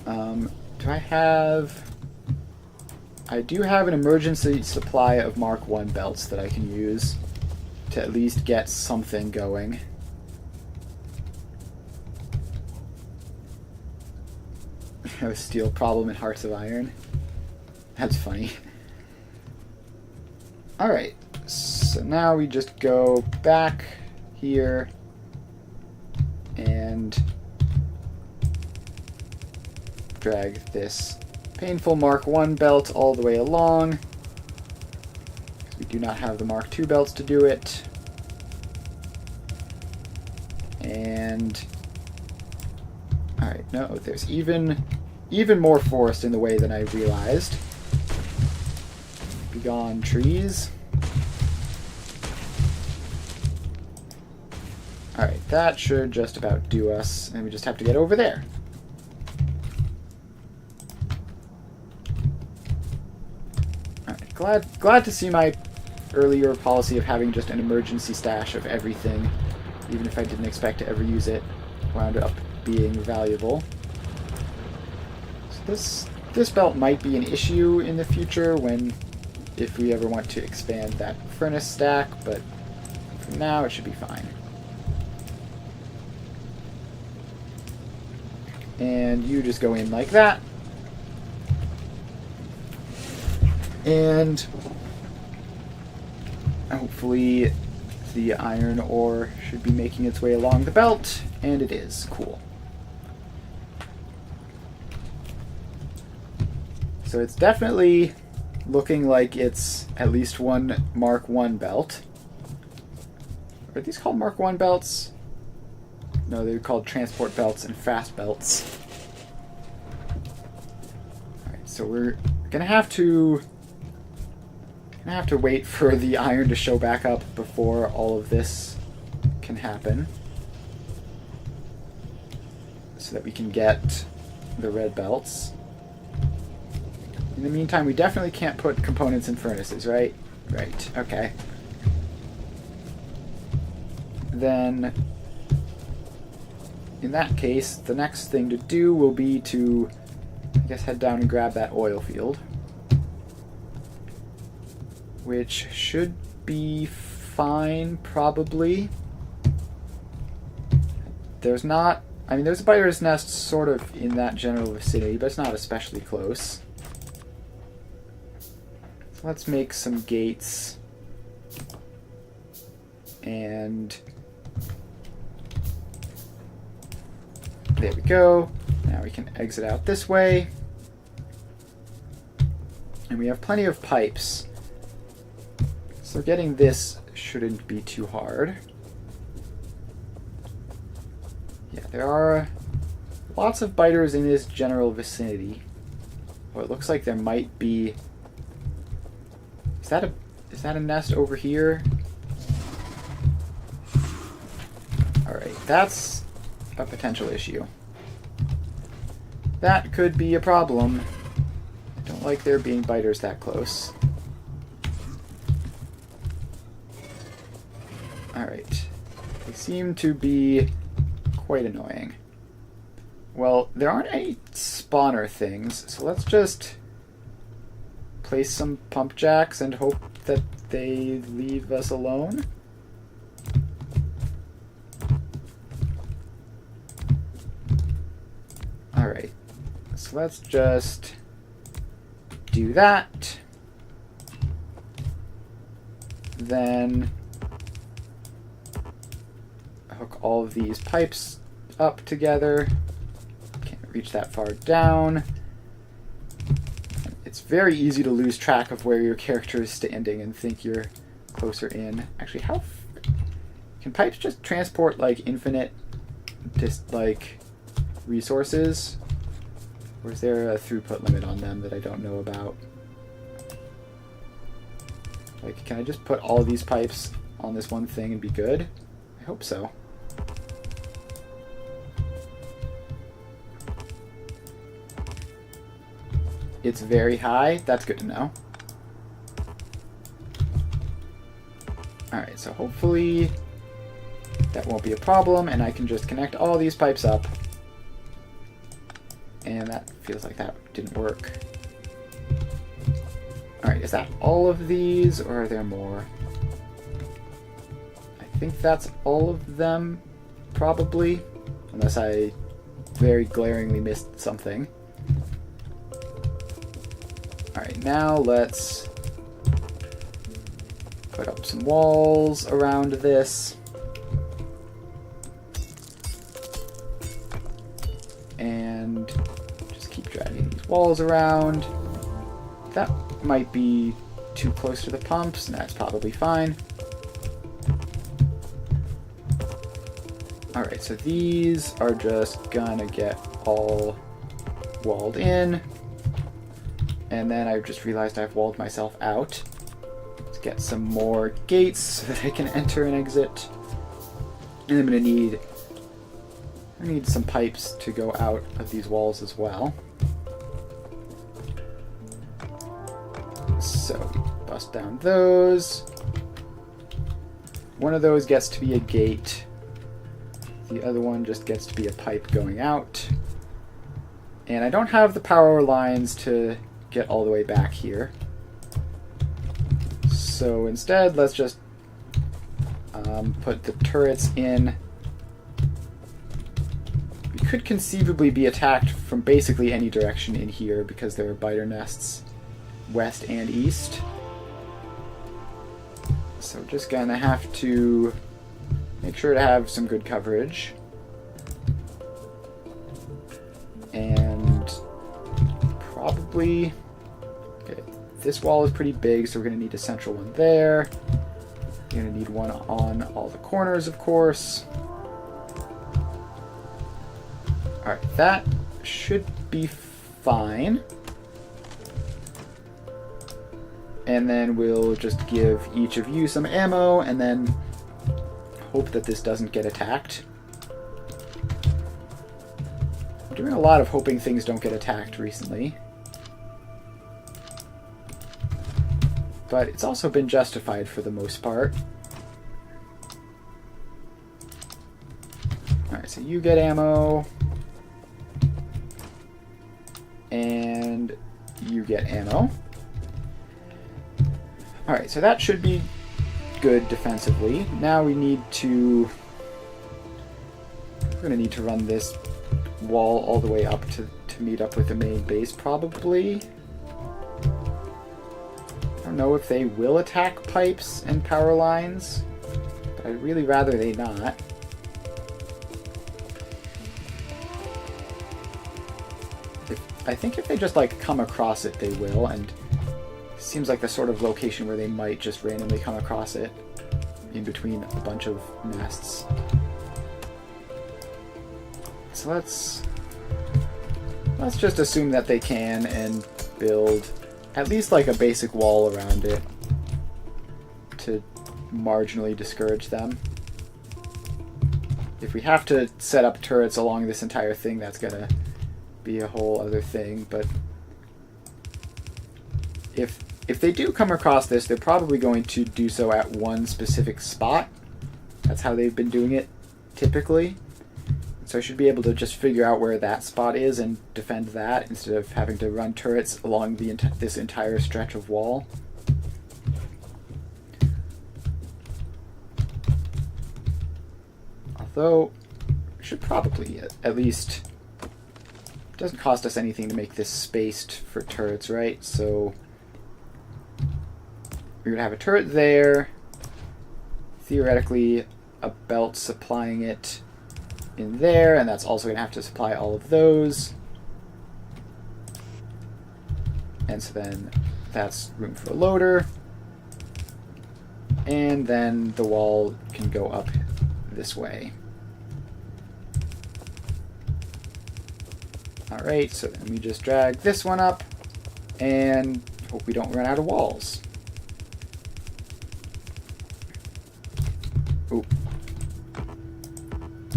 Do I have... I do have an emergency supply of Mark 1 belts that I can use to at least get something going. A steel problem in Hearts of Iron. That's funny. Alright, so now we just go back here and drag this painful Mark 1 belt all the way along, because we do not have the Mark 2 belts to do it. And alright, no, there's even more forest in the way than I realized. Begone, trees. Alright, that should just about do us, and we just have to get over there. Glad to see my earlier policy of having just an emergency stash of everything, even if I didn't expect to ever use it, wound up being valuable. So this belt might be an issue in the future if we ever want to expand that furnace stack, but for now it should be fine. And you just go in like that. And hopefully the iron ore should be making its way along the belt, and it is. Cool. So it's definitely looking like it's at least one Mark 1 belt. Are these called Mark 1 belts? No, they're called transport belts and fast belts. Alright, so we're gonna have to wait for the iron to show back up before all of this can happen, so that we can get the red belts. In the meantime, we definitely can't put components in furnaces, right? Right, okay. Then, in that case, the next thing to do will be to, I guess, head down and grab that oil field, which should be fine, probably. There's not... I mean, there's a biter's nest sort of in that general vicinity, but it's not especially close. So let's make some gates. And... there we go. Now we can exit out this way. And we have plenty of pipes. So getting this shouldn't be too hard. Yeah, there are lots of biters in this general vicinity. Oh, it looks like there might be... Is that a nest over here? Alright, that's a potential issue. That could be a problem. I don't like there being biters that close. Alright. They seem to be quite annoying. Well, there aren't any spawner things, so let's just place some pump jacks and hope that they leave us alone. Alright, so let's just do that. Then hook all of these pipes up together. Can't reach that far down. It's very easy to lose track of where your character is standing and think you're closer in. Actually, can pipes just transport like infinite resources? Or is there a throughput limit on them that I don't know about? Like, can I just put all of these pipes on this one thing and be good? I hope so. It's very high. That's good to know. Alright, so hopefully that won't be a problem, and I can just connect all these pipes up. And that feels like that didn't work. Alright, is that all of these, or are there more? I think that's all of them, probably. Unless I very glaringly missed something. Alright, now let's put up some walls around this. And just keep dragging these walls around. That might be too close to the pumps, and that's probably fine. Alright, so these are just gonna get all walled in. And then I just realized I've walled myself out. Let's get some more gates so that I can enter and exit. And I'm gonna need some pipes to go out of these walls as well. So Bust down those. One of those gets to be a gate. The other one just gets to be a pipe going out. And I don't have the power lines to get all the way back here. So instead, let's just put the turrets in. We could conceivably be attacked from basically any direction in here because there are biter nests west and east. So we're just going to have to make sure to have some good coverage. And probably... Okay, this wall is pretty big, so we're going to need a central one there. You're going to need one on all the corners, of course. Alright, that should be fine. And then we'll just give each of you some ammo, and then hope that this doesn't get attacked. I'm doing a lot of hoping things don't get attacked recently. But it's also been justified for the most part. Alright, so you get ammo. And you get ammo. Alright, so that should be good defensively. Now we need to... We're going to need to run this wall all the way up to meet up with the main base, probably. I don't know if they will attack pipes and power lines, but I'd really rather they not. I think if they just, like, come across it, they will, and it seems like the sort of location where they might just randomly come across it in between a bunch of nests. So let's just assume that they can and build at least like a basic wall around it to marginally discourage them. If we have to set up turrets along this entire thing, that's gonna be a whole other thing, but if they do come across this, they're probably going to do so at one specific spot. That's how they've been doing it typically. So I should be able to just figure out where that spot is and defend that instead of having to run turrets along this entire stretch of wall. Although, it should probably at least... It doesn't cost us anything to make this spaced for turrets, right? So we're going to have a turret there. Theoretically, a belt supplying it in there, and that's also going to have to supply all of those. And so then that's room for a loader. And then the wall can go up this way. Alright, so then we just drag this one up and hope we don't run out of walls. Oop.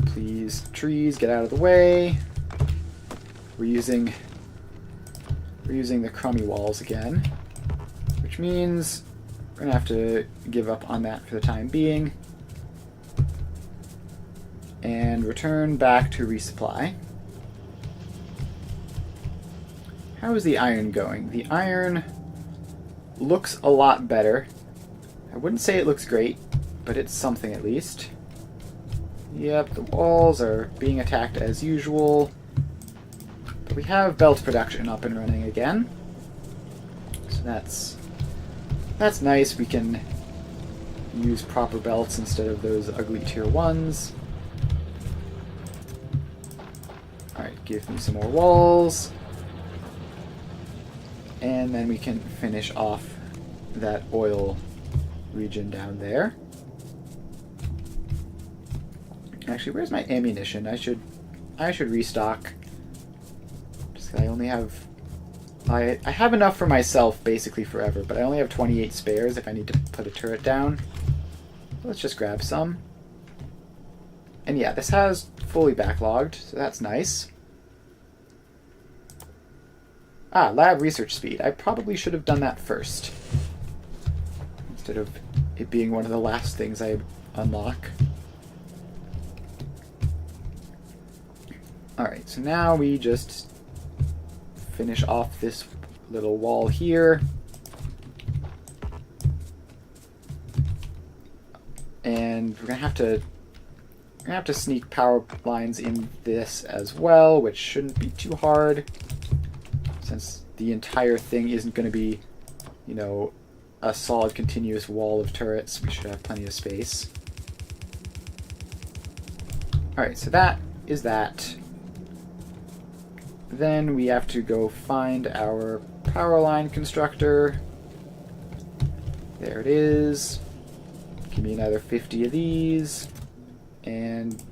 Please, trees, get out of the way. We're using the crummy walls again, which means we're gonna have to give up on that for the time being and return back to resupply. How is the iron going? The iron looks a lot better. I wouldn't say it looks great, but it's something at least. Yep, the walls are being attacked as usual. But we have belt production up and running again. So that's nice. We can use proper belts instead of those ugly tier 1s. Alright, give me some more walls. And then we can finish off that oil region down there. Actually, where's my ammunition? I should restock. Just I only have... I have enough for myself basically forever, but I only have 28 spares if I need to put a turret down. Let's just grab some. And yeah, this has fully backlogged, so that's nice. Ah, lab research speed. I probably should have done that first. instead of it being one of the last things I unlock. Alright, so now we just finish off this little wall here. And we're gonna have to sneak power lines in this as well, which shouldn't be too hard, since the entire thing isn't going to be, you know, a solid continuous wall of turrets. We should have plenty of space. Alright, so that is that. Then we have to go find our power line constructor. There it is. Give me another 50 of these. And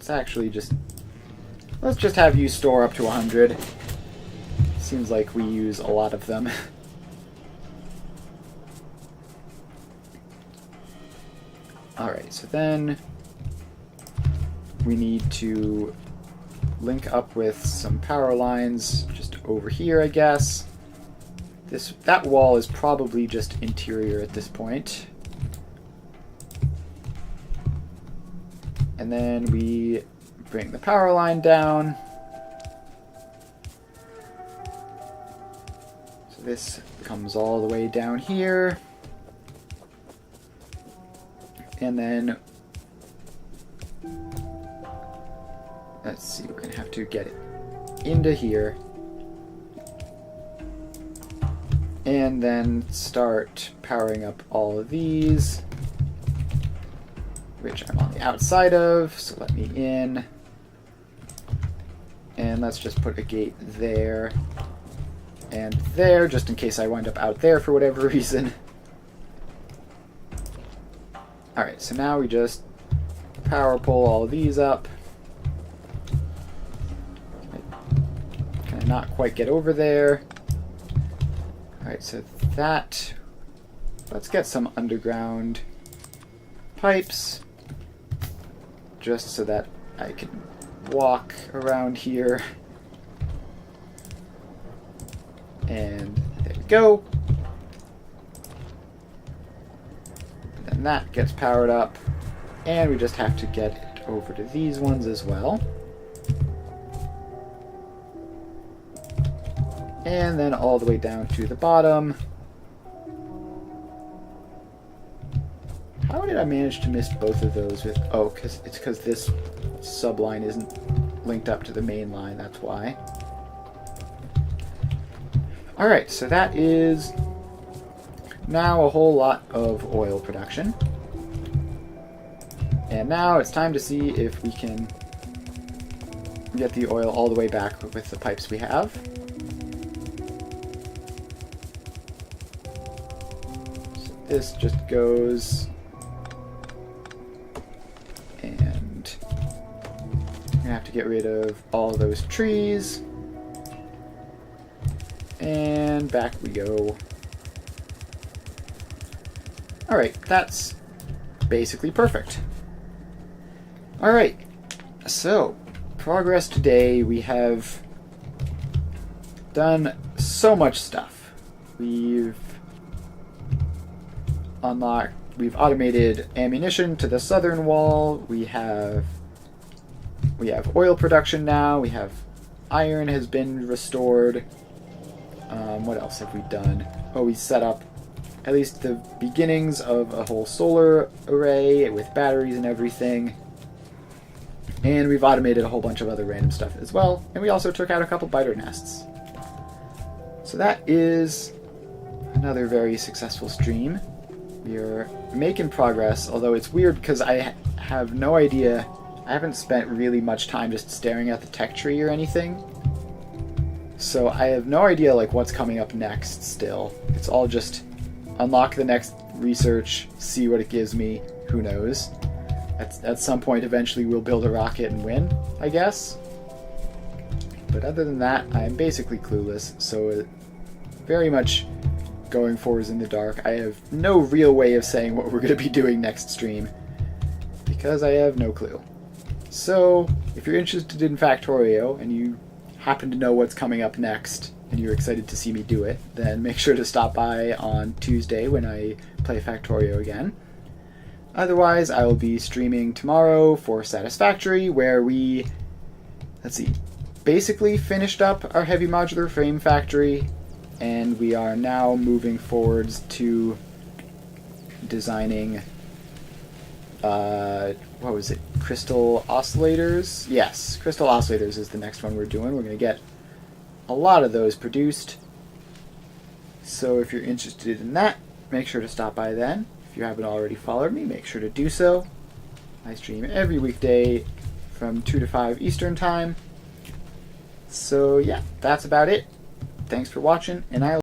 let's just have you store up to 100. Seems like we use a lot of them. Alright, so then we need to link up with some power lines just over here, I guess. That wall is probably just interior at this point. And then we bring the power line down. So this comes all the way down here. And then, let's see, we're going to have to get it into here. And then start powering up all of these, which I'm on the outside of, so let me in. And let's just put a gate there and there, just in case I wind up out there for whatever reason. Alright, so now we just power pull all of these up. Can I not quite get over there? Alright, so let's get some underground pipes, just so that I can walk around here. And there we go. And then that gets powered up, and we just have to get it over to these ones as well. And then all the way down to the bottom. How did I manage to miss both of those with... Oh, because this subline isn't linked up to the main line, that's why. Alright, so that is now a whole lot of oil production. And now it's time to see if we can get the oil all the way back with the pipes we have. So this just goes... And we're gonna have to get rid of all those trees. And back we go. Alright, that's basically perfect. Alright, so progress today. We have done so much stuff. We've automated ammunition to the southern wall. We have oil production now. We have iron has been restored. What else have we done? Oh, we set up at least the beginnings of a whole solar array with batteries and everything. And we've automated a whole bunch of other random stuff as well. And we also took out a couple biter nests. So that is another very successful stream. We are making progress, although it's weird because I have no idea. I haven't spent really much time just staring at the tech tree or anything. So I have no idea like what's coming up next still. It's all just unlock the next research, see what it gives me, who knows. At some point eventually we'll build a rocket and win, I guess. But other than that, I'm basically clueless, so very much going forwards in the dark. I have no real way of saying what we're going to be doing next stream, because I have no clue. So, if you're interested in Factorio, and you happen to know what's coming up next, and you're excited to see me do it, then make sure to stop by on Tuesday when I play Factorio again. Otherwise, I will be streaming tomorrow for Satisfactory, where we, basically finished up our heavy modular frame factory, and we are now moving forwards to designing, what was it, crystal oscillators? Yes, crystal oscillators is the next one we're doing. We're going to get a lot of those produced. So if you're interested in that, make sure to stop by then. If you haven't already followed me, make sure to do so. I stream every weekday from 2 to 5 Eastern Time. So yeah, that's about it. Thanks for watching, and I'll